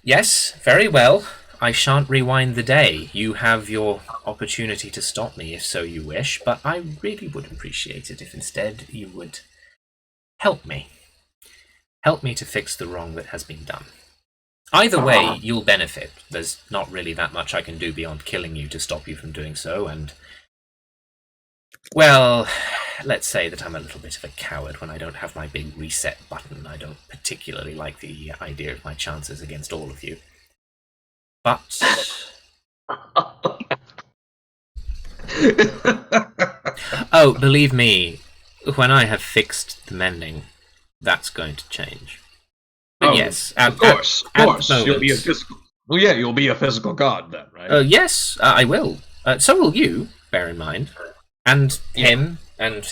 yes, very well, I shan't rewind the day. You have your opportunity to stop me if so you wish, but I really would appreciate it if instead you would help me. Help me to fix the wrong that has been done. Either way, you'll benefit. There's not really that much I can do beyond killing you to stop you from doing so, and... well, let's say that I'm a little bit of a coward when I don't have my big reset button. I don't particularly like the idea of my chances against all of you. But... oh, believe me, when I have fixed the mending, that's going to change. But yes, of course. You'll be a physical. Well, yeah, you'll be a physical god then, right? Yes, I will. So will you. Bear in mind, and him, and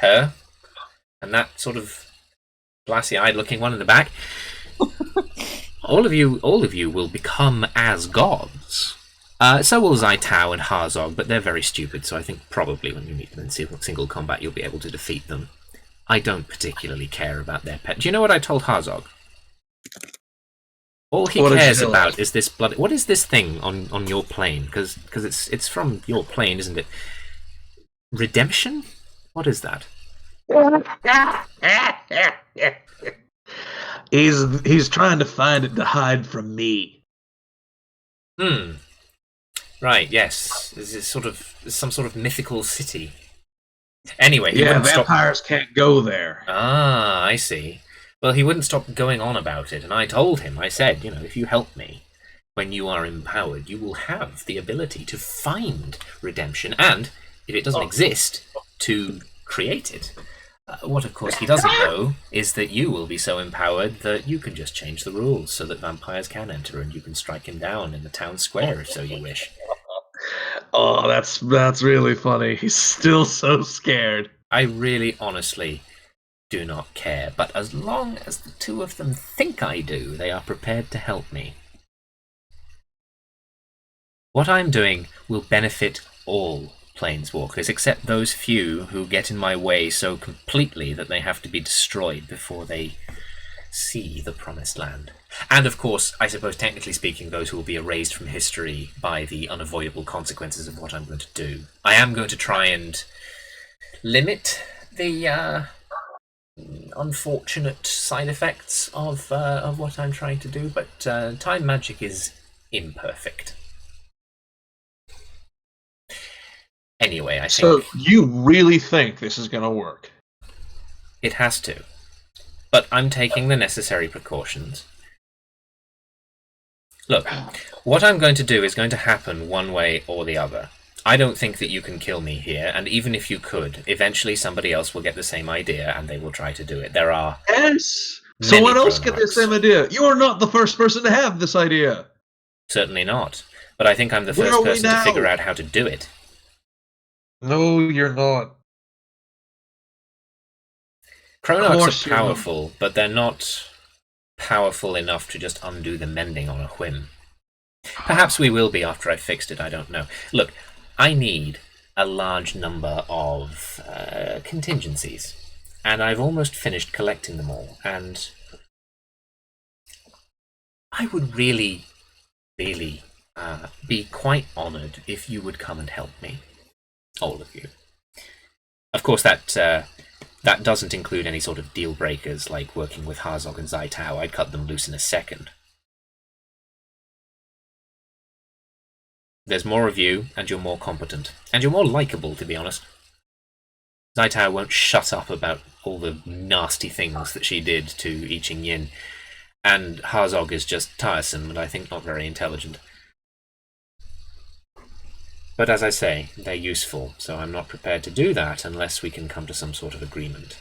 her, and that sort of glassy-eyed looking one in the back. all of you will become as gods. So will Zaitao and Harzog, but they're very stupid. So I think probably when you meet them in single combat, you'll be able to defeat them. I don't particularly care about their pet. Do you know what I told Harzog? All he cares about is this blood. What is this thing on your plane? Because it's from your plane, isn't it? Redemption? What is that? He's trying to find it to hide from me. Right. Yes. This is some sort of mythical city. Anyway, yeah, vampires can't go there. Ah, I see. Well, he wouldn't stop going on about it, and I told him, I said, you know, if you help me, when you are empowered, you will have the ability to find redemption, and if it doesn't exist, to create it. What, of course, he doesn't know is that you will be so empowered that you can just change the rules so that vampires can enter and you can strike him down in the town square if so you wish. Oh, that's really funny. He's still so scared. I really, honestly do not care, but as long as the two of them think I do, they are prepared to help me. What I'm doing will benefit all planeswalkers, except those few who get in my way so completely that they have to be destroyed before they see the promised land. And of course, I suppose technically speaking, those who will be erased from history by the unavoidable consequences of what I'm going to do. I am going to try and limit the unfortunate side effects of what I'm trying to do, but time magic is imperfect. Anyway, I think... So you really think this is going to work? It has to. But I'm taking the necessary precautions. Look, what I'm going to do is going to happen one way or the other. I don't think that you can kill me here, and even if you could, eventually somebody else will get the same idea and they will try to do it. There are... Yes! Someone else get the same idea. You are not the first person to have this idea. Certainly not. But I think I'm the first person to figure out how to do it. No, you're not. Chronarchs are powerful, but they're not powerful enough to just undo the mending on a whim. Perhaps we will be after I've fixed it, I don't know. Look, I need a large number of contingencies, and I've almost finished collecting them all, and I would really, really be quite honoured if you would come and help me. All of you. Of course, that doesn't include any sort of deal breakers like working with Harzog and Zaitao. I'd cut them loose in a second. There's more of you, and you're more competent. And you're more likable, to be honest. Zaitao won't shut up about all the nasty things that she did to I Ching Yin. And Harzog is just tiresome, and I think not very intelligent. But as I say, they're useful, so I'm not prepared to do that unless we can come to some sort of agreement.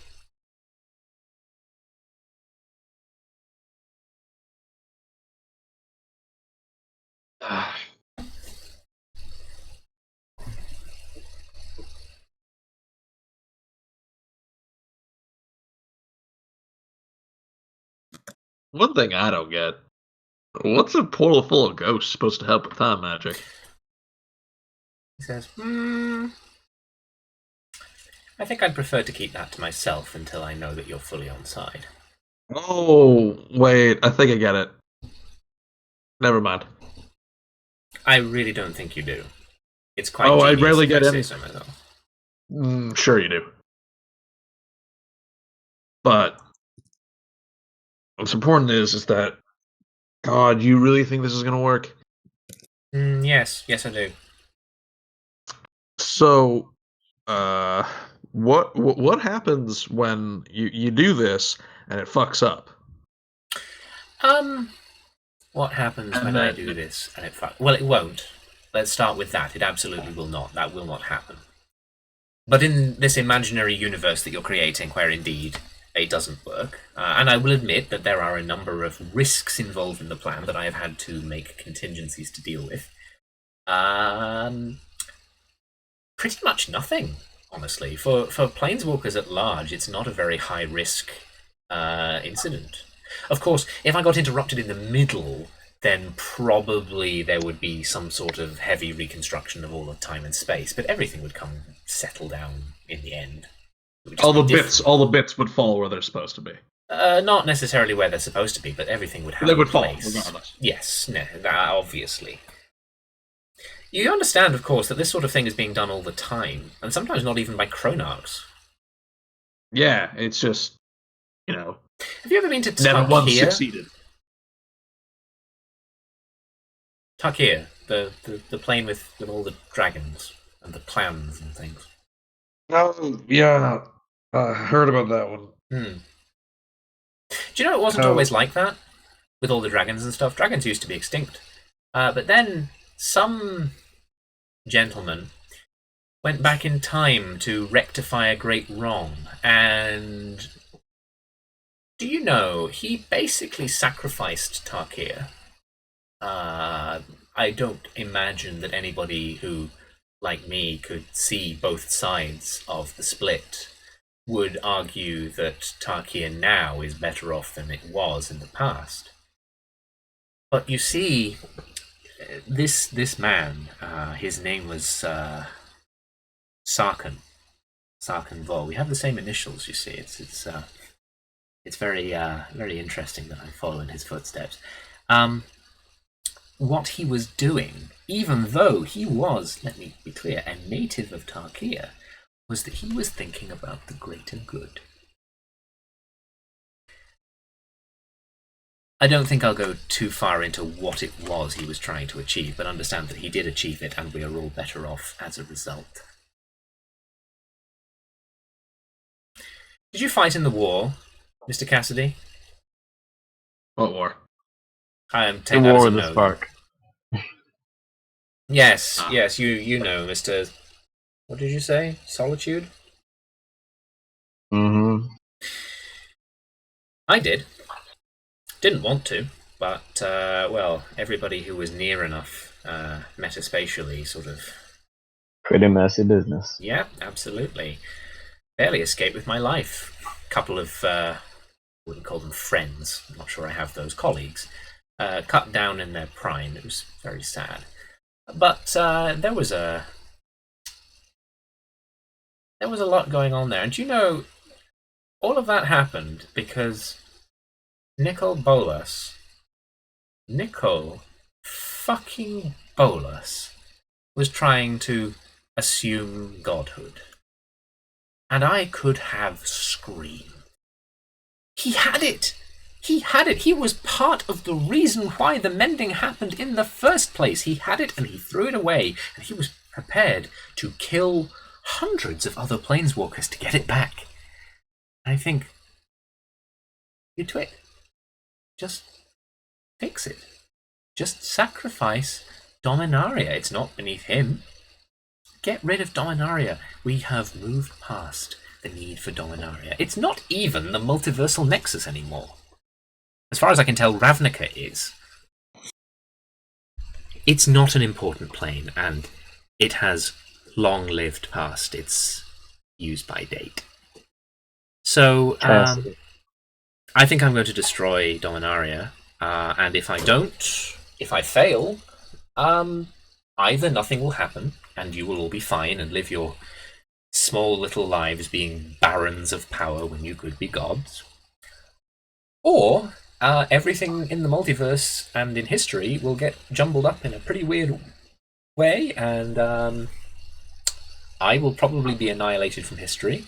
One thing I don't get. What's a portal full of ghosts supposed to help with time magic? He says, I think I'd prefer to keep that to myself until I know that you're fully on side. Oh, wait, I think I get it. Never mind. I really don't think you do. It's quite I genius rarely if get I any. say so myself. Sure you do. But what's important is that, God, you really think this is going to work? Yes, I do. So, what happens when you do this and it fucks up? What happens when I do this and it fucks? Well, it won't. Let's start with that. It absolutely will not. That will not happen. But in this imaginary universe that you're creating, where indeed it doesn't work, and I will admit that there are a number of risks involved in the plan that I have had to make contingencies to deal with. Pretty much nothing, honestly. For planeswalkers at large, it's not a very high-risk incident. Of course, if I got interrupted in the middle, then probably there would be some sort of heavy reconstruction of all of time and space, but everything would settle down in the end. All the bits would fall where they're supposed to be. Not necessarily where they're supposed to be, but everything would have They would a fall, place. regardless. Yes, no, that obviously. You understand, of course, that this sort of thing is being done all the time, and sometimes not even by Chronarchs. Yeah, it's just, Have you ever been to never once Tarkir? succeeded. Tarkir, the plane with all the dragons and the plans and things. Oh, yeah, I heard about that one. Do you know it wasn't always like that? With all the dragons and stuff? Dragons used to be extinct. But then some gentleman went back in time to rectify a great wrong, and do you know, he basically sacrificed Tarkir. I don't imagine that anybody who, like me, could see both sides of the split would argue that Tarkir now is better off than it was in the past. But you see, this man, his name was Sathram Vight. We have the same initials, you see. It's very interesting that I follow in his footsteps. What he was doing, even though he was, let me be clear, a native of Tarkir, was that he was thinking about the greater good. I don't think I'll go too far into what it was he was trying to achieve, but understand that he did achieve it, and we are all better off as a result. Did you fight in the war, Mr. Cassidy? What war? The War of the Spark. Yes, yes, you know, Mr. What did you say? Solitude? Mm-hmm. I did. Didn't want to, but, well, everybody who was near enough, metaspatially, sort of... Pretty messy business. Yeah, absolutely. Barely escaped with my life. Couple of, wouldn't call them friends, I'm not sure I have those, colleagues, cut down in their prime. It was very sad. But there was a lot going on there. And you know, all of that happened because Nicol fucking Bolas was trying to assume godhood. And I could have screamed. He had it! He had it! He was part of the reason why the mending happened in the first place. He had it and he threw it away, and he was prepared to kill hundreds of other planeswalkers to get it back. I think, you twit. Just fix it. Just sacrifice Dominaria. It's not beneath him. Get rid of Dominaria. We have moved past the need for Dominaria. It's not even the multiversal nexus anymore. As far as I can tell, Ravnica is. It's not an important plane, and it has long lived past its use-by date. So, I think I'm going to destroy Dominaria, and if I don't, if I fail, either nothing will happen, and you will all be fine and live your small little lives being barons of power when you could be gods, or everything in the multiverse and in history will get jumbled up in a pretty weird way, and I will probably be annihilated from history,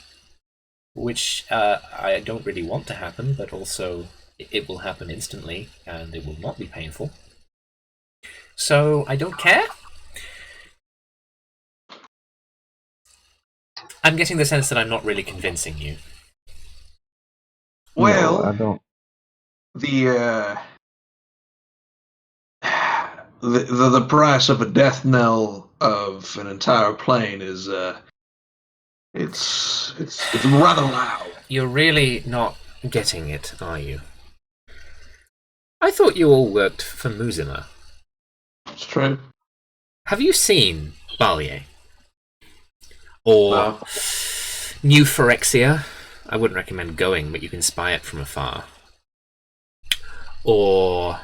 which I don't really want to happen, but also it will happen instantly, and it will not be painful. So I don't care. I'm getting the sense that I'm not really convincing you. Well, no, I don't. The price of a death knell of an entire plane is it's rather loud. You're really not getting it, are you? I thought you all worked for Muzema. It's true. Have you seen Balye? Or No. New Phyrexia? I wouldn't recommend going, but you can spy it from afar. Or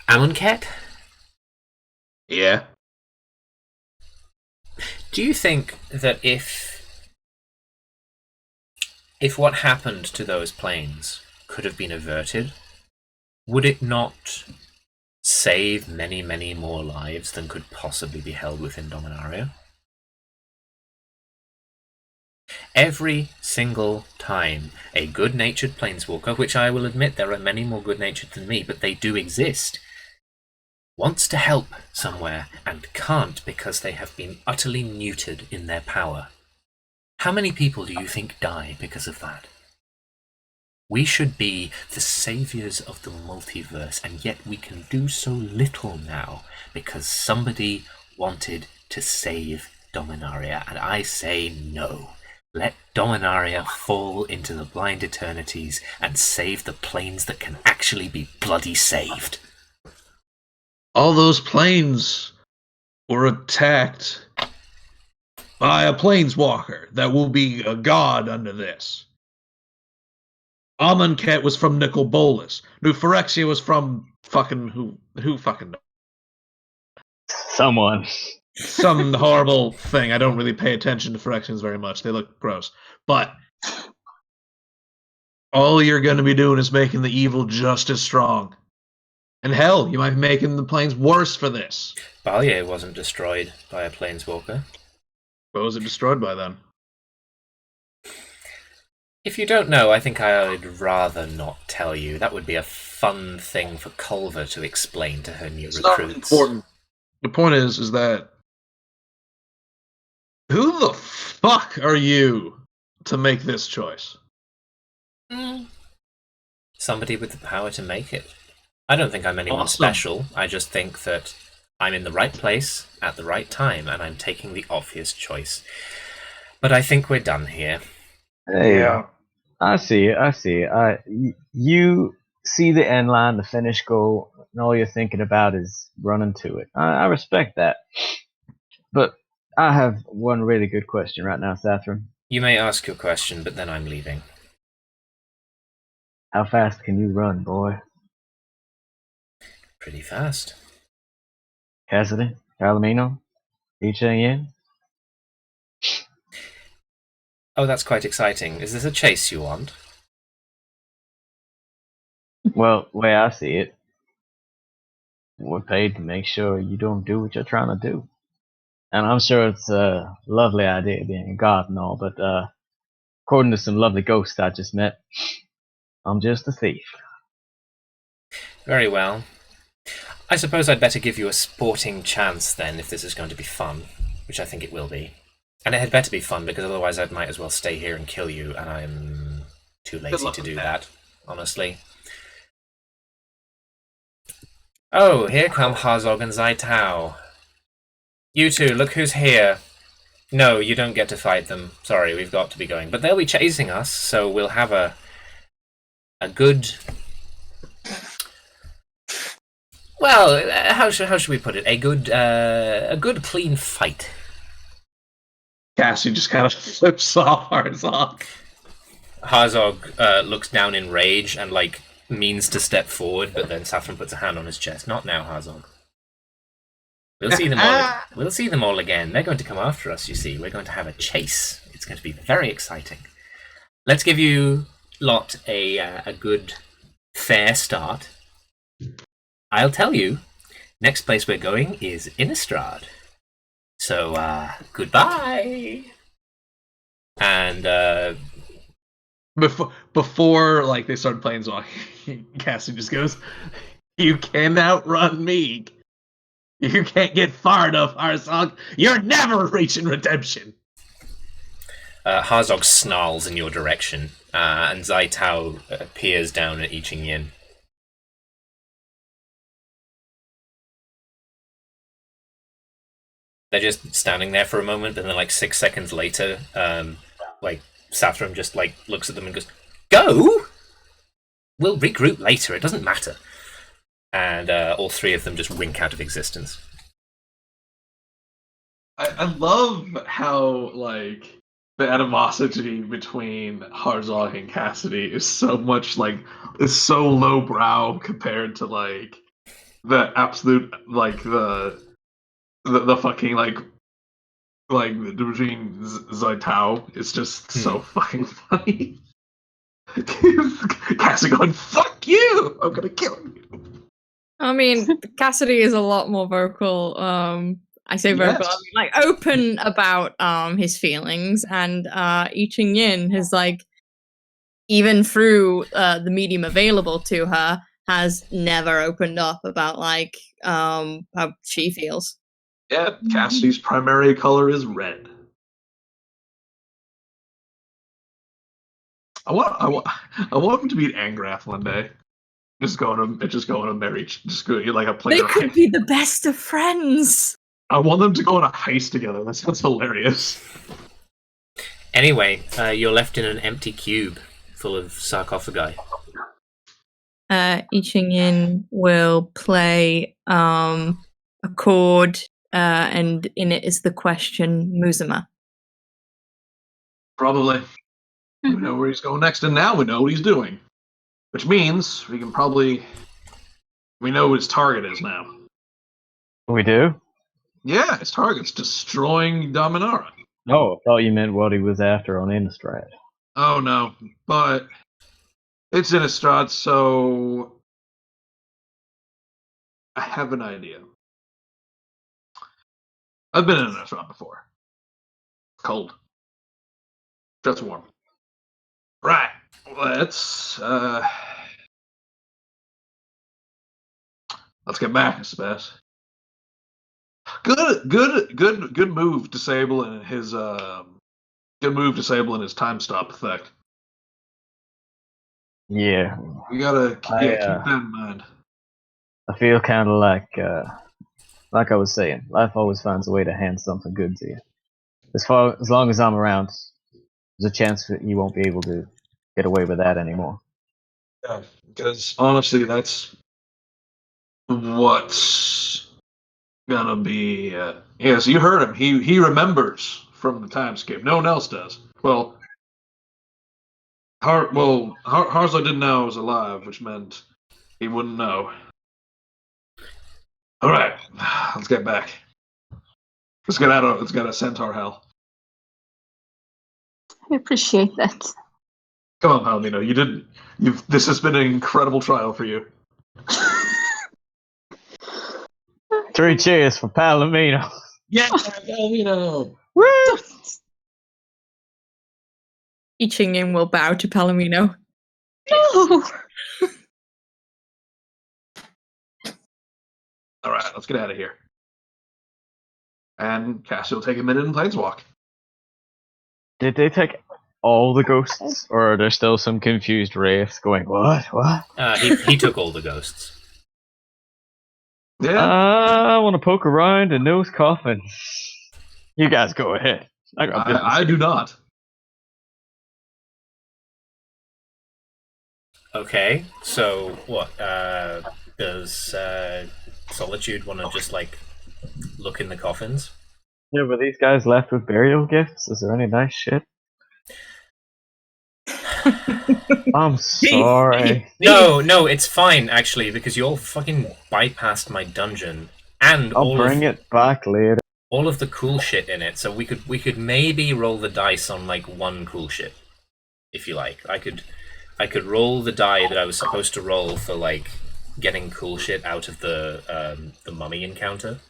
Amonkhet? Yeah. Do you think that if what happened to those planes could have been averted, would it not save many, many more lives than could possibly be held within Dominaria? Every single time a good-natured planeswalker, which I will admit there are many more good-natured than me, but they do exist, wants to help somewhere and can't because they have been utterly neutered in their power. How many people do you think die because of that? We should be the saviors of the multiverse, and yet we can do so little now because somebody wanted to save Dominaria, and I say no. Let Dominaria fall into the blind eternities and save the planes that can actually be bloody saved. All those planes were attacked by a planeswalker that will be a god under this. Amonkhet was from Nicol Bolas. New Phyrexia was from fucking who fucking knows? Someone. Some horrible thing. I don't really pay attention to Phyrexians very much. They look gross. But all you're going to be doing is making the evil just as strong. And hell, you might be making the planes worse for this. Ballier wasn't destroyed by a planeswalker. What was it destroyed by then? If you don't know, I think I'd rather not tell you. That would be a fun thing for Culver to explain to her new recruits. Not important. The point is that who the fuck are you to make this choice? Somebody with the power to make it. I don't think I'm anyone Awesome. special. I just think that I'm in the right place at the right time, and I'm taking the obvious choice. But I think we're done here. Hey, Yeah. I see it. You see the end line, the finish goal, and all you're thinking about is running to it. I respect that. But I have one really good question right now, Sathram. You may ask your question, but then I'm leaving. How fast can you run, boy? Pretty fast. Cassidy? Palomino? Xerex? Oh, that's quite exciting. Is this a chase you want? Well, the way I see it, we're paid to make sure you don't do what you're trying to do. And I'm sure it's a lovely idea being a god and all, but according to some lovely ghosts I just met, I'm just a thief. Very well. I suppose I'd better give you a sporting chance then, if this is going to be fun, which I think it will be. And it had better be fun, because otherwise I might as well stay here and kill you, and I'm too lazy to do that, honestly. Oh, here come Harzog and Zaitao. You two, look who's here. No, you don't get to fight them. Sorry, we've got to be going. But they'll be chasing us, so we'll have a good... Well, how should we put it? A good clean fight. Cassie just kind of flips off Harzog. Harzog looks down in rage and means to step forward, but then Sathram puts a hand on his chest. Not now, Harzog. We'll see them all. We'll see them all again. They're going to come after us. You see, we're going to have a chase. It's going to be very exciting. Let's give you lot a good, fair start. I'll tell you. Next place we're going is Innistrad. So, goodbye. And Before they start playing Zog, Cassie just goes, "You can't outrun me. You can't get far enough, Harzog. You're never reaching redemption." Harzog snarls in your direction, and Zaitao peers down at I Ching Yin. They're just standing there for a moment, and then 6 seconds later, Sathram just looks at them and goes, "Go! We'll regroup later, it doesn't matter." And all three of them just wink out of existence. I love how the animosity between Harzog and Cassidy is so much is so lowbrow compared to the absolute the fucking between Zaitao is just so fucking funny. Cassie going, "Fuck you! I'm gonna kill you." I mean, Cassidy is a lot more vocal. I say vocal, Yes. I mean, open about his feelings, and I Ching Yin has even through the medium available to her, has never opened up about how she feels. Yeah, Cassidy's primary color is red. I want him to beat Angrath one day. Just go on a marriage. Just go like a player. They could be the best of friends. I want them to go on a heist together. That sounds hilarious. Anyway, you're left in an empty cube full of sarcophagi. I Ching Yin will play a chord, and in it is the question Muzema. Probably. We know where he's going next, and now we know what he's doing. Which means we know what his target is now. We do? Yeah, his target's destroying Dominara. Oh, I thought you meant what he was after on Innistrad. Oh no, but it's Innistrad, so I have an idea. I've been in Innistrad before. Cold. Just warm. Right. Let's get back, I suppose. Good move disabling his time stop effect. Yeah. We gotta keep that in mind. I feel kind of like I was saying, life always finds a way to hand something good to you. As long as I'm around, there's a chance that you won't be able to get away with that anymore. Yeah, because honestly, that's what's gonna be. Yeah, so you heard him. He remembers from the time skip. No one else does. Well, Harzlo didn't know I was alive, which meant he wouldn't know. All right, let's get back. Let's get out of Centaur hell. I appreciate that. Come on, Palomino. This has been an incredible trial for you. 3 cheers for Palomino. Yeah, Palomino. Woo! I Ching Yin will bow to Palomino. No! All right, let's get out of here. And Cassie will take a minute and planeswalk. Did they take all the ghosts, or are there still some confused wraiths going, what? He took all the ghosts. Yeah. I want to poke around in those coffins. You guys go ahead. I do not. Okay, so what? Does Solitude want to just look in the coffins? Yeah, were these guys left with burial gifts? Is there any nice shit? I'm sorry. No, it's fine actually because you all fucking bypassed my dungeon and I'll bring it back later. all of the cool shit in it. So we could maybe roll the dice on one cool shit, if you like. I could roll the die that I was supposed to roll for getting cool shit out of the mummy encounter,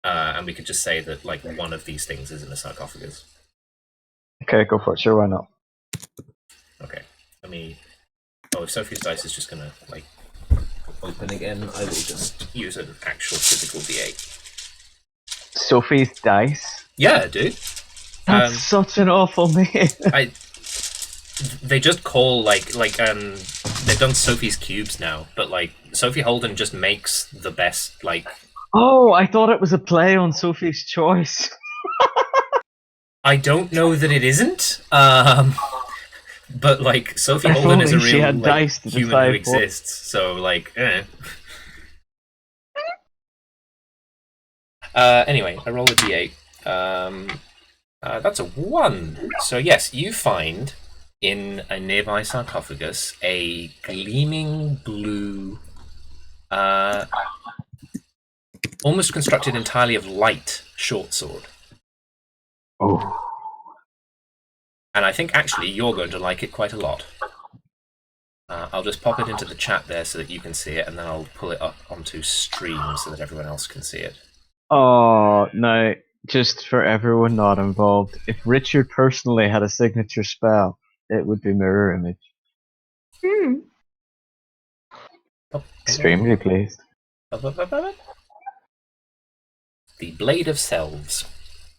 and we could just say that one of these things is in the sarcophagus. Okay, go for it. Sure, why not? Okay, let me. Oh, if Sophie's dice is just gonna open again, I will just use an actual physical D8. Sophie's dice? Yeah, dude. That's such an awful name. They just call they've done Sophie's cubes now, but Sophie Holden just makes the best Oh, I thought it was a play on Sophie's Choice. I don't know that it isn't. But Sophie If Holden is a only she real had dice to human who decide what- exists. So Anyway, I roll a d8. That's a 1. So yes, you find in a nearby sarcophagus a gleaming blue, almost constructed entirely of light short sword. Oh. And I think actually you're going to like it quite a lot. I'll just pop it into the chat there so that you can see it, and then I'll pull it up onto stream so that everyone else can see it. Oh, no. Just for everyone not involved, if Richard personally had a signature spell, it would be Mirror Image. Oh, Extremely pleased. The Blade of Selves.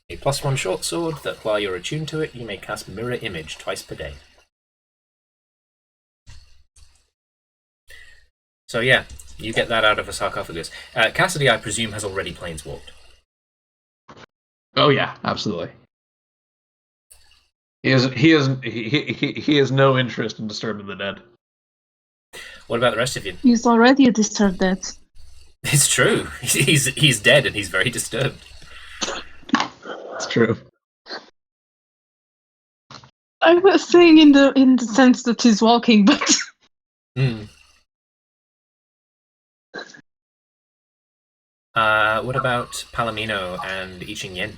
A +1 short sword that, while you're attuned to it, you may cast Mirror Image twice per day. So yeah, you get that out of a sarcophagus. Cassidy, I presume, has already planeswalked. Oh yeah, absolutely. He has no interest in disturbing the dead. What about the rest of you? He's already disturbed that. It's true. He's dead and he's very disturbed. It's true. I was saying in the sense that he's walking, but What about Palomino and I Ching Yen?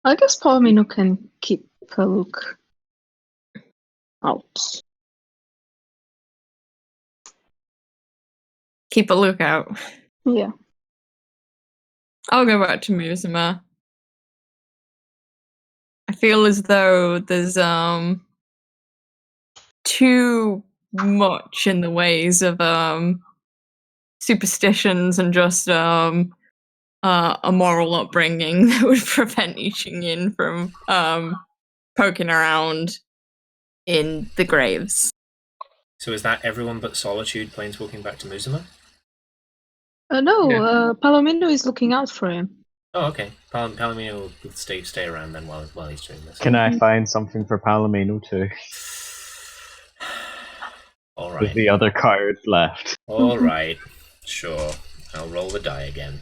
I guess Palomino can keep a look out. Keep a lookout. Yeah. I'll go back to Muzema. I feel as though there's too much in the ways of superstitions and just a moral upbringing that would prevent I Ching Yin from poking around in the graves. So is that everyone but Solitude planeswalking back to Muzema? No, Yeah. Palomino is looking out for him. Oh, okay. Palomino will stay around then while he's doing this. Can I find something for Palomino too? All With right. the other cards left. All right. Sure. I'll roll the die again.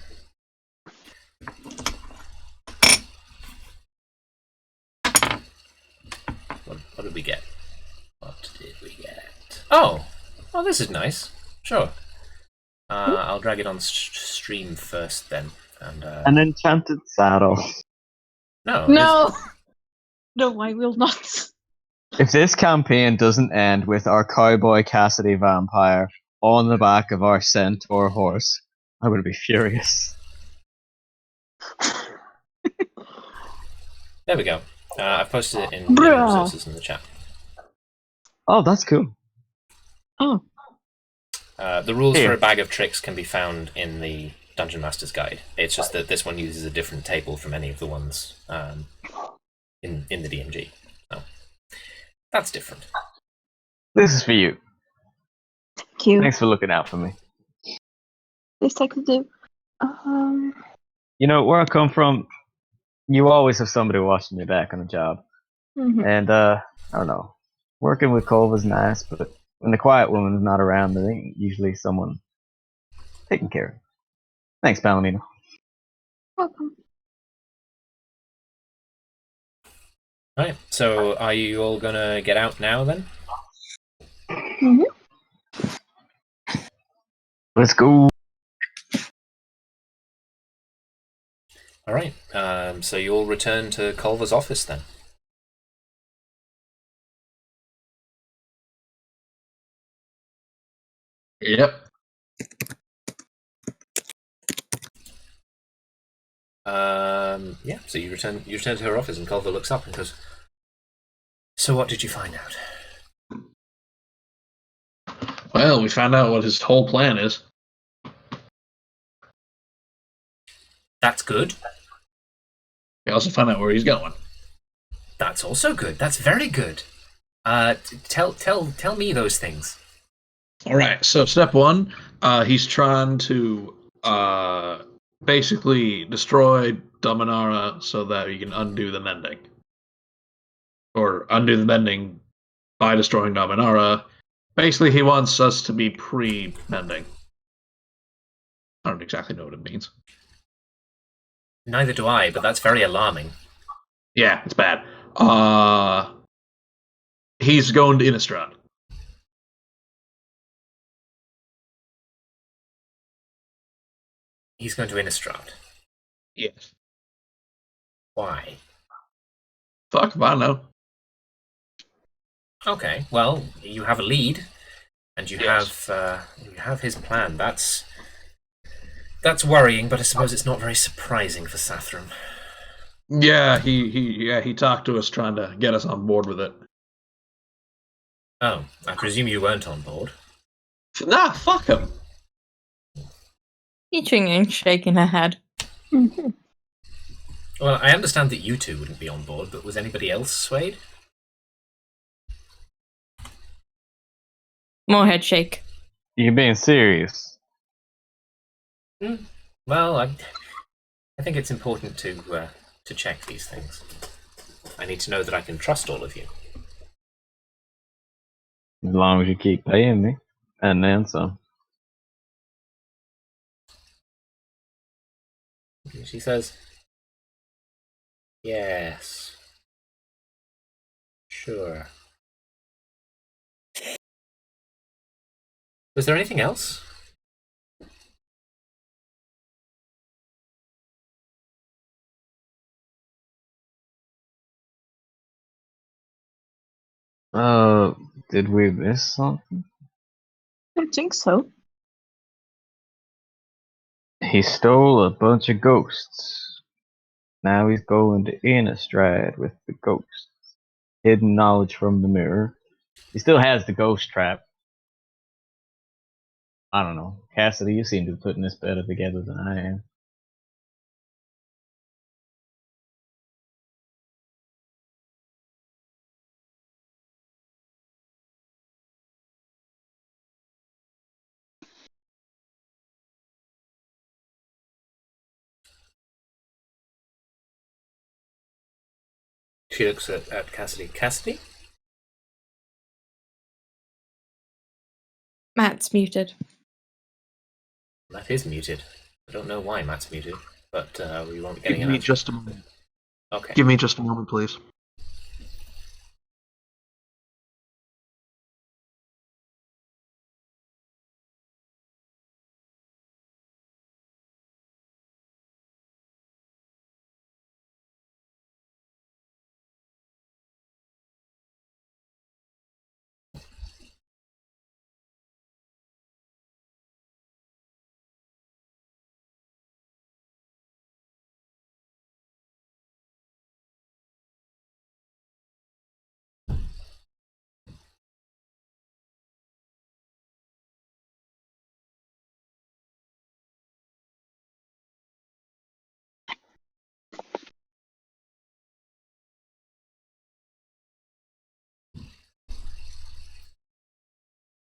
What did we get? What did we get? Oh, this is nice. Sure. I'll drag it on stream first then, and An enchanted saddle. no. No, I will not. If this campaign doesn't end with our cowboy Cassidy vampire on the back of our centaur horse, I'm going to be furious. There we go. I've posted it in Bruh. resources in the chat. Oh, that's cool. Oh, The rules Here. for a bag of tricks can be found in the Dungeon Master's Guide. It's just that this one uses a different table from any of the ones in the DMG. So that's different. This is for you. thank you. Thanks for looking out for me. Least I could do. You know, where I come from, you always have somebody watching your back on a job. Mhm. And, I don't know. Working with Culva's nice, but when the quiet woman's not around, there ain't usually someone taking care of. Thanks, Palomino. Welcome. Right. So are you all gonna get out now then? Mhm. Let's go. All right. So you all return to Culver's office then. Yep. Yeah. So you return to her office, and Culver looks up and goes, "So what did you find out?" Well, we found out what his whole plan is. That's good. We also found out where he's going. That's also good. That's very good. Tell me those things. All right. So step one, he's trying to basically destroy Dominara so that he can undo the mending, or undo the mending by destroying Dominara. Basically, he wants us to be pre-mending. I don't exactly know what it means. Neither do I, but that's very alarming. Yeah, it's bad. He's going to Innistrad. He's going to Innistrad. Yes. Why? Fuck if I know. Okay, well, you have a lead, and you Yes. have his plan. That's worrying, but I suppose it's not very surprising for Sathram. Yeah, he talked to us trying to get us on board with it. Oh, I presume you weren't on board. Nah, fuck him. I Ching Yin shaking her head. Mhm. Well, I understand that you two wouldn't be on board, but was anybody else swayed? More head shake. You being serious? Well, I think it's important to check these things. I need to know that I can trust all of you. As long as you keep paying me, and then some. She says, "Yes, sure." Was there anything else? Did we miss something? I think so. He stole a bunch of ghosts. Now he's going to Innistrad with the ghosts. Hidden knowledge from the mirror. He still has the ghost trap. I don't know. Cassidy, you seem to be putting this better together than I am. She looks at Cassidy. Cassidy? Matt's muted. Matt is muted. I don't know why Matt's muted, but we won't be getting Give an me answer. just a moment. Okay. Give me just a moment, please.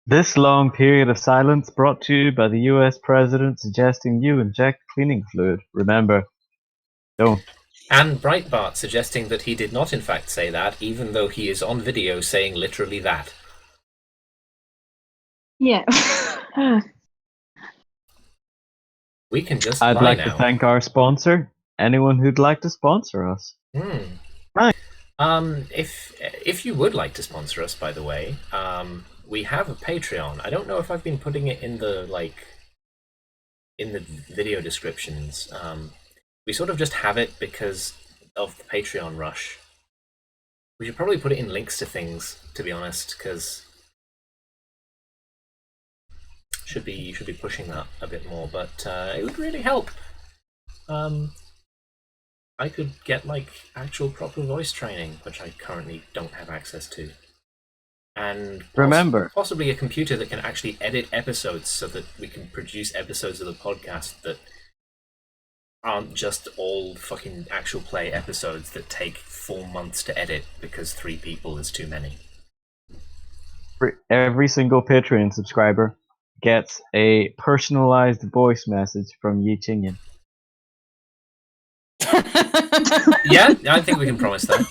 This long period of silence brought to you by the US President suggesting you inject cleaning fluid. Remember, don't. And Breitbart suggesting that he did not in fact say that, even though he is on video saying literally that. Yeah. We can just I'd lie like now. to thank our sponsor. Anyone who'd like to sponsor us. Right. If you would like to sponsor us, by the way, we have a Patreon. I don't know if I've been putting it in the video descriptions. We sort of just have it because of the Patreon rush. We should probably put it in links to things, to be honest, because should be pushing that a bit more. But it would really help. I could get like actual proper voice training, which I currently don't have access to. And Remember, possibly a computer that can actually edit episodes so that we can produce episodes of the podcast that aren't just all fucking actual play episodes that take 4 months to edit because 3 people is too many. every single Patreon subscriber gets a personalized voice message from Yi Qingyan. Yeah, I think we can promise that.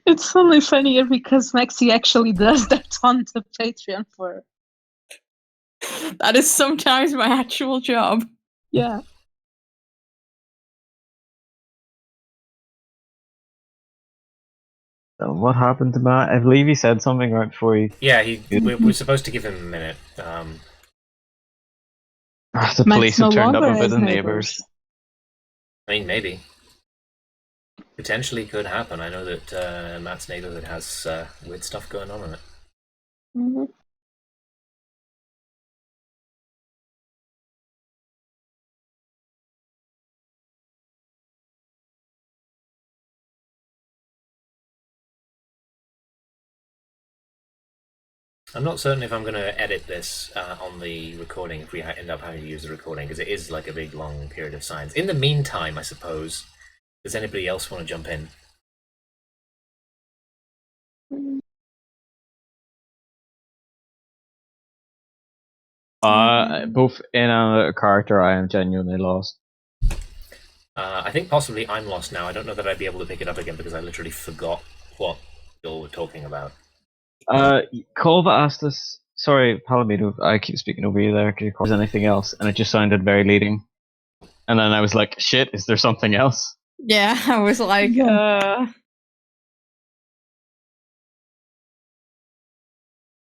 It's only funnier because Maxi actually does that on the Patreon for. That is sometimes my actual job. Yeah. So what happened to Matt? I believe he said something right before he... Yeah, we're supposed to give him a minute. The Matt's police no have turned up longer a bit as of neighbours. I mean, maybe. Potentially could happen. I know that Matt's neighborhood has weird stuff going on in it. Mhm. I'm not certain if I'm going to edit this on the recording if we end up having to use the recording, because it is like a big, long period of silence. In the meantime, I suppose, does anybody else want to jump in? Both in a character, I am genuinely lost. I think possibly I'm lost now. I don't know that I'd be able to pick it up again because I literally forgot what you were talking about. Kolva asked us. Sorry, Palomino, I keep speaking over you there. Can you call anything else? And it just sounded very leading. And then I was like, shit, is there something else? Yeah, I was like, Yeah,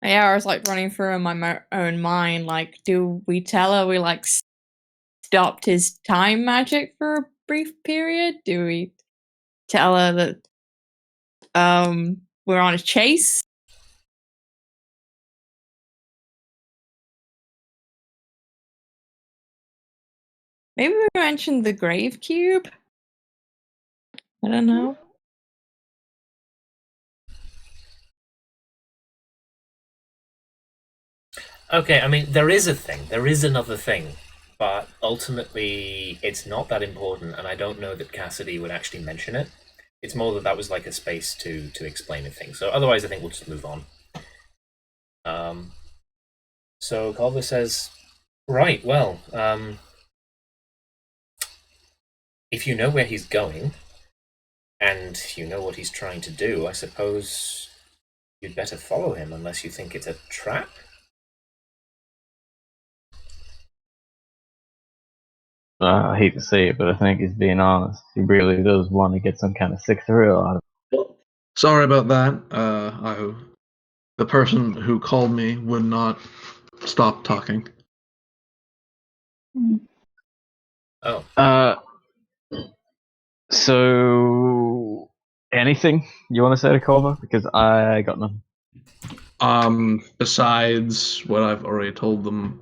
I was like running through in my own mind, like, do we tell her we like stopped his time magic for a brief period? Do we tell her that we're on a chase? Maybe we mentioned the grave cube? I don't know. Okay, I mean, there is a thing. There is another thing. But ultimately, it's not that important, and I don't know that Cassidy would actually mention it. It's more that was like a space to explain a thing. So otherwise, I think we'll just move on. So Culver says, right, well, if you know where he's going, and you know what he's trying to do, I suppose you'd better follow him, unless you think it's a trap? I hate to say it, but I think he's being honest. He really does want to get some kind of sick thrill out of it. Sorry about that. The person who called me would not stop talking. Oh. So, anything you want to say to Kolva? Because I got nothing. Besides what I've already told them,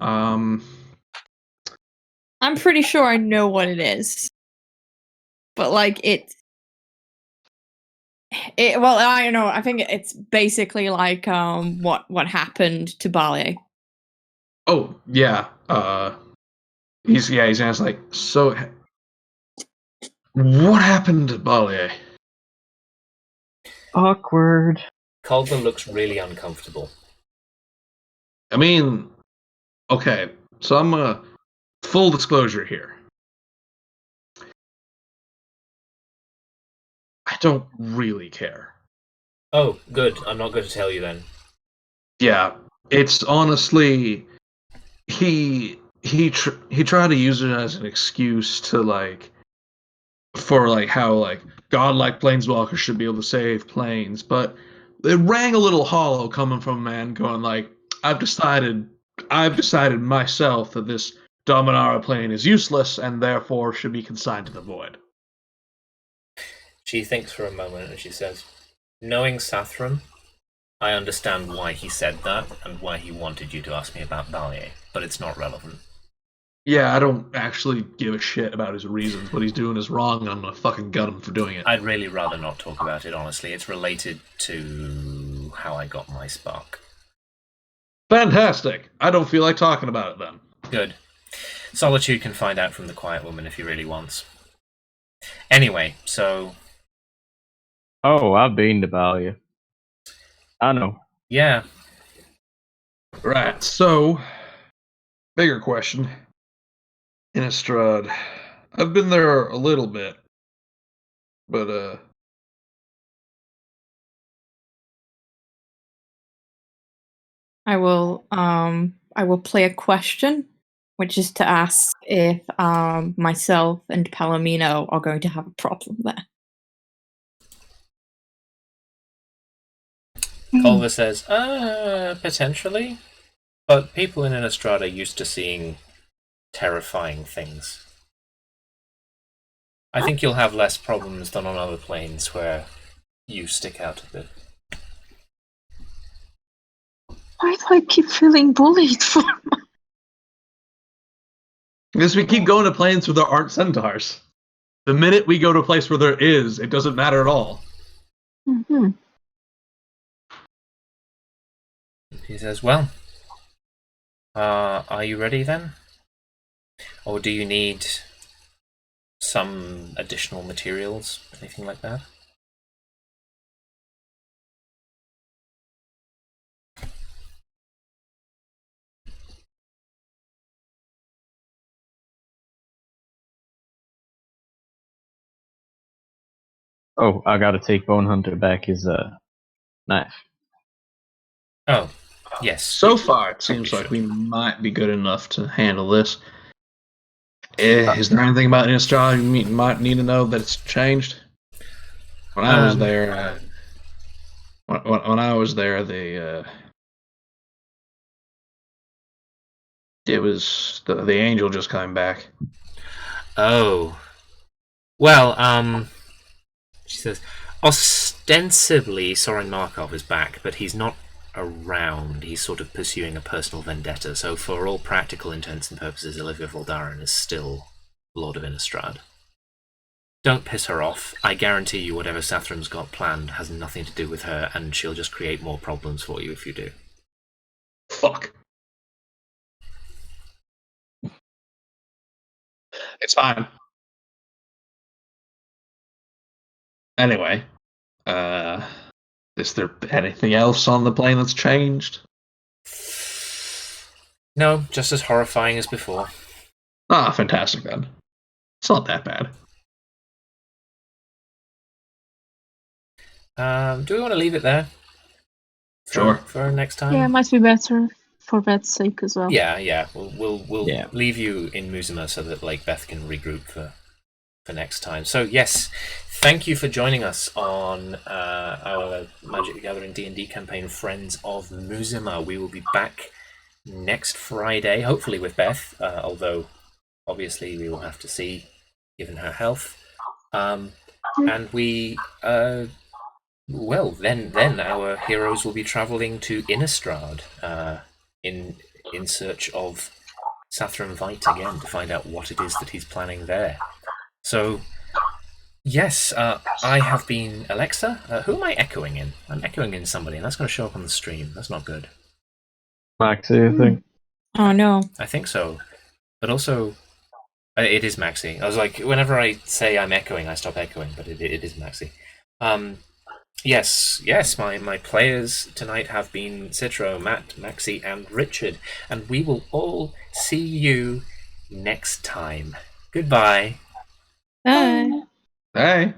I'm pretty sure I know what it is. But like well, I don't know, I think it's basically like what happened to Bale. oh yeah, he's asked like, so what happened to Bale? Awkward. Culver looks really uncomfortable. I mean, okay, so I'm full disclosure here. I don't really care. Oh, good. I'm not going to tell you then. Yeah, it's honestly he tried to use it as an excuse to like for like how like godlike planeswalkers should be able to save planes, but it rang a little hollow coming from a man going like, I've decided myself that this Dominara plane is useless and therefore should be consigned to the void. She thinks for a moment and she says, knowing Sathram, I understand why he said that and why he wanted you to ask me about Ballier, but it's not relevant. Yeah, I don't actually give a shit about his reasons. What he's doing is wrong, and I'm gonna fucking gut him for doing it. I'd really rather not talk about it, honestly. It's related to how I got my spark. Fantastic. I don't feel like talking about it then. Good. Solitude can find out from the Quiet Woman if he really wants. Anyway, so... Oh, I've been to Ballier. I know. Yeah. Right, so... Bigger question. Innistrad. I've been there a little bit. But, I will play a question, which is to ask if myself and Palomino are going to have a problem there. Culver says, potentially. But people in Innistrad are used to seeing terrifying things. I think you'll have less problems than on other planes where you stick out a bit. Why do I keep feeling bullied for? Because we keep going to planes where there aren't centaurs. The minute we go to a place where there is, it doesn't matter at all. Mm-hmm. He says, well, are you ready then? Or do you need some additional materials? Anything like that? Oh, I gotta take Bone Hunter back his knife. Oh, yes. So far, it seems Probably like we should. might be good enough to handle this. Is there anything about Innistrad you might need to know that it's changed? When I was there, when I was there, it was the angel just came back. Oh. Well, she says, ostensibly Soren Markov is back, but he's not around. He's sort of pursuing a personal vendetta, so for all practical intents and purposes, Olivia Voldaren is still Lord of Innistrad. Don't piss her off. I guarantee you whatever Sathram's got planned has nothing to do with her, and she'll just create more problems for you if you do. Fuck. It's fine. Anyway, is there anything else on the plane that's changed? No, just as horrifying as before. Ah, fantastic then. It's not that bad. Do we want to leave it there? Sure. For next time? Yeah, it might be better for Beth's sake as well. Yeah. We'll Yeah. leave you in Muzema so that like Beth can regroup for next time. So yes, thank you for joining us on our Magic the Gathering D&D campaign, Friends of Muzema. We will be back next Friday, hopefully with Beth, although obviously we will have to see, given her health. And we, well, then our heroes will be travelling to Innistrad in search of Sathram Vight again to find out what it is that he's planning there. So, yes, I have been Alexa. Who am I echoing in? I'm echoing in somebody, and that's going to show up on the stream. That's not good. Maxie, I think. Oh no. I think so. But also, it is Maxi. I was like, whenever I say I'm echoing, I stop echoing, but it is Maxi. Yes, my players tonight have been Citro, Matt, Maxi, and Richard, and we will all see you next time. Goodbye. Bye. Hey.